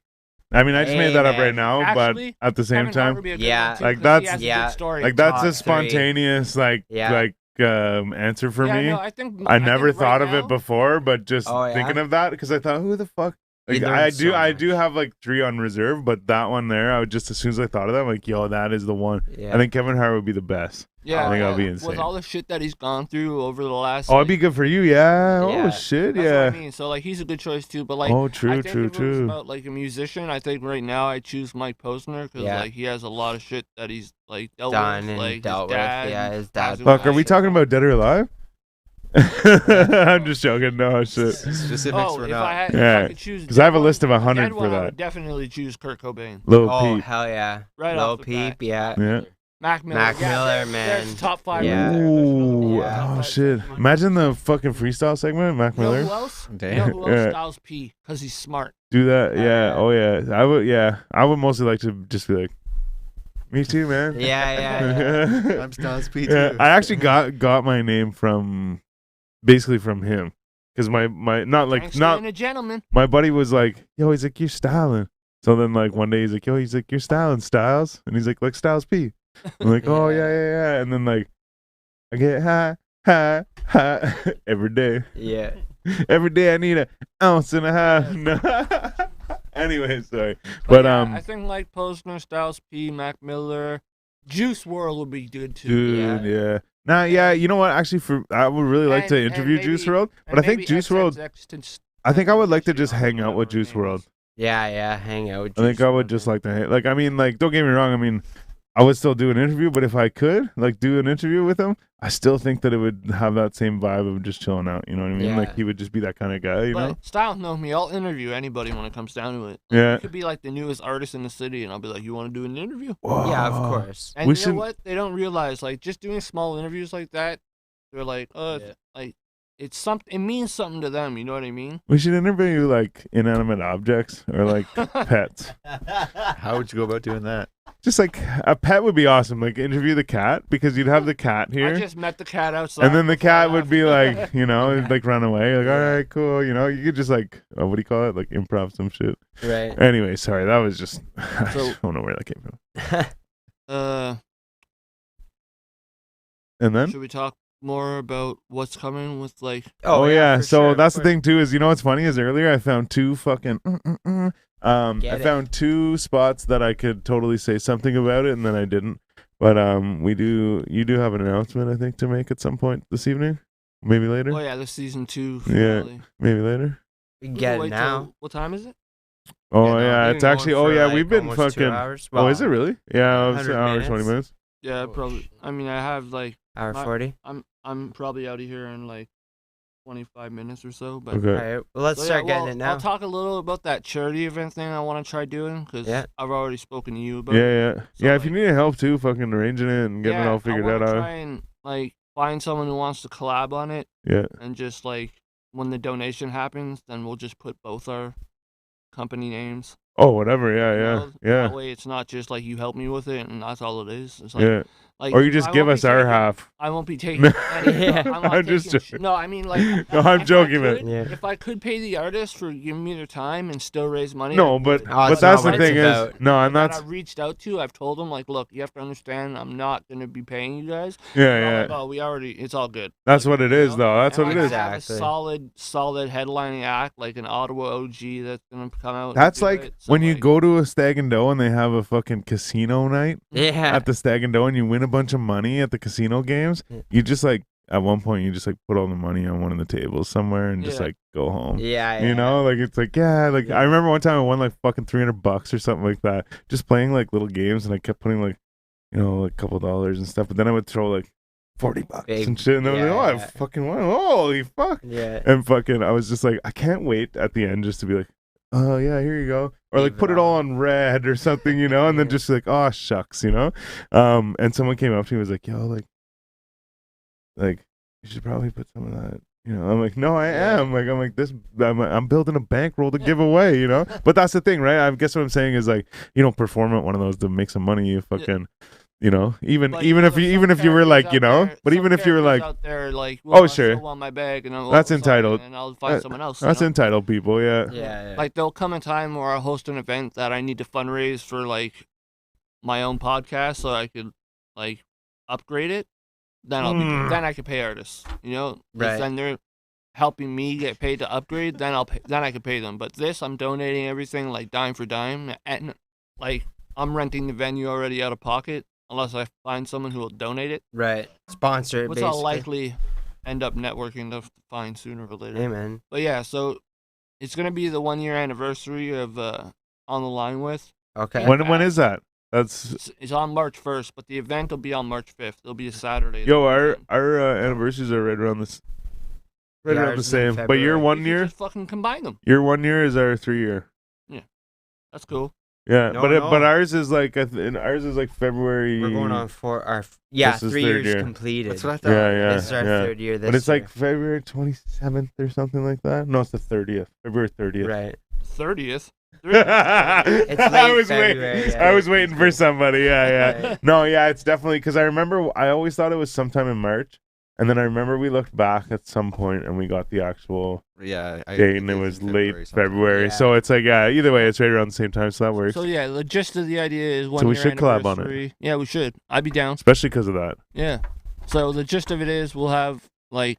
I mean, I just made that up Hey, right man. now, Actually, but at the same Kevin Hart time, would be a good Yeah. one, too, Like, 'cause that's- he has a yeah, good story. like that's a top three. spontaneous Yeah. answer for yeah, me. no, I think I never think thought right of it now- before, but just Oh, yeah? thinking of that because I thought, who the fuck? You Like learn I so do much. have like 3 on reserve, but that one there, I would just as soon as I thought of that, I'm like, yo, that is the one. Yeah. I think Kevin Hart would be the best. Yeah, I think that'll be with insane. all the shit that he's gone through over the last. Oh, it'd be good for you, yeah. Yeah. Oh shit, That's yeah. what I mean. So like, he's a good choice too. But like, Oh, I true, think true, if it was true. about like a musician, I think right now I choose Mike Posner because Yeah. like he has a lot of shit that he's like dealt Done with, and like dealt his with. dad. Yeah, his dad passing Fuck, are away. we talking about Dead or Alive? I'm just joking. No shit. Specifics Oh, we're if not. I had, Yeah, if I could choose, 'cause I have a dead list of one- 100 dead for one, I that. would definitely choose Kurt Cobain. Lil Oh, Peep. hell yeah. Right Lil off the bat. Peep, yeah. Yeah. Mac Miller. Mac yeah, Miller, there's man. top 5 Yeah. right there. There's another one. Ooh, Yeah. oh Top shit. 5. Imagine the fucking freestyle segment, Mac You know Miller. who else? You Damn. know who else? Yeah. Styles P, because he's smart. Do that, Oh, yeah. yeah. Oh yeah. I would, yeah. I would mostly like to just be like, me too, man. Yeah. I'm Styles P Yeah, too. I actually got my name from basically from him because my not like Gangster not and a gentleman. my buddy was like, yo, he's like, you're styling. So then like one day he's like, yo, he's like, you're styling, Styles, and he's like Styles P. I'm like, oh yeah, and then like I get ha every day. Yeah. Every day I need an ounce and a half. No. Anyway, sorry, but yeah, I think like Posner, Styles P, Mac Miller, Juice WRLD would be good too. dude, yeah. Nah, yeah, you know what? Actually, I would really like to And interview maybe- Juice WRLD, And but I think maybe Juice WRLD. XXX I think I would like to just Tentacion, hang out with whatever her Juice name WRLD. is. Yeah, hang out with I think Juice I would WRLD, just man. like to hang. Like, I mean, like, don't get me wrong. I mean, I would still do an interview, but if I could, like, do an interview with him, I still think that it would have that same vibe of just chilling out. You know what I mean? Yeah. Like, he would just be that kind of guy. You know? But Styles knows me. I'll interview anybody when it comes down to it. Yeah. You could be like the newest artist in the city, and I'll be like, "You want to do an interview?" Yeah, of Whoa. course. And We you should- know what? They don't realize like just doing small interviews like that. They're like, "Oh, Yeah. like it's something. It means something to them." You know what I mean? We should interview like inanimate objects or like pets. How would you go about doing that? Just like a pet would be awesome. Like interview the cat because you'd have the cat I here. just met the cat outside. And then the before I cat would left. be like, you know, it'd, like run away. Like, Yeah. all right, cool. You know, you could just like, what do you call it? Like improv some shit. Right. Anyway, sorry. That was just, I So- don't know where that came from. And then? Should we talk more about what's coming with like? Oh, yeah. for So sure, that's the of course. thing too, is you know what's funny is earlier I found 2 fucking, I Get it. found 2 spots that I could totally say something about it and then I didn't. But you do have an announcement I think to make at some point this evening. Maybe later. Oh yeah, the season 2 Yeah. finale. Maybe later. We can We get can it wait now. till- What time is it? Oh no, yeah, we've it's been actually. going Oh for, yeah, like, we've been almost 2 fucking. hours. Oh, is it Well, really? Yeah, it was 100 an hour, 20 minutes. minutes. Yeah, Oh, probably. shit. I mean, I have like Hour My- 40. I'm probably out of here in like 25 minutes or so. But Okay. All right. Well, let's So, start yeah, getting well, it now. I'll talk a little about that charity event thing I want to try doing because Yeah. I've already spoken to you about. Yeah, it. yeah, So, yeah. If you like- need help too, fucking arranging it and getting it all figured I out. wanna try and like find someone who wants to collab on it, Yeah. and just like when the donation happens, then we'll just put both our company names. Oh, whatever. Yeah, you yeah, know? yeah, That way, it's not just like you help me with it and that's all it is. It's like, yeah. like Or you I just won't give be us our taking- half. I won't be taking. any, Yeah. I'm, not I'm just taking joking. No, I mean like. No, I'm if I joking, man. could- Yeah. If I could pay the artist for giving me their time and still raise money. No, I but would. Oh, but that's that's not the what thing it's is about. no, and that that's I've reached out to. I've told them like, look, you have to understand, I'm not gonna be paying you guys. yeah, They're all yeah. like, oh, we already. It's all good. That's what it You is, know? though. That's And, what it like, is. I have a Exactly. solid headlining act, like an Ottawa OG that's gonna come out. and That's do like it. So, when you like, go to a Stag and Doe and they have a fucking casino night Yeah. at the Stag and Doe and you win a bunch of money at the casino games. Yeah. You just like at one point you just like put all the money on one of the tables somewhere and just Yeah. like go home. Yeah. You know, like it's like like Yeah. I remember one time I won like fucking $300 or something like that, just playing like little games, and I kept putting like, you know, like a couple dollars and stuff. But then I would throw like $40 Big- and shit, and I was like, oh, I yeah. fucking won! Holy fuck! Yeah. And fucking, I was just like, I can't wait at the end just to be like, oh yeah, here you go, or like Leave put it it all all. on red or something, you know, and then Yeah. just like, oh shucks, you know. And someone came up to me and was like, yo, like you should probably put some of that. You know, I'm like, no, I Yeah. am. Like, I'm like this. I'm building a bankroll to give away. You know, but that's the thing, right? I guess what I'm saying is like, you don't perform at one of those to make some money. You fucking, You know, even But if some you were characters like, you out know, there- but some even if you were characters like, out there, like, oh, I sure. still want my bag, and That's sorry, entitled. and I'll find someone else. that's you know? entitled people, yeah. Yeah. Like there'll come a time where I'll host an event that I need to fundraise for like my own podcast, so I could like upgrade it. Then then I could pay artists. You know, 'Cause Right. then they're helping me get paid to upgrade. Then I could pay them. But this, I'm donating everything like dime for dime, and like I'm renting the venue already out of pocket. Unless I find someone who will donate it, Right. Sponsor it, which basically. I'll likely end up networking to find sooner or later. Hey, man. But yeah, so it's gonna be the 1 year anniversary of On the Line With. Okay. When is that? That's It's on March 1st, but the event will be on March 5th. It'll be a Saturday. yo. Our anniversaries are right around this. Right Yeah, around ours the is in same. But your February. 1 We year, could just fucking combine them. your 1 year is our 3 year. That's cool. Yeah, No, but no. ours is like ours is like February. We're going on for our This is 3 third years year. completed. That's what I thought. Yeah, yeah, This is our yeah. third year. This But it's year. like February 27th or something like that. No, it's the 30th. February 30th. Right. 30th. It's I late was February, waiting. yeah. I was waiting for somebody. Yeah. Right. No, yeah, it's definitely because I remember I always thought it was sometime in March, and then I remember we looked back at some point and we got the actual Yeah, date, and it it's was in late sometime. February. Yeah. So it's like either way, it's right around the same time, so that works. So yeah, the gist of the idea is 1 So we year should collab on it. anniversary. Yeah, we should. I'd be down. Especially because of that. Yeah. So the gist of it is we'll have like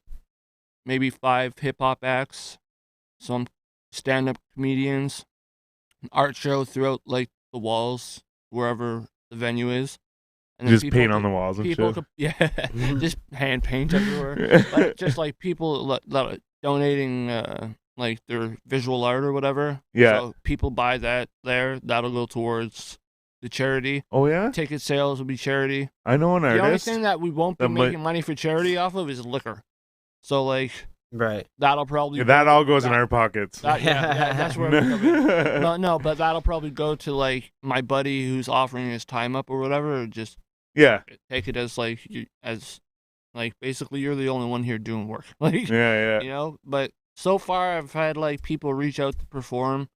maybe 5 hip hop acts, some stand up comedians, an art show throughout like the walls wherever the venue is. And Just people paint on could- the walls and people shit. could, yeah, just hand paint everywhere. But just like people donating like their visual art or whatever. Yeah. So people buy that there. That'll go towards the charity. Oh yeah, Ticket sales will be charity. I know an The only artist. thing that we won't be that might- making money for charity off of is liquor. So like Right. that'll probably Yeah, that go- all goes in that- our pockets. yeah, that's where we come in. No, but that'll probably go to like my buddy who's offering his time up or whatever. Or just Yeah, take it as like basically you're the only one here doing work. Like yeah. you know. But so far I've had like people reach out to perform.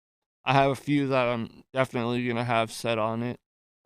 I have a few that I'm definitely gonna have set on it.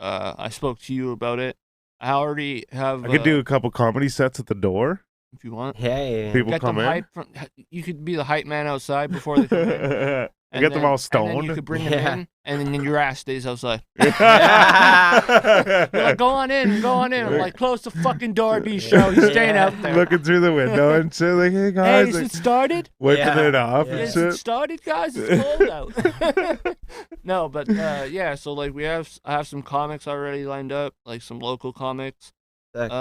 I spoke to you about it. I already have. I could do a couple comedy sets at the door. if you want. Hey. People Get come them in. hype. You could be the hype man outside before they come in. I get them all And then stoned. you could bring them Yeah. in, and then your ass stays outside. Yeah. You're like, go on in, go on in. I'm like, close the fucking door, B show. He's staying Yeah. out there. Looking through the window and shit, like, hey Hey, guys, is like, it started? wiping Yeah. it off Yeah. and Is it shit. started, guys? It's cold out. No, but yeah. So like, I have some comics already lined up, like some local comics. Sick.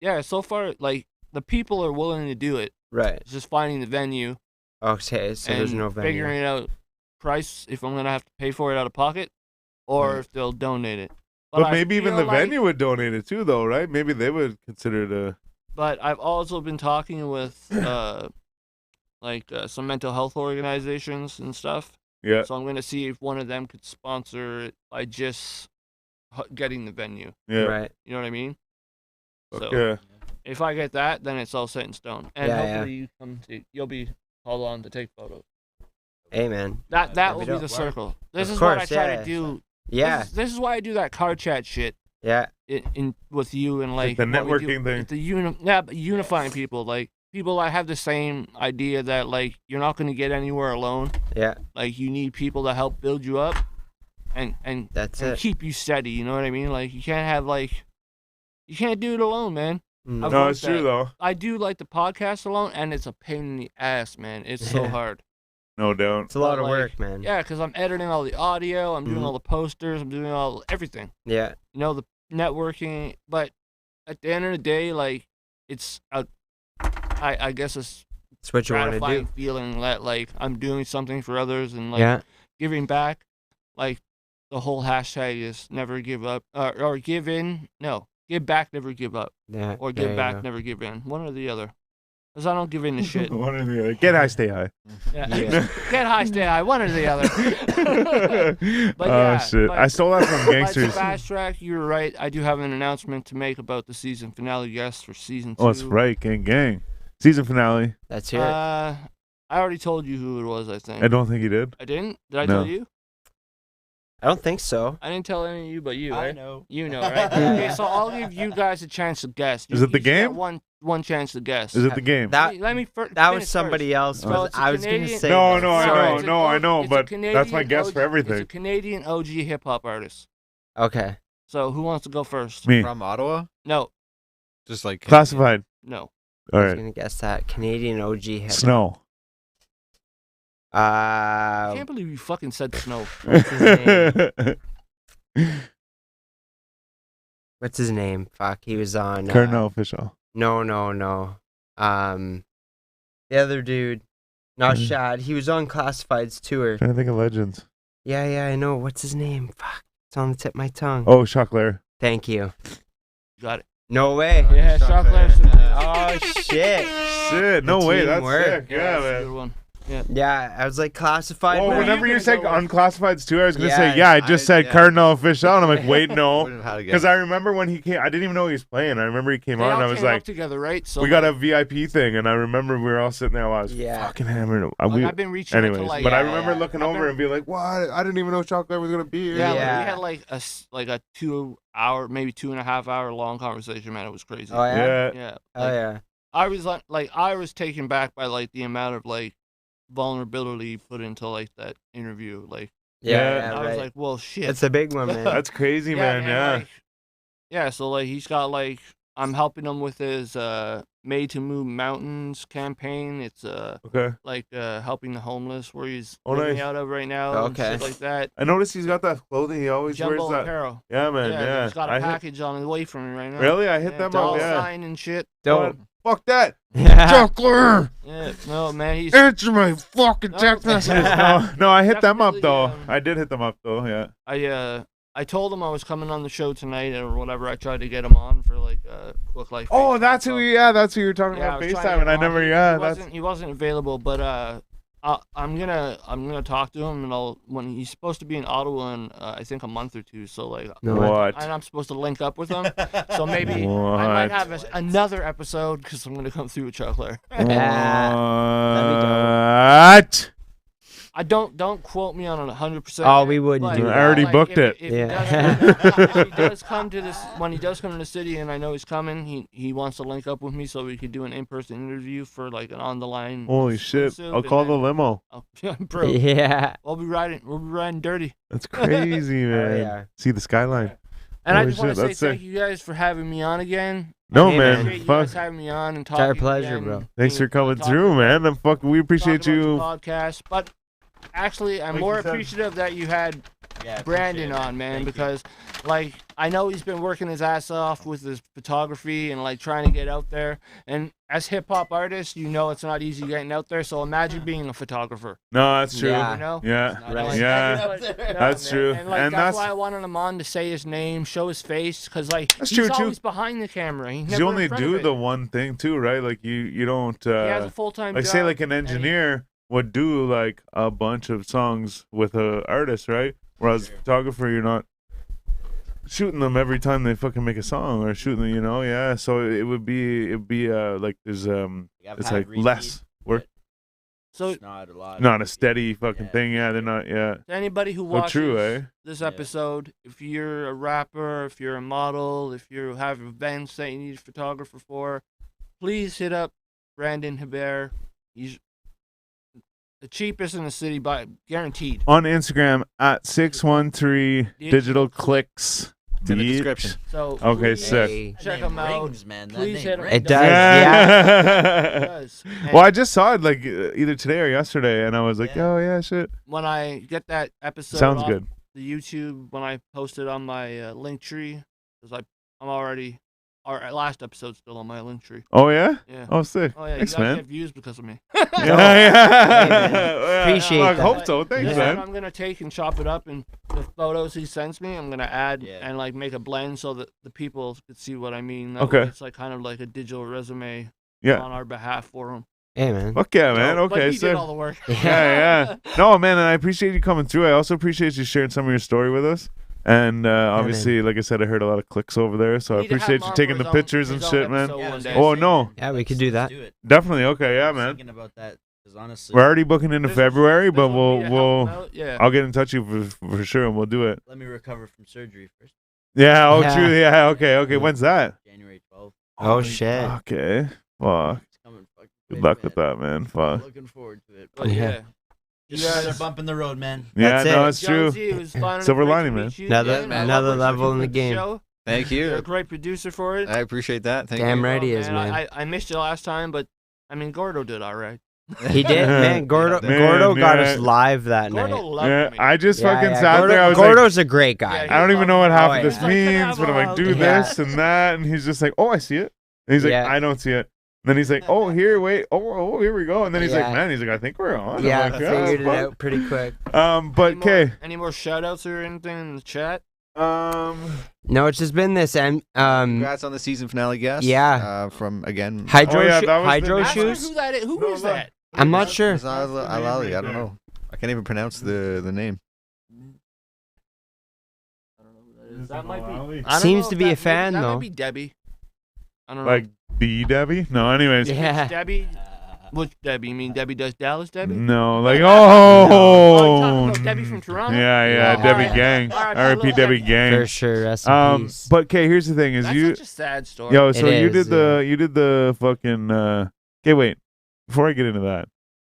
Yeah. So far, like the people are willing to do it. Right. It's just finding the venue. Okay, so and there's no venue. figuring out price if I'm gonna have to pay for it out of pocket, or Right. if they'll donate it. But I maybe even feel the like- venue would donate it too, though, right? Maybe they would consider it a. But I've also been talking with some mental health organizations and stuff. Yeah. So I'm gonna see if one of them could sponsor it by just getting the venue. Yeah. Right. You know what I mean? So Okay. if I get that, then it's all set in stone. And Yeah, hopefully you'll be called on to take photos. Hey, man. That That'd will be be dope. the circle. This Of is what I course, try yeah. to do. Yeah. This is why I do that car chat shit Yeah. in with you and like the what we do- networking thing. but unifying people, like people that have the same idea that like you're not going to get anywhere alone. Yeah. Like you need people to help build you up and That's and it. keep you steady. You know what I mean? Like you can't do it alone, man. No. I've No, learned it's true that. though. I do like the podcast alone, and it's a pain in the ass, man. It's so Yeah. hard. No doubt. It's a lot But, of like, work, man. Yeah, because I'm editing all the audio, I'm doing Mhm. all the posters, I'm doing everything. Yeah. You know, the networking. But at the end of the day, like it's I guess it's It's what you want to gratifying do. feeling that like I'm doing something for others and like Yeah. giving back. Like the whole hashtag is never give up or give in. No, give back, never give up, Yeah. or there give you back, go. never give in. One or the other. Because I don't give in to shit. One or the other. Get high, stay high. Yeah. Yeah. Get high, stay high. One or the other. But oh yeah, shit! but- I stole that from But to gangsters. fast track, you were right. I do have an announcement to make about the season finale guest for season 2. Oh, that's right, gang. Season finale. That's it. I already told you who it was, I think. I don't think he did. I didn't? Did I No. tell you? I don't think so. I didn't tell any of you but you, I right? know. You know, right? Okay, so I'll give you guys a chance to guess. Is it the You get game? One chance to guess. Is it the game? Let me That was finish somebody else. So Was, it's a I was gonna Canadian- say No, that. no, I Sorry. know, It's a no, I O- know, it's a but that's my Canadian guess OG for It's a everything. Canadian OG hip hop artist. Okay. So who wants to go first? Me. From Ottawa? No, Just like Classified. no. All I was right. gonna guess that Canadian OG hip. Snow. I can't believe you fucking said snow. What's his What's his name? Fuck, he was on. Cardinal official. No. The other dude, not Mm. Shad. He was on Classified's tour. Trying to think of legends. Yeah, I know. What's his name? Fuck, it's on the tip of my tongue. Oh, Chocolate. Thank you. Got it. No way. Yeah, chocolate. Oh shit. Shit, no way, that's teamwork. sick. Yeah, That's a man. good one. Yeah, I was like Classified. Well, Where are whenever you you gonna say go with? unclassifieds too, I was gonna Yeah, say, yeah, I just said yeah. Cardinal official, and I'm like, wait, no, Wouldn't have had to because guess. I remember when he came, I didn't even know he was playing. I remember he came They on, all and I was came up like, together, right? So we got a VIP thing, and I remember we were all sitting there while I was Yeah. fucking hammered. like, I've been reaching out to, Anyways, like, but I yeah, remember yeah. looking I've over been- and being like, what? I didn't even know Chocolate was gonna be here. Yeah, Yeah. we had like a 2 hour, maybe 2.5 hour long conversation, man. It was crazy. Oh yeah. Yeah. Yeah. Oh like, yeah. I was like I was taken back by like the amount of like vulnerability put into like that interview. Like Yeah. I was right. like, well, shit. It's a big one, man. That's crazy, man. Yeah. Like, yeah. So like he's got like I'm helping him with his Made to Move Mountains campaign. It's Okay. like helping the homeless where he's Oh, living nice. out of right now. And Okay. shit like that. I noticed he's got that clothing. He always Jumbo wears that. Apparel. Yeah, man. Yeah. He's got a I hit, package on his way from me right now. really? I hit Yeah, them it's up. all Yeah. signed and shit. Don't. Fuck that. Yeah. Chocolate. Yeah, no man, he's Answer my fucking No. text messages. No, I hit them up Definitely, though. um, I did hit them up though. Yeah. I told him I was coming on the show tonight or whatever. I tried to get him on for like a quick like. Oh, FaceTime that's who. call. Yeah, that's who you're talking Yeah, I about was trying to FaceTime, get and I him on. never. He Yeah, that's. wasn't available, but I'm gonna talk to him and when he's supposed to be in Ottawa in I think a month or two. So like. No. What? And I'm supposed to link up with him, so maybe I might have another episode because I'm gonna come through with Chocolate. What? I don't quote me on it 100%. Oh, we wouldn't do I that. already booked it. If Yeah. he does come to this, when he does come to the city, and I know he's coming, he wants to link up with me so we could do an in-person interview for like an on the line. Holy shit! exclusive, I'll and call the then- limo. bro. Yeah. We'll be riding dirty. That's crazy, Oh, man. yeah. See the skyline. And I Holy just want shit, to say that's thank sick. you guys for having me on again. No, Hey, man. Appreciate you Fuck. guys having me on and It's our talking. pleasure, again, bro. Thanks for coming talking through, about- man. And fuck, we appreciate talking about you. the podcast, but actually, I'm Like more you said. appreciative that you had Yeah, Brandon appreciate it. on, man, Thank you. because like I know he's been working his ass off with his photography and like trying to get out there. And as hip hop artists, you know it's not easy getting out there. So imagine being a photographer. No, that's true. Yeah. You know? Yeah. Not Right. easy. Yeah. Up there. That's man. true. And like And that's that's- why I wanted him on to say his name, show his face, because like That's he's true, too. always behind the camera. He's never You in only front do of it. the one thing too, right? Like you don't. He has a full-time Like job. say like an and he- engineer would do like a bunch of songs with a artist, right? Whereas Sure. photographer, you're not shooting them every time they fucking make a song or shooting them, you know? Yeah. So it'd be like there's I've it's had like repeat, less work, So it's not a lot. not a steady fucking Yeah. thing. Yeah, they're not. Yeah. to anybody who So watches true, eh? this Yeah. episode, if you're a rapper, if you're a model, if you have events that you need a photographer for, please hit up Brandon Hebert. He's the cheapest in the city, by guaranteed. On Instagram at 613 Digital Clicks. It's in the Beat. description. So Okay, please sick. Hey. That check name him out. rings, man. That Please name hit him. rings. It does. Yeah. It does. And Well, I just saw it like either today or yesterday, and I was like, Yeah. oh yeah, shit. when I get that episode Sounds off good. the YouTube, when I post it on my Linktree, because I'm already our last episode's still on my Linktree. Oh yeah. Yeah. Oh sick. Oh yeah, Thanks, you guys man. get views because of me. Yeah, Hey, yeah. man. Yeah, Appreciate I that. hope so. Thanks, This man. one I'm gonna take and chop it up, and the photos he sends me, I'm gonna add Yeah. and like make a blend so that the people could see what I mean. That Okay. way it's like kind of like a digital resume Yeah. on our behalf for him. Hey, man. Fuck yeah, man. But Okay, he sick. did all the work. Yeah, yeah. No, man, and I appreciate you coming through. I also appreciate you sharing some of your story with us. And obviously, like I said, I heard a lot of clicks over there, so I Need to have appreciate him you on taking for the his own- pictures his and own shit, man. episode Yeah, I one was day. gonna Oh, say, no. man, Yeah, we let's- could do let's that. do it. Definitely. Okay, yeah, I was man. thinking about that Because honestly, We're already booking into February, but Yeah. I'll get in touch with you for sure, and we'll do it. let me recover from surgery first. Yeah. Oh, Yeah. true. Yeah. Okay. When's that? January 12th. Oh, shit. Okay. Fuck. It's coming fucking Good quick, luck man. with that, man. I'm Fuck. looking forward to it. But yeah. Just You another guys- bump in the road, man. Yeah. That's No, it. it's true. Jonesy, it was fun. Silver Great to lining, meet man. you Another- again. I love another what you level do in the for game. show. Thank You're a you. great producer for it. I appreciate that. Thank Damn you. right he Oh, is, man. I missed you last time, but I mean, Gordo did all right. He did, man. Gordo, Man, Gordo got us yeah. live that Gordo night. loved Yeah. me. I just Yeah, fucking yeah. sat Gordo, there. I was like, Gordo's a great guy. Yeah, I don't even know what half Oh, of this yeah. means, but I'm like, do Yeah. this and that, and he's just like, oh, I see it. And he's like, Yeah. I don't see it. And then he's like, oh, here, wait, oh, here we go. And then he's like, Yeah. man, he's like, I think we're on. I'm Yeah, like, figured it fuck. out pretty quick. But okay. Any more shout outs or anything in the chat? No, it's just been this Congrats on the season finale guest. Yeah. From again. hydro Oh, yeah, that was the hydro next Ask her shoes. who that is. Who No, is look. that? I'm not sure. Alali, I don't know. I can't even pronounce the name. That might be. Seems to be a fan, that though. might be Debbie. I don't know. Like the Debbie? No, anyways. Yeah. Debbie. Which Debbie? You mean Debbie Does Dallas Debbie? No, like, Oh, oh. you're talking about Debbie from Toronto? Yeah, Yeah. Debbie Alright. Gang. Alright, R.I.P. little Debbie Debbie. Gang. For sure. Rest in peace. But okay, here's the thing: is That's you, such a sad story. yo, so It you is, did the fucking. Okay, wait. Before I get into that,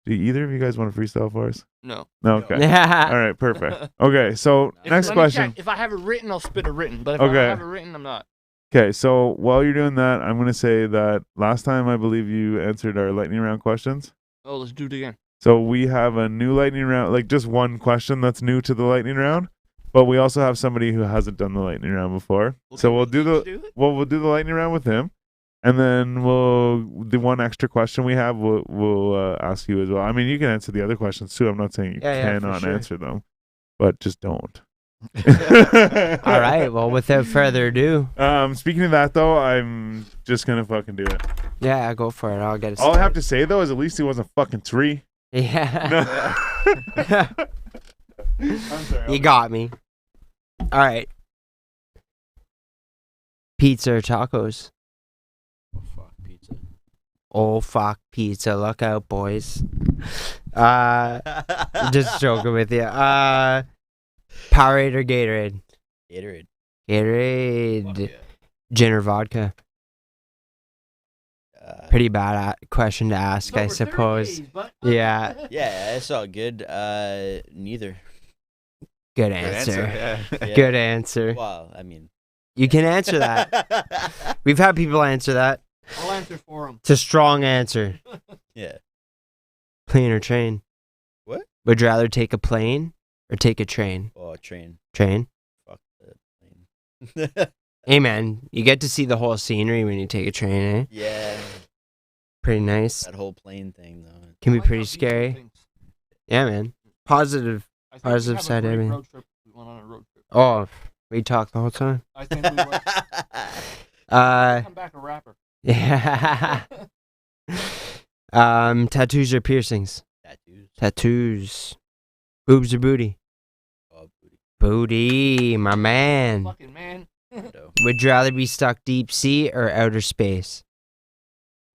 do either of you guys want to freestyle for us? No. No. Okay. All Yeah. right. Perfect. Okay. So If- next let me question. check. If I have it written, I'll spit it written. But if I Okay. don't have it written, I'm not. Okay. So while you're doing that, I'm gonna say that last time I believe you answered our lightning round questions. Oh, let's do it again. So we have a new lightning round, like just one question that's new to the lightning round, but we also have somebody who hasn't done the lightning round before. So we'll do we'll do the lightning round with him, and then the one extra question we have we'll ask you as well. I mean, you can answer the other questions too. I'm not saying you Yeah, for cannot sure. answer them, but just don't. All right. Well, without further ado, Speaking of that though, I'm just gonna fucking do it. yeah, go for it. I'll get it. All I have to say though is at least he wasn't fucking 3. Yeah. No. I'm sorry. You got me. All right. Pizza or tacos? Oh, fuck, pizza. Oh fuck, pizza! Look out, boys. Just joking with you. Powerade or Gatorade? Gatorade. Gatorade. Fuck yeah. Gin or vodka? Pretty bad question to ask, I suppose. Yeah. Yeah, it's all good. Neither. Good answer. Yeah. Good answer. Well, I mean. You can answer that. We've had people answer that. I'll answer for him. It's a strong answer. Yeah. Plane or train? What? Would you rather take a plane or take a train? Oh, train. Train? Fuck the plane. Hey man, you get to see the whole scenery when you take a train, eh? Yeah. Pretty nice. That whole plane thing, though. Can I be like pretty how people scary. think. Yeah, man. Positive. I think Positive we have a side, great everything. road trip. We went on a road trip. Oh, we talked the whole time. I think we were. Uh, Come back a rapper. yeah. Tattoos or piercings? Tattoos. Tattoos. Boobs or booty? Oh, booty. Booty, my man. Fucking man. Dope. Would you rather be stuck deep sea or outer space?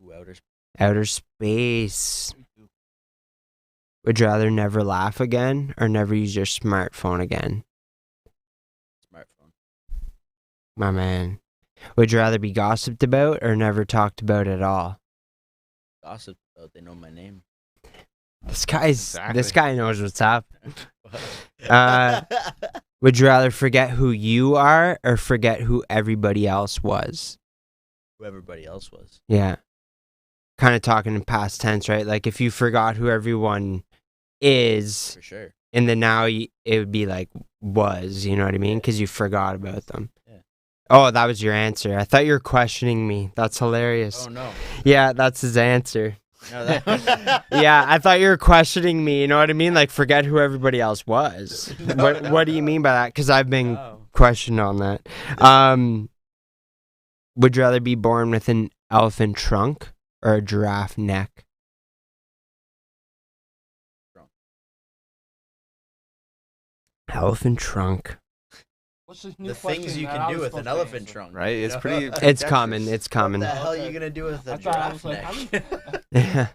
Ooh, outer Outer space. Would you rather never laugh again or never use your smartphone again? smartphone. My man. Would you rather be gossiped about or never talked about at all? Gossip about they know my name. This Exactly. guy knows what's up. Would you rather forget who you are or forget who everybody else was? Who everybody else was. Yeah. Kind of talking in past tense, right? Like if you forgot who everyone is, For sure. and then now it would be like was, you know what I mean? Because you forgot about them. Yeah. Oh, that was your answer. I thought you were questioning me. That's hilarious. Oh, no. Yeah, that's his answer. No, that Yeah, I thought you were questioning me. You know what I mean? Like forget who everybody else was. What do you mean by that? Because I've been Oh. questioned on that. Would you rather be born with an elephant trunk or a giraffe neck? Trunk. Elephant trunk. What's this new The things question you that can I do was with supposed an to elephant answer? trunk. Right? you It's know? pretty. It's common. It's What common. the hell are you gonna do with a I thought I giraffe was like, neck? how many-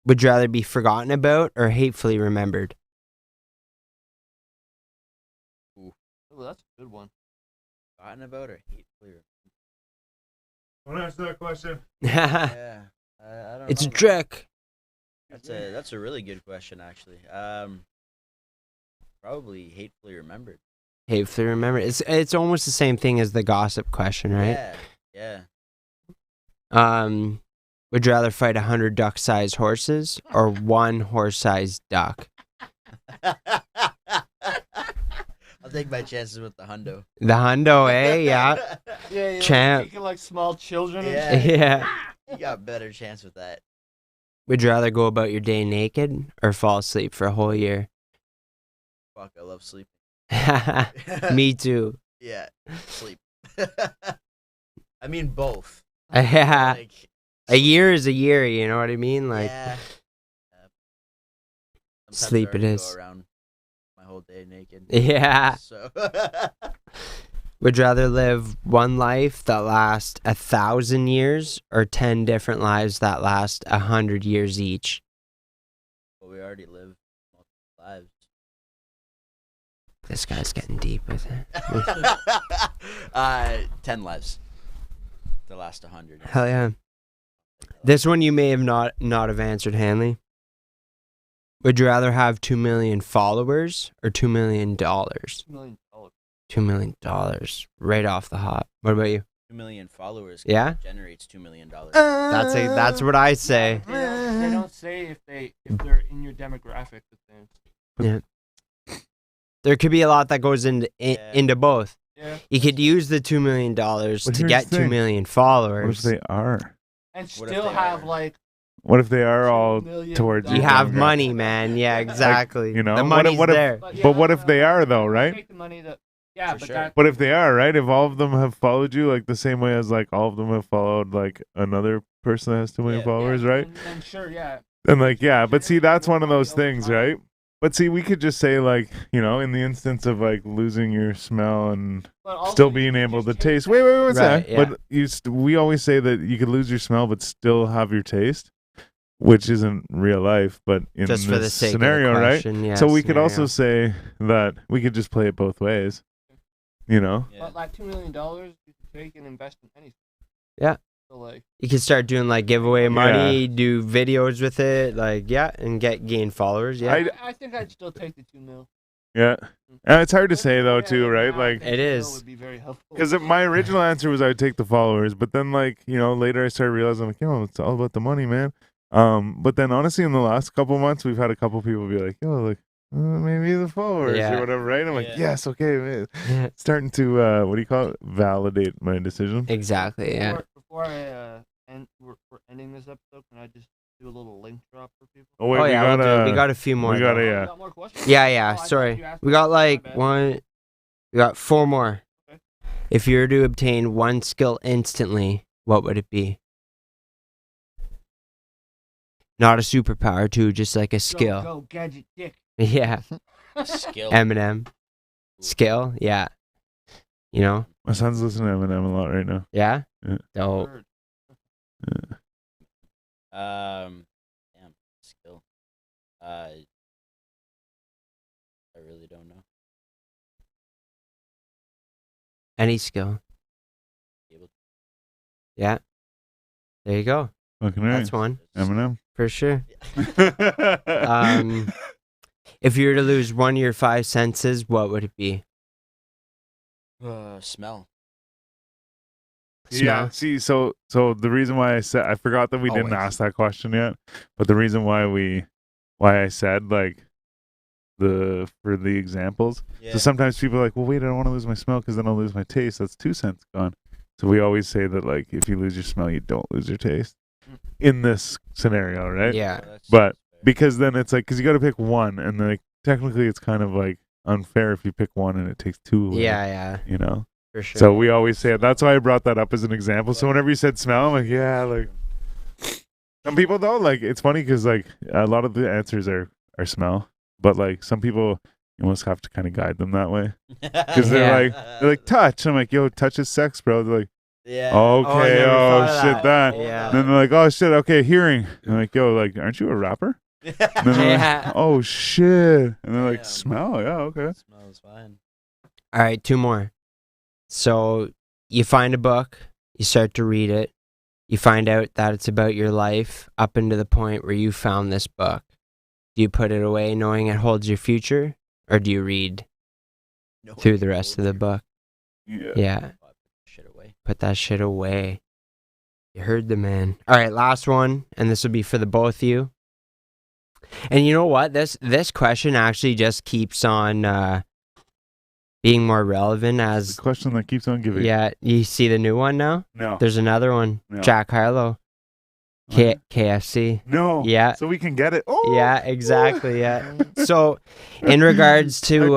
Would you rather be forgotten about or hatefully remembered? Oh, that's a good one. Forgotten about or hatefully? Don't answer that question. Yeah, I don't It's know, a man. trick. That's a really good question, actually. Probably hatefully remembered. Hatefully remembered. It's almost the same thing as the gossip question, right? Yeah. Would you rather fight 100 duck-sized horses or one horse-sized duck? I'll take my chances with the hundo. The hundo, eh? Yeah. Yeah, Champ. taking like small children. And Yeah. shit. Yeah. You got a better chance with that. Would you rather go about your day naked or fall asleep for a whole year? Fuck, I love sleeping. Me too. Yeah, sleep. I mean both. Yeah. Like, A year is a year, you know what I mean? Like, yeah. Sometimes Sleep I it already is. Go around my whole day naked. yeah. So. Would you rather live one life that lasts 1,000 years or 10 different lives that last 100 years each? Well, we already live multiple lives. This guy's getting deep with it. 10 lives. The last 100. Hell yeah. This one you may have not have answered, Hanley. Would you rather have 2 million followers or $2 million? $2 million. $2 million right off the hop. What about you? 2 million followers. Yeah? Generates $2 million. That's what I say. They don't say if they're in your demographic. Yeah. There could be a lot that goes into both. Yeah. You could use the $2 million here's to the get 2 thing. million What if followers. they are? And What if still they have are? like What if they are all $2 million towards You your have demographic? money, man. Yeah, exactly. you know, the what if- money's what if- there. But what if they are, though, right? Take the money that, yeah, For but sure. that. What if they are, right? If all of them have followed you, like the same way as like all of them have followed like another person that has 2 million Yeah. followers, right? And sure, yeah. And like, yeah, but see, that's one of those things, right? But see, we could just say like, you know, in the instance of like losing your smell and But also still you being can able just to take taste. that- Wait, one Right, sec. yeah. But we always say that you could lose your smell but still have your taste, which isn't real life, but in Just for the this sake scenario, of the right? question, yeah, So we could scenario. also say that we could just play it both ways. You know? Yeah. But like $2 million, you can take and invest in anything. Yeah. So like, You can start doing like giveaway money, do videos with it, like and gain followers. Yeah, I think I'd still take the 2 mil. Yeah. And it's hard to say though, too, right? Now, I Like, think It 2 mil is. Would be very helpful. because my original answer was I would take the followers, but then like, you know, later I started realizing like, yo, it's all about the money, man. But then honestly, in the last couple months, we've had a couple people be like, yo, like, maybe the followers Yeah. or whatever, right? I'm like, Yeah. yes, okay, man. Starting to what do you call it? Validate my decision. exactly. Yeah. Before I we're ending this episode, can I just do a little link drop for people? Oh wait, Oh yeah, we got we got a few more. got though. a- Oh, yeah. you got more questions? Yeah, Oh, yeah. I thought Sorry, you asked we me. got My like bad. one. We got 4 more. Okay. If you were to obtain one skill instantly, what would it be? Not a superpower, too, just like a skill. Go gadget dick. Yeah, Skill. Eminem. Skill, yeah. You know, My son's listening to Eminem a lot right now. yeah. Yeah. Dope. Word. Damn, skill. I really don't know. Any skill. Able to- Yeah. There you go. Fucking right. That's one Eminem. for sure. If you were to lose one of your 5 senses, what would it be? Smell. Yeah. Smell? See, so the reason why I forgot that we didn't Always. ask that question yet, but the reason why I said like for the examples. Yeah. So sometimes people are like, well, wait, I don't want to lose my smell because then I'll lose my taste. That's 2 cents gone. So we always say that like if you lose your smell, you don't lose your taste in this scenario, right? Yeah. But because then it's like because you got to pick one, and then like, technically it's kind of like unfair if you pick one and it takes 2 away, Yeah, you know. for sure. So we always say it. That's why I brought that up as an example. So whenever you said smell, I'm like, yeah, like some people though, like it's funny because like a lot of the answers are smell, but like some people you almost have to kind of guide them that way because they're like touch. I'm like, yo, touch is sex, bro. They're like, Yeah. I Okay, never oh, thought of shit, that. Yeah. Then they're like, oh shit, okay, hearing. And like, yo, like, aren't you a rapper? And then they're Yeah. like, oh shit. And they're like, Damn. smell, yeah, okay. Smells fine. All right, 2 more. So you find a book, you start to read it, you find out that it's about your life up into the point where you found this book. Do you put it away knowing it holds your future, or do you read No through the rest of the book? Yeah. Yeah, Shit away. put that shit away. You heard the man. All right, last one, and this will be for the both of you. And you know what? This question actually just keeps on being more relevant The as question that keeps on giving. yeah. You see the new one now? No. There's another one. No. Jack Harlow, KFC. No. Yeah. So we can get it. Oh. Yeah, exactly. Yeah. So, in regards to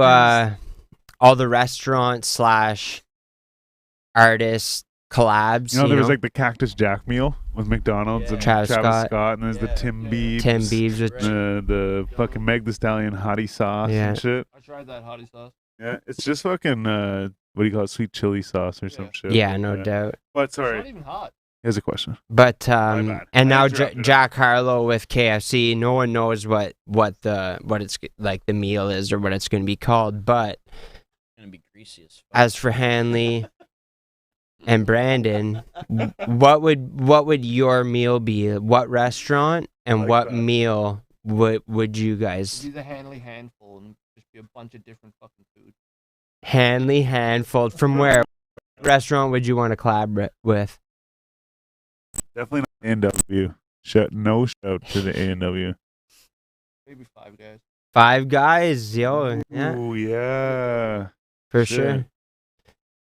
all the restaurant / artist collabs, You know, there was like the Cactus Jack meal with McDonald's Yeah. and Travis Scott. and there's the Yeah. Tim Yeah. Biebs. Tim Biebs with The fucking Meg Thee Stallion hottie sauce Yeah. and shit. I tried that hottie sauce. Yeah, it's just fucking what do you call it? Sweet chili sauce or some Yeah. shit. yeah, no doubt. But It's not sorry, even hot. here's a question. But bad. and I now interrupted. Jack Harlow with KFC. No one knows what it's like the meal is or what it's going to be called. But It's gonna be greasy as fuck. as for Hanley and Brandon, what would your meal be? What restaurant and like what that. meal would you It'd guys be the Hanley handful and just be a bunch of different fucking food. Hanley handful from where? What restaurant would you want to collab with? Definitely not A&W. No shout to the A&W. Maybe Five Guys. Five Guys, yo, yeah, Ooh, yeah. for shit. sure.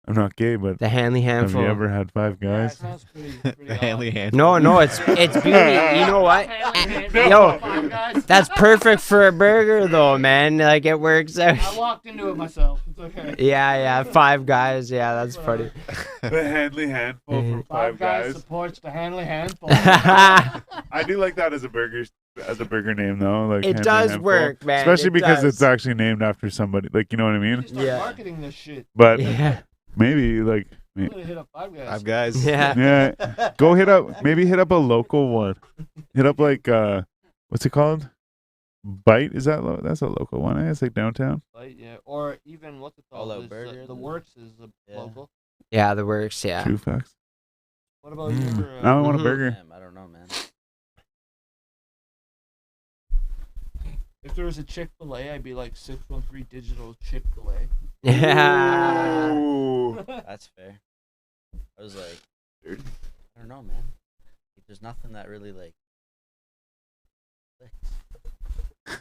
I'm not gay, but The Hanley have handful. you ever had Five Yeah, it Guys? sounds pretty The Hanley odd. hand. No, it's beauty. You know what? Yo, Five Guys. that's perfect for a burger, though, man. Like it works out. I walked into it myself. It's okay. Yeah, Five Guys. Yeah, that's funny. The Hanley handful from Five Guys. supports the Hanley handful. I do like that as a burger name though. Like It Hanley does handful. work, man. Especially it because does. it's actually named after somebody. Like, you know what I mean? Just start Yeah. marketing this shit. But Yeah, maybe like I'm gonna hit up Five Guys. Five Guys. yeah. yeah, go hit up a local one. Hit up like what's it called? Bite, is that that's a local one? It's like downtown. Right, yeah. Or even what's it called? All Out There's, Burger. the Works is a Yeah. local. Yeah, the works. Yeah. True facts. What about your? Now I want a Mhm. burger. Damn, I don't know, man. If there was a Chick-fil-A, I'd be like 613 Digital Chick-fil-A. Yeah. Ooh. That's fair. I was like, I don't know, man. Like, there's nothing that really like.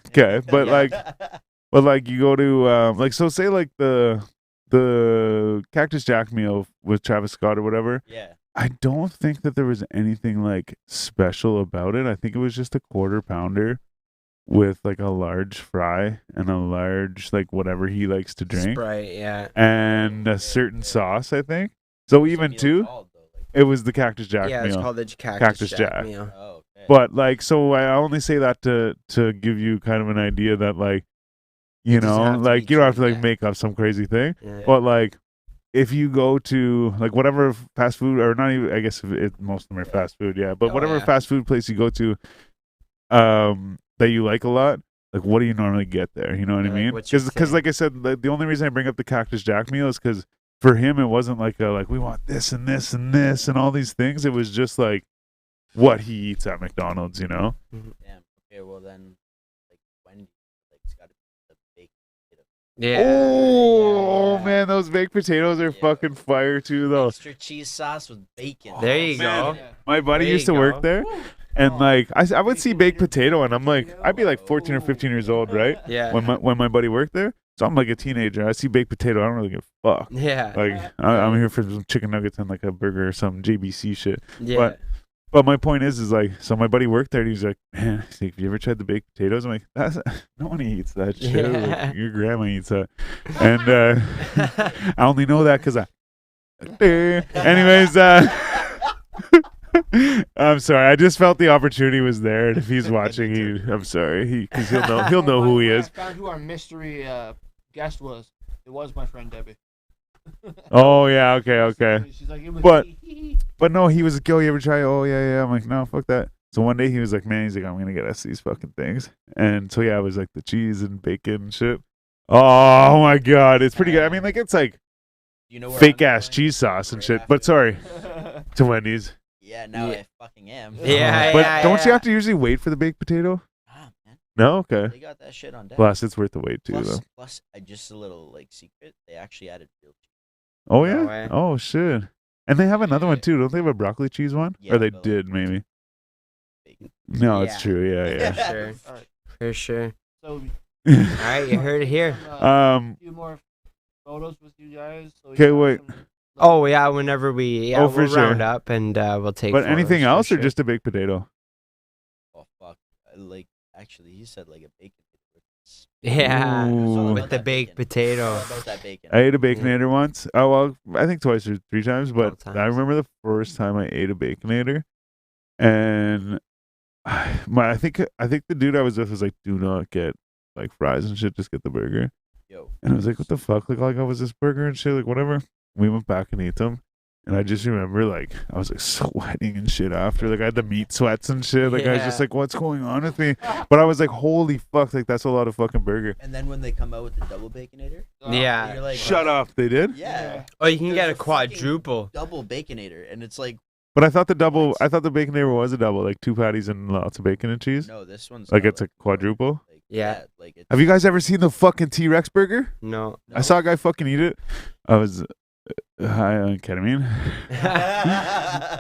Okay, but like you go to like, so say like the Cactus Jack meal with Travis Scott or whatever. yeah. I don't think that there was anything like special about it. I think it was just a quarter pounder with like a large fry and a large like whatever he likes to drink Sprite. Yeah. and a certain sauce, I think. So even Meal too, called, though, like- it was the Cactus Jack Yeah, it's meal. called the Cactus Jack. meal. Oh, okay. But like, so I only say that to give you kind of an idea that like, you doesn't know, have to like be you don't have to true, like yeah. make up some crazy thing. Yeah. But like, if you go to like whatever fast food or not even, I guess most of them are fast food, yeah. But Oh, whatever yeah. fast food place you go to, that you like a lot, like what do you normally get there? You know what Yeah, I like, mean? what's your Because thing? like I said, the only reason I bring up the Cactus Jack meal is because for him it wasn't like we want this and this and this and all these things. It was just like what he eats at McDonald's, you know? Damn. Okay, well then, like Wendy's, like it's got to be the baked potato. Yeah. Oh Yeah. man, those baked potatoes are Yeah. fucking fire too, though. Extra cheese sauce with bacon. There you man. go. Yeah. My buddy There used you to go. work there, and Oh. like I would see baked potato, and I'm like, I'd be like 14 or 15 years old, right? Yeah. When my buddy worked there, so I'm like a teenager. I see baked potato, I don't really give a fuck. Yeah. Like I'm here for some chicken nuggets and like a burger or some JBC shit. Yeah. But my point is like, so my buddy worked there, and he's like, man, he's like, have you ever tried the baked potatoes? I'm like, no one eats that shit. Like, Yeah. your grandma eats that, and I only know that because I. Anyways, I'm sorry. I just felt the opportunity was there, and if he's watching, I'm sorry, because he'll know who he is. I found who our mystery guest was. It was my friend Debbie. Oh yeah, okay. She's like, it was But- me. But no, he was like, yo, you ever try? Oh yeah. I'm like, no, fuck that. So one day he was like, man, he's like, I'm gonna get us these fucking things. And so yeah, it was like the cheese and bacon and shit. Oh my god, it's pretty good. I mean, like it's like You know where fake I'm ass going? cheese sauce and Right shit. after But this. sorry, to Wendy's. Yeah, now Yeah. I fucking am. Yeah, But yeah, don't you yeah. have to usually wait for the baked potato? Ah, man, No, okay. they got that shit on deck. Plus, it's worth the wait too, though. Plus, just a little like secret. They actually added real cheese. Oh No yeah. way. Oh shit. And they have another one too. Don't they have a broccoli cheese one? Yeah, Or they but, like, did maybe. bacon. No, Yeah. it's true. Yeah, For sure. All right. For sure. So, yeah. All right, you heard it here. a um. few more photos with you guys. So we 'Kay, can wait. have some- Oh yeah, whenever we Oh, for we'll round sure. up and we'll take. But photos anything for else or sure. just a baked potato? Oh fuck! Like actually, he said like a bacon. Yeah, It's all Ooh. about with the that baked bacon. potato. It's all about that bacon. I ate a baconator once. Oh well, I think twice or three times. But Couple I times. remember the first time I ate a baconator, and I think the dude I was with was like, "Do not get like fries and shit. Just get the burger." Yo, And I was like, "What the fuck? Like all I got was this burger and shit. Like whatever." We went back and ate them. And I just remember, like, I was like sweating and shit after. Like, I had the meat sweats and shit. Like, I was just Yeah. like, what's going on with me? But I was like, holy fuck, like, that's a lot of fucking burger. and then when they come out with the double baconator, Yeah. you're like, Shut up, they did? Yeah, Oh, you can There's get a a fucking- quadruple. double baconator, and it's like But I thought the baconator was a double, like 2 patties and lots of bacon and cheese. no, this one's Like, got, it's a quadruple? Like, Yeah. like it's Have you guys ever seen the fucking T-Rex burger? No. I saw a guy fucking eat it. I was high on ketamine.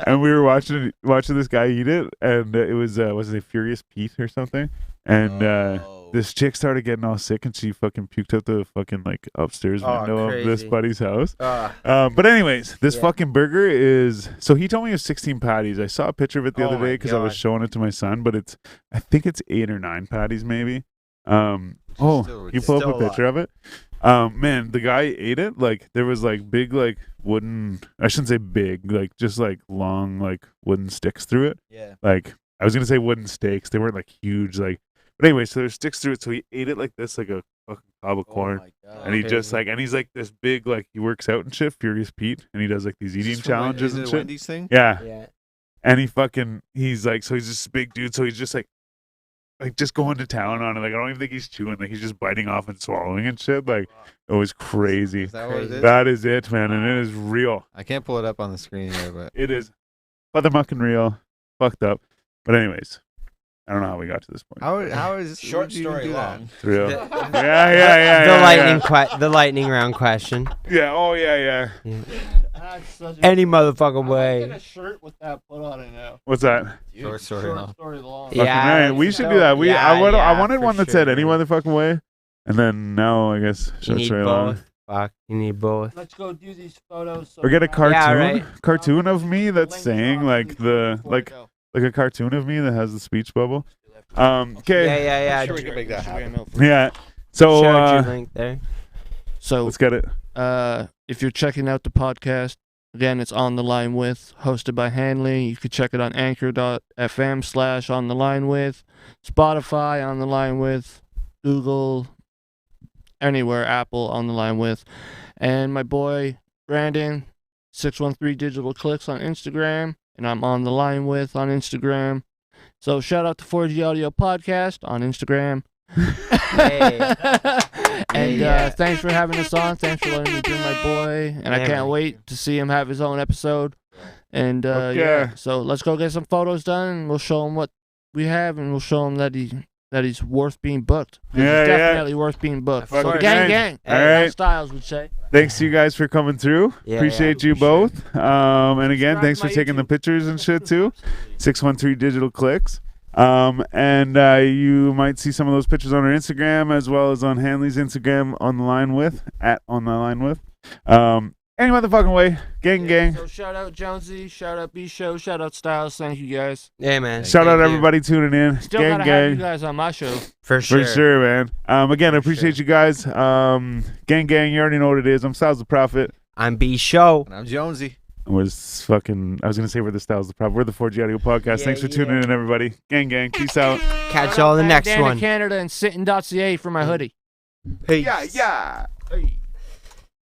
And we were watching this guy eat it, and it was it Furious Pete or something? And Oh. this chick started getting all sick, and she fucking puked out the fucking like upstairs Oh, window of this crazy. buddy's house. Ah. But anyways, this Yeah. fucking burger is. So he told me it was 16 patties. I saw a picture of it the Oh other my day because I was God. showing it to my son, but I think it's 8 or 9 patties maybe. Still You pull up Still a a lot. picture of it. Man, the guy ate it. Like there was like big like wooden. I shouldn't say big. Like just like long like wooden sticks through it. yeah. Like I was gonna say wooden steaks. They weren't like huge. Like, but anyway, so there's sticks through it. So he ate it like this, like a fucking cob of corn. Oh my god. And he just Crazy. like, and he's like this big, like he works out and shit, Furious Pete, and he does like these Is eating this from challenges Is it and a shit. Wendy's thing? Yeah, Yeah. and he's like, so he's this big dude, so he's just like just going to town on it. Like I don't even think he's chewing, like he's just biting off and swallowing and shit. Like it was crazy. Is that what it Crazy. is? That is it, man, and it is real. I can't pull it up on the screen here, but It is, motherfucking real, fucked up. But anyways, I don't know how we got to this point. how is Short would you even story do that? long. It's real. The- Yeah. the lightning round question. Yeah. Oh yeah. That's such a- Any I motherfucking might way. get a shirt with that put on it now. What's that? Short story Short long. story long. Fucking Yeah, right. We that's should dope. do that. Yeah, I wanted for one that said sure. any motherfucking way, and then now I guess You short need story long. both. Fuck, you need both. Let's go do these photos. So Or get a we have- cartoon, right. cartoon of me that's Link saying drop like these the before we like go. like a cartoon of me that has the speech bubble. Yeah, Okay. yeah. Sure we can make that happen. Yeah. So Share out your link there. So let's get it. if you're checking out the podcast, again, it's On The Line With, hosted by Hanley. You could check it on anchor.fm/OnTheLineWith, Spotify, On The Line With, Google, anywhere, Apple, On The Line With. And my boy, Brandon, 613 Digital Clicks on Instagram, and I'm On The Line With on Instagram. So shout out to 4G Audio Podcast on Instagram. Hey. And Yeah. thanks for having us on. Thanks for letting me bring my boy. And I Yeah, can't man. wait to see him have his own episode. And Okay. yeah, so let's go get some photos done, and we'll show him what we have, and we'll show him that he's worth being booked. He's Yeah, definitely worth being booked. Of So course. gang, Fucking gang. All As right. Styles would say. Thanks to you guys for coming through. Yeah, Appreciate yeah, you for sure. both. And again, Subscribe thanks to for my taking the YouTube. pictures and shit too. 613 Digital Clicks. And you might see some of those pictures on our Instagram as well as on Hanley's Instagram, On The Line With, at On The Line With. Any motherfucking way. Gang, gang. So shout out Jonesy, shout out B Show, shout out Styles. Thank you guys. Yeah, man. Shout out Thank you. everybody tuning in. Still gang, gotta have you gang. guys on my show. For sure. For sure, man. Again, I For appreciate sure. you guys. Gang, gang, you already know what it is. I'm Styles the Prophet. I'm B Show. And I'm Jonesy. I was going to say we're the Styles the Prophet. We're the 4G Audio Podcast. Yeah, Thanks for tuning in, everybody. Gang, gang. Peace out. Catch y'all in the next Bandana one. Canada and Sittin.ca for my hoodie. Peace. Yeah. Hey.